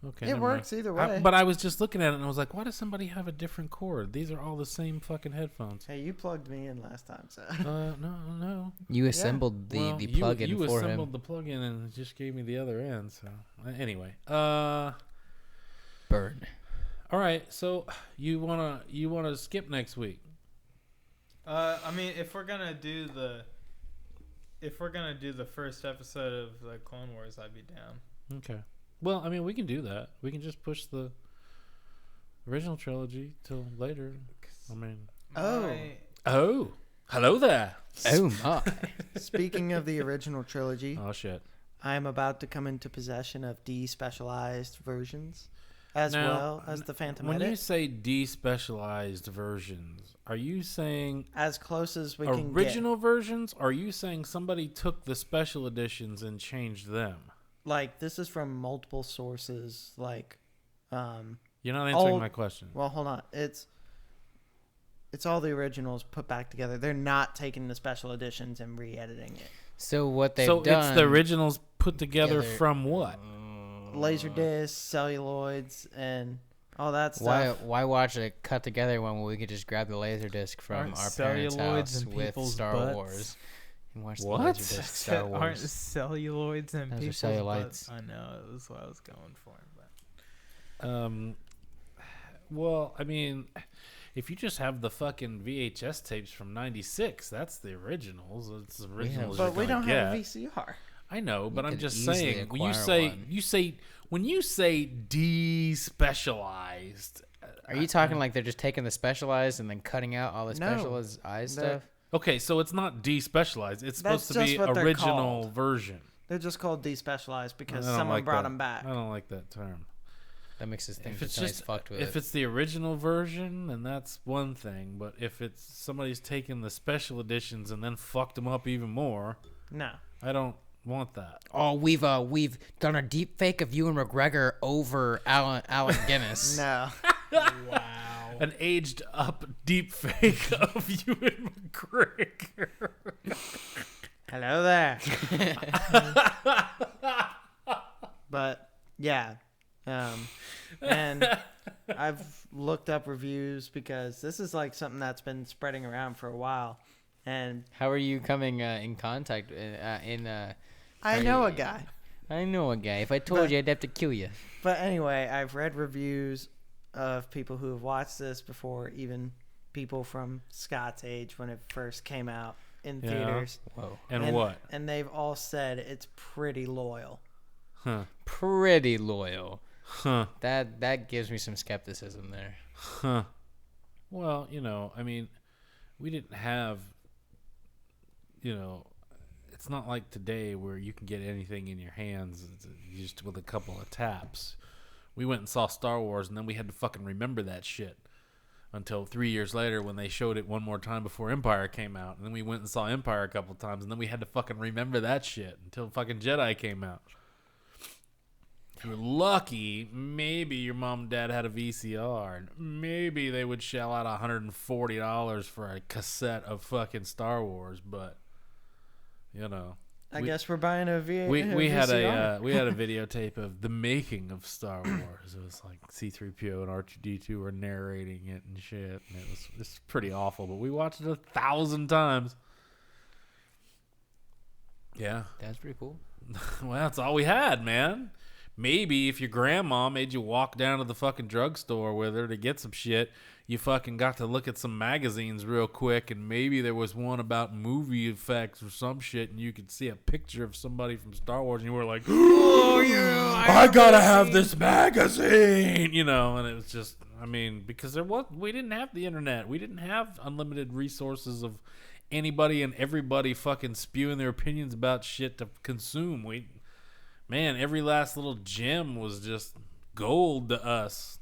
Okay, It never works mind. either way. But I was just looking at it and I was like, why does somebody have a different cord? These are all the same fucking headphones. Hey, you plugged me in last time, so. No. You assembled the plug-in you for assembled him. the plug-in and just gave me the other end. So anyway, Burn. all right. So you wanna skip next week? I mean, if we're gonna do the first episode of the Clone Wars, I'd be down. Okay. Well, I mean, we can do that. We can just push the original trilogy till later. I mean, oh, hello there. Oh my. Speaking of the original trilogy, Oh shit. I am about to come into possession of despecialized versions, as Now, well as the Phantom When you Edit, say despecialized versions, are you saying as close as we can original versions? Or are you saying somebody took the special editions and changed them? get. Like, this is from multiple sources. Like, You're not answering my question. well, hold on. It's all the originals put back together. They're not taking the special editions and re-editing it. So what they've So done? it's the originals put together together- from what? Laser discs, celluloids, and all that stuff. Why watch a cut together one when we could just grab the laser disc from Aren't our parents' celluloids house in with people's Star butts? Wars and watch What? the laser disc Star Aren't Wars. celluloids and Those are people's cellulites. butts? I know, it was what I was going for. But Well, I mean, if you just have the fucking VHS tapes from '96, that's the originals. It's the originals. But you're we gonna don't have a get. VCR. I know, but I'm could just easily saying. When acquire one. when you say despecialized, Are you talking like they're just taking the specialized and then cutting out all the No. specialized They're- stuff? Okay, so it's not despecialized. It's supposed That's to be just what they're original called. version. They're just called despecialized because I don't someone like brought that. them back. I don't like that term. That makes us think If that it's somebody's just fucked with if it. it's the original version, then that's one thing. But if it's somebody's taken the special editions and then fucked them up even more, No. I don't want that. Oh, we've done a deep fake of Ewan McGregor over Alec Guinness. No. Wow. An aged up deep fake of Ewan McGregor. Hello there. But yeah, and I've looked up reviews because this is like something that's been spreading around for a while, and How are you coming in contact I know a guy. I know a guy. If I told But- you, I'd have to kill you. But anyway, I've read reviews of people who have watched this before, even people from Scott's age when it first came out in Yeah. theaters. Whoa. And what? And they've all said it's pretty loyal. Huh. Pretty loyal. Huh. That gives me some skepticism there. Huh. Well, I mean, we didn't have, it's not like today where you can get anything in your hands just with a couple of taps. We went and saw Star Wars, and then we had to fucking remember that shit until 3 years later when they showed it one more time before Empire came out. And then we went and saw Empire a couple times, and then we had to fucking remember that shit until fucking Jedi came out. If you were lucky, maybe your mom and dad had a VCR, and maybe they would shell out $140 for a cassette of fucking Star Wars, but I guess we're buying a we had VCR. we had a videotape of the making of Star Wars. It was like C-3PO and R2-D2 were narrating it and shit, and it's pretty awful, but we watched it 1,000 times. Yeah. That's pretty cool. Well, that's all we had, man. Maybe if your grandma made you walk down to the fucking drugstore with her to get some shit, you fucking got to look at some magazines real quick, and maybe there was one about movie effects or some shit, and you could see a picture of somebody from Star Wars, and you were like, "Oh yeah, I gotta have this magazine," and it was just, I mean, because we didn't have the internet, we didn't have unlimited resources of anybody and everybody fucking spewing their opinions about shit to consume. Man, every last little gem was just gold to us.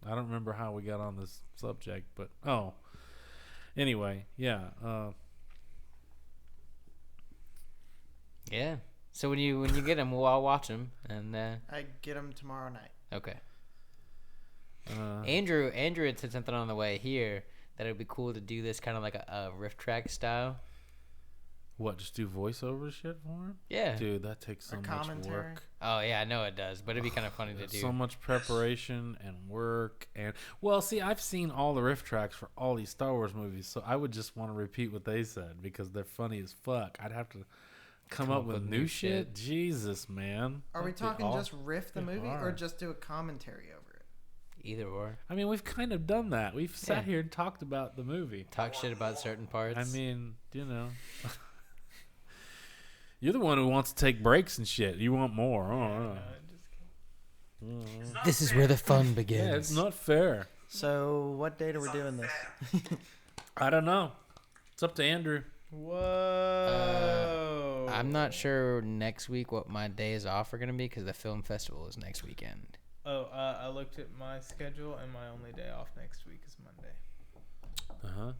I don't remember how we got on this subject, but anyway, yeah. Yeah. So when you get them, we'll all watch them, and I get them tomorrow night. okay. Andrew had said something on the way here that it would be cool to do this kind of like a riff track style. What, just do voiceover shit for him? Yeah. Dude, that takes so Or much commentary. work. Oh yeah, I know it does, but it'd be kind of funny to do. So much preparation and work. And well, see, I've seen all the riff tracks for all these Star Wars movies, so I would just want to repeat what they said because they're funny as fuck. I'd have to come up with new shit. Jesus, man. Are we That'd be talking awful. just riff the movie or hard. just do a commentary over it? Either or. I mean, we've kind of done that. We've sat Yeah. here and talked about the movie. Talk shit about certain parts. I mean, you're the one who wants to take breaks and shit. You want more. this is where the fun begins. Yeah, it's not fair. So what date are we doing this? I don't know. It's up to Andrew. Whoa. I'm not sure next week what my days off are gonna be because the film festival is next weekend. Oh, I looked at my schedule, and my only day off next week is Monday. Uh-huh.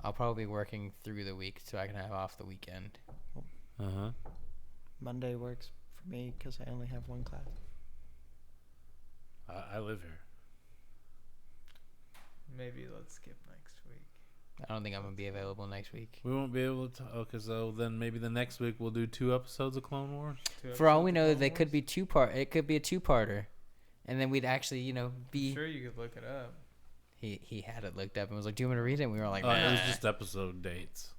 I'll probably be working through the week so I can have off the weekend. Uh-huh. Monday works for me because I only have one class. I live here. Maybe let's skip next week. I don't think I'm gonna be available next week. We won't be able to. Okay, so then maybe the next week we'll do 2 episodes of Clone Wars. For all we know, they could be it could be a two-parter, and then we'd actually, be. Sure, you could look it up. He had it looked up and was like, "Do you want me to read it?" And we were like, It was "Nah." just episode dates.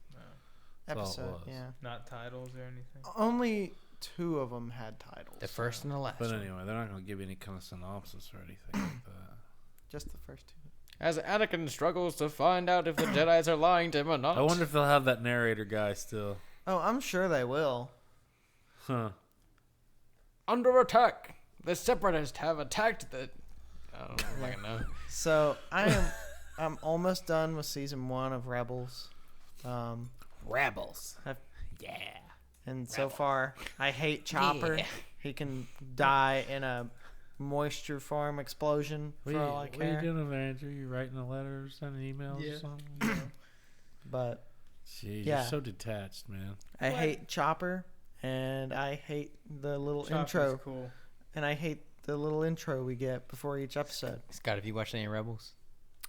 That's all it Episode, was. yeah. Not titles or anything. Only 2 of them had titles. The first and the last. But one. anyway, they're not going to give you any kind of synopsis or anything like that. Just the first 2. As Anakin struggles to find out if the Jedi's are lying to him or not. I wonder if they'll have that narrator guy still. Oh, I'm sure they will. Huh. Under attack, the Separatists have attacked the. I don't fucking know. So I am I'm almost done with season 1 of Rebels. Rebels. I've- Yeah. And so far, I hate Chopper. Yeah. He can die in a moisture farm explosion for all I What are you care. doing over there, Andrew? You writing a letter or sending emails or something? But Jeez, Yeah. you're so detached, man. I hate Chopper, and I hate the little intro. Cool. And I hate the little intro we get before each episode. Scott, have you watched any Rebels?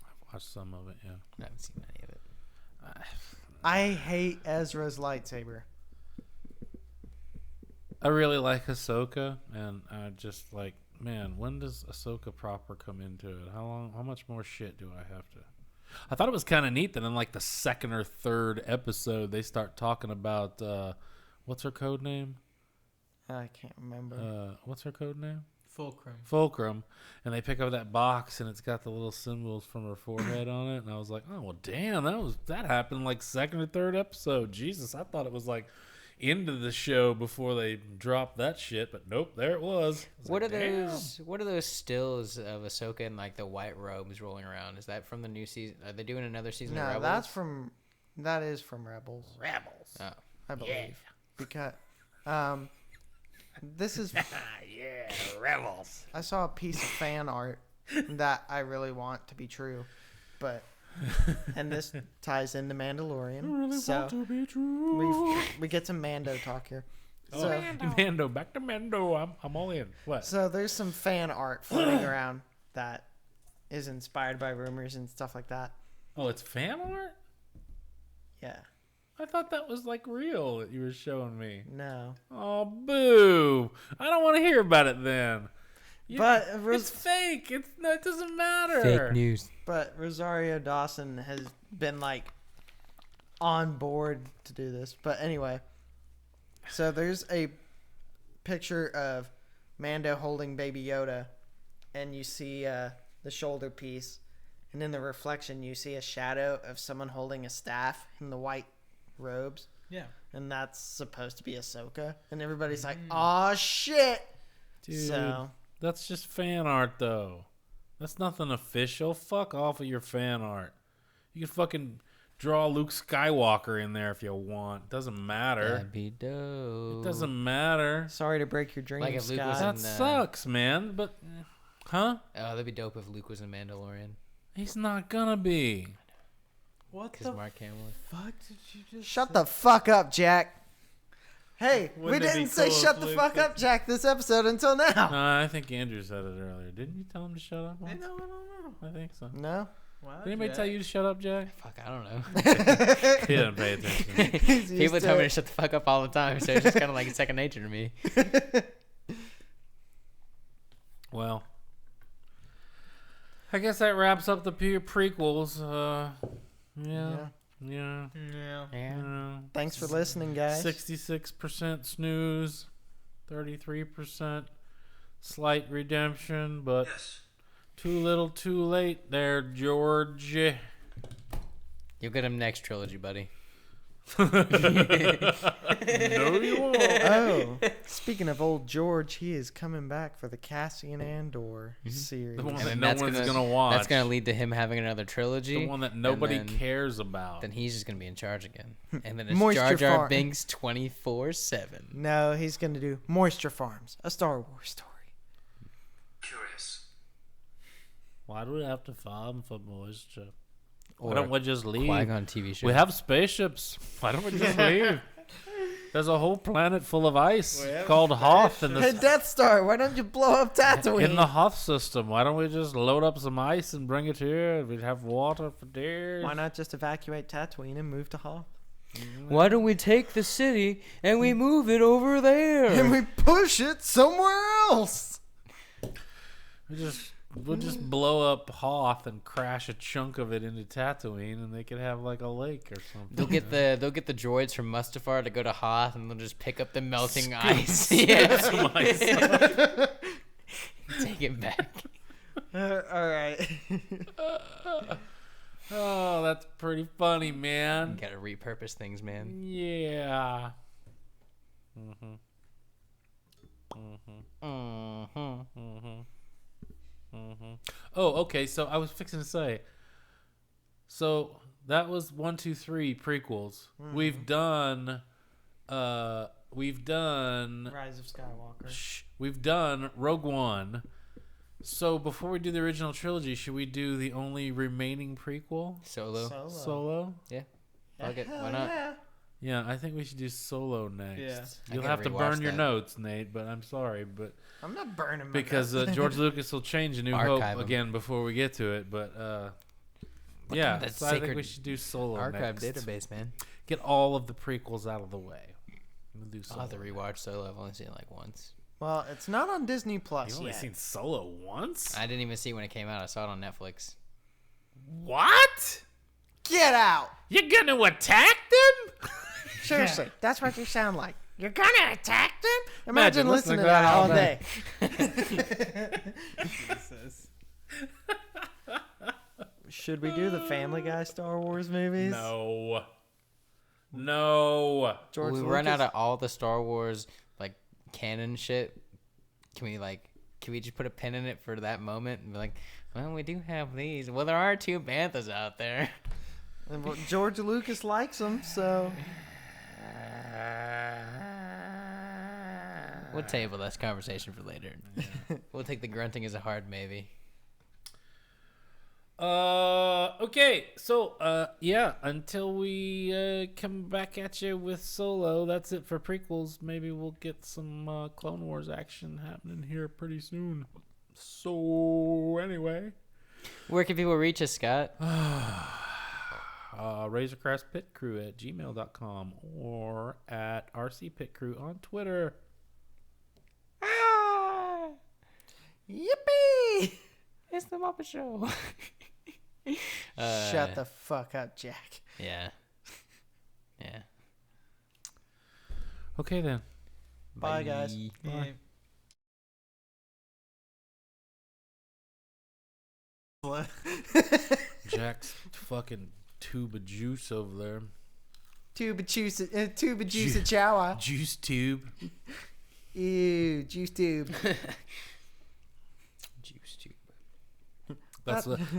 I've watched some of it, yeah. I haven't seen any of it. I hate Ezra's lightsaber. I really like Ahsoka, and I just like, man, when does Ahsoka proper come into it? How much more shit do I have to? I thought it was kind of neat that in like the second or third episode they start talking about what's her code name? I can't remember. What's her code name? Fulcrum. And they pick up that box and it's got the little symbols from her forehead on it, and I was like, oh well, damn, that happened like second or third episode. Jesus, I thought it was like into the show before they dropped that shit, but nope, there it was. I was What like, are damn. those? What are those stills of Ahsoka in like the white robes rolling around? Is that from the new season? Are they doing another season of No, Rebels? that is from Rebels, Rebels? Oh. I believe. Because this is Yeah, Rebels. I saw a piece of fan art that I really want to be true, but and this ties into Mandalorian. So to be true. we get some Mando talk here. Oh, So Mando, back to Mando. I'm all in. What? so there's some fan art floating around that is inspired by rumors and stuff like that. Oh, it's fan art? Yeah. I thought that was like real that you were showing me. No. Oh, boo! I don't want to hear about it then. But it's fake. It doesn't matter. Fake news. But Rosario Dawson has been like on board to do this. But anyway, so there's a picture of Mando holding Baby Yoda, and you see the shoulder piece, and in the reflection you see a shadow of someone holding a staff in the white robes, Yeah. and that's supposed to be Ahsoka, and everybody's like, "Aw, shit!" Dude, So that's just fan art, though. That's nothing official. Fuck off of your fan art. You can fucking draw Luke Skywalker in there if you want. Doesn't matter. That'd be dope. It doesn't matter. sorry to break your dreams, Like if Luke was Scott. That in, sucks, man. But, huh? Oh, that'd be dope if Luke was a Mandalorian. He's not gonna be. What Because the Mark Hamill. fuck did you just Shut the fuck up, Jack. Hey, we Wouldn't it be didn't say cool shut if the Luke fuck did- up, Jack, this episode until now. I think Andrew said it earlier. Didn't you tell him to shut up? I once? don't know. I think so. No? Wow, Did anybody tell you to shut up, Jack? Fuck, I don't know. He didn't pay attention. He's used People to tell me it. to shut the fuck up all the time, so it's just kind of like second nature to me. Well, I guess that wraps up the prequels. Yeah. Yeah. Yeah. Thanks for listening, guys. 66% snooze, 33% slight redemption, but too little too late there, George. You'll get him next trilogy, buddy. No, you won't. Oh, speaking of old George, he is coming back for the Cassian Andor series. The one And that then no that's one's gonna- gonna watch. That's gonna lead to him having another trilogy. the one that nobody then- cares about. Then he's just gonna be in charge again, and then it's Moisture Jar Jar Farm. Binks 24/7. No, he's going to do Moisture Farms, a Star Wars story. Curious. Why do we have to farm for moisture? Why Or don't we just leave? Qui-Gon TV show. We have spaceships. Why don't we just leave? There's a whole planet full of ice called Hoth in Hey, the Death Star, why don't you blow up Tatooine? in the Hoth system. Why don't we just load up some ice and bring it here? We'd have water for days. Why not just evacuate Tatooine and move to Hoth? Why don't we take the city and we move it over there? And we push it somewhere else. We'll just blow up Hoth and crash a chunk of it into Tatooine, and they could have like a lake or something. They'll get the droids from Mustafar to go to Hoth, and they'll just pick up the melting Scoop- ice. scoop Yeah. some ice. Take it back. All right. Oh, that's pretty funny, man. Gotta repurpose things, man. Yeah. Mm-hmm. Oh, okay. So I was fixing to say, So that was 1, 2, 3 prequels. We've done Rise of Skywalker. we've done Rogue One. So before we do the original trilogy, should we do the only remaining prequel? Solo? Yeah. Fuck it. Why Hell not? yeah. Yeah, I think we should do Solo next. Yeah. You'll I have to gotta burn rewatch your that. notes, Nate, but I'm sorry, but I'm not burning my because notes. George Lucas will change A New Archive Hope 'em. again before we get to it, but Look yeah, at that so I think sacred we should do Solo Archive next. database, man. Get all of the prequels out of the way. We'll do I'll have to Solo. rewatch Solo. I've only seen it like once. Well, it's not on Disney Plus You've only yet. seen Solo once? I didn't even see it when it came out. I saw it on Netflix. What? Get out! You're gonna attack them? Seriously, that's what you sound like. You're gonna attack them? Imagine Imagine listening to listening to that all that day. Jesus. Should we do the Family Guy Star Wars movies? No. George we Lucas? run out of all the Star Wars like canon shit. Can we just put a pin in it for that moment and be like, well, we do have these. Well, there are 2 Banthas out there. And, well, George Lucas likes them, so We'll table this conversation for later. We'll take the grunting as a hard maybe. Okay, so yeah, until we come back at you with Solo, that's it for prequels. Maybe we'll get some Clone Wars action happening here pretty soon. So anyway, Where can people reach us, Scott? razorcrestpitcrew@gmail.com or at rcpitcrew on Twitter. yippee! It's the Muppet Show. Shut the fuck up, Jack. Yeah. Yeah. Okay then. Bye, guys. Yeah. Jack's fucking tube of juice over there. Tuba juice of chowa. Juice tube. Ew, juice tube. Juice tube.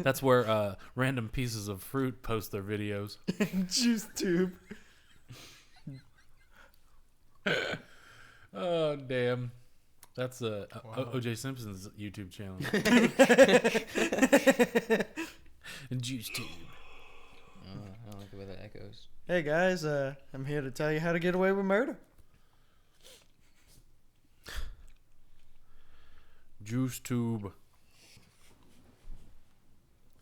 That's where random pieces of fruit post their videos. Juice tube. Oh damn, that's O.J. Simpson's YouTube channel. And Juice tube. I don't like the way that echoes. Hey guys, I'm here to tell you how to get away with murder. Juice tube.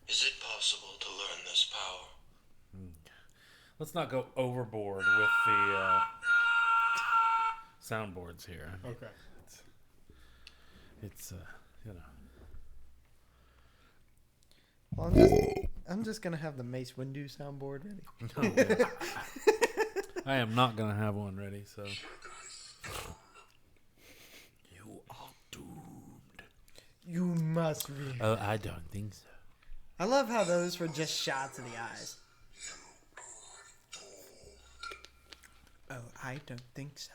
Is it possible to learn this power? Let's not go overboard with the soundboards here. Okay. It's you know. Well, I'm just gonna have the Mace Windu soundboard ready. I am not gonna have one ready. So you are doomed. You must be. Oh, I don't think so. I love how those were just shots of the eyes. Oh, I don't think so.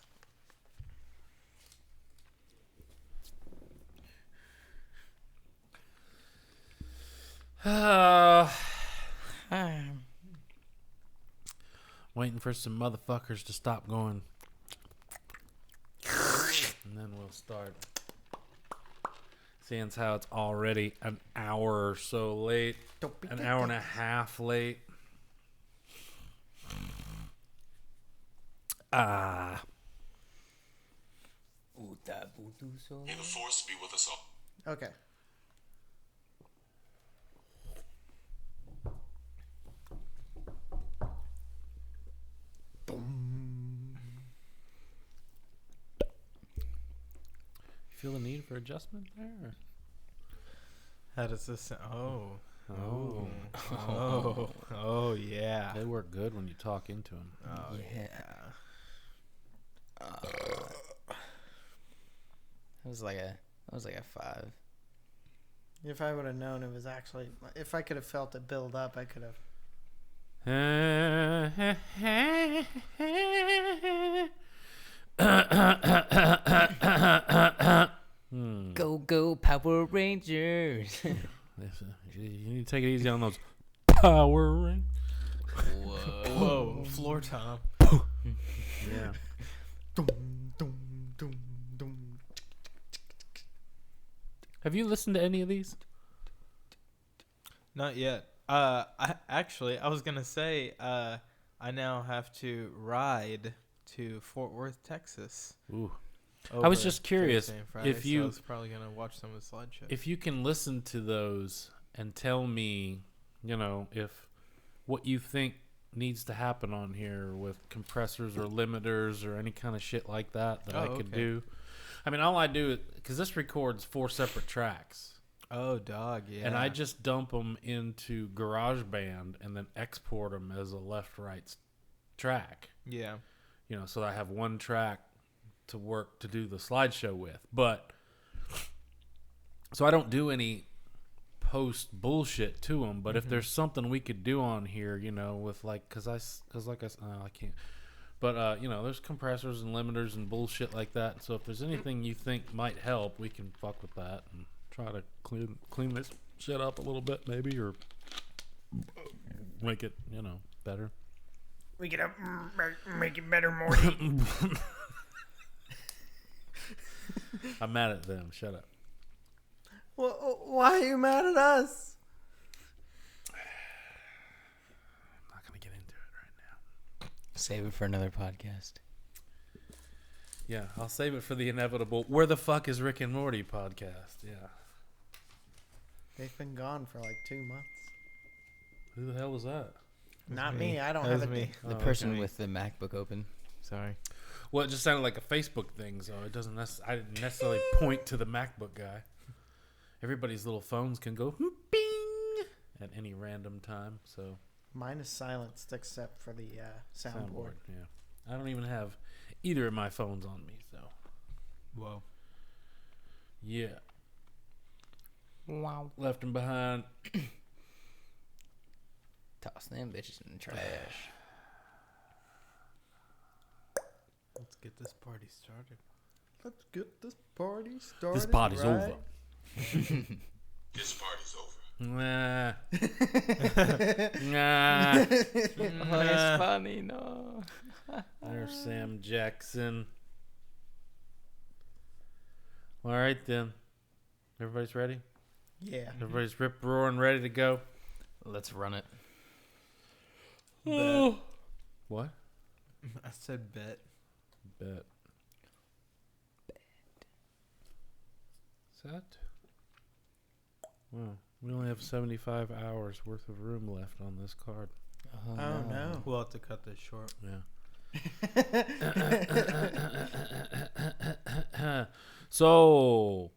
Waiting for some motherfuckers to stop going. And then we'll start. Seeing as how it's already an hour or so late. An hour and a half late. Ah. May the force be with us all. Okay. Feel the need for adjustment there? Or? How does this sound? Oh. Oh. Oh, yeah. They work good when you talk into them. Oh, Yeah. That was like a 5. If I would have known it was actually, if I could have felt it build up, I could have. Go Power Rangers. You need to take it easy on those power ring. Whoa, floor tom. Yeah. Dum, dum, dum, dum. Have you listened to any of these? Not yet. I was gonna say, I now have to ride to Fort Worth, Texas. Ooh. I was over just curious Thursday and Friday, if so you- I was probably gonna watch some of the slideshows. If you can listen to those and tell me, if what you think needs to happen on here with compressors or limiters or any kind of shit like that I could okay. do. I mean, all I do is, because this records 4 separate tracks. Oh, dog, yeah. And I just dump them into GarageBand and then export them as a left-right track. Yeah. So I have one track to work to do the slideshow with. But so I don't do any post bullshit to them. But if there's something we could do on here, with I can't. But there's compressors and limiters and bullshit like that. So if there's anything you think might help, we can fuck with that and try to clean this shit up a little bit, maybe, or make it, better. We can make it better, Morty. I'm mad at them. Shut up. Well, why are you mad at us? I'm not gonna get into it right now. Save it for another podcast. Yeah, I'll save it for the inevitable "Where the fuck is Rick and Morty" podcast. Yeah. They've been gone for like 2 months. Who the hell was that? Not me. me. I don't That have was a me. The Oh, person okay. with the MacBook open. Sorry. Well, it just sounded like a Facebook thing, so it doesn't. I didn't necessarily point to the MacBook guy. Everybody's little phones can go bing at any random time. So Mine is silenced except for the soundboard. Yeah, I don't even have either of my phones on me. So Whoa. yeah, Wow. left them behind. Toss them bitches in the trash. Let's get this party started. Let's get this party started. This party's right? over. This party's over. Nah. Nah. Oh, it's funny, no. There's Sam Jackson. All right, then. Everybody's ready? Yeah. Everybody's rip roaring, ready to go? Let's run it. Bet. What? I said bet. Bet. Set. Wow. We only have 75 hours worth of room left on this card. Oh no. We'll have to cut this short. Yeah. So,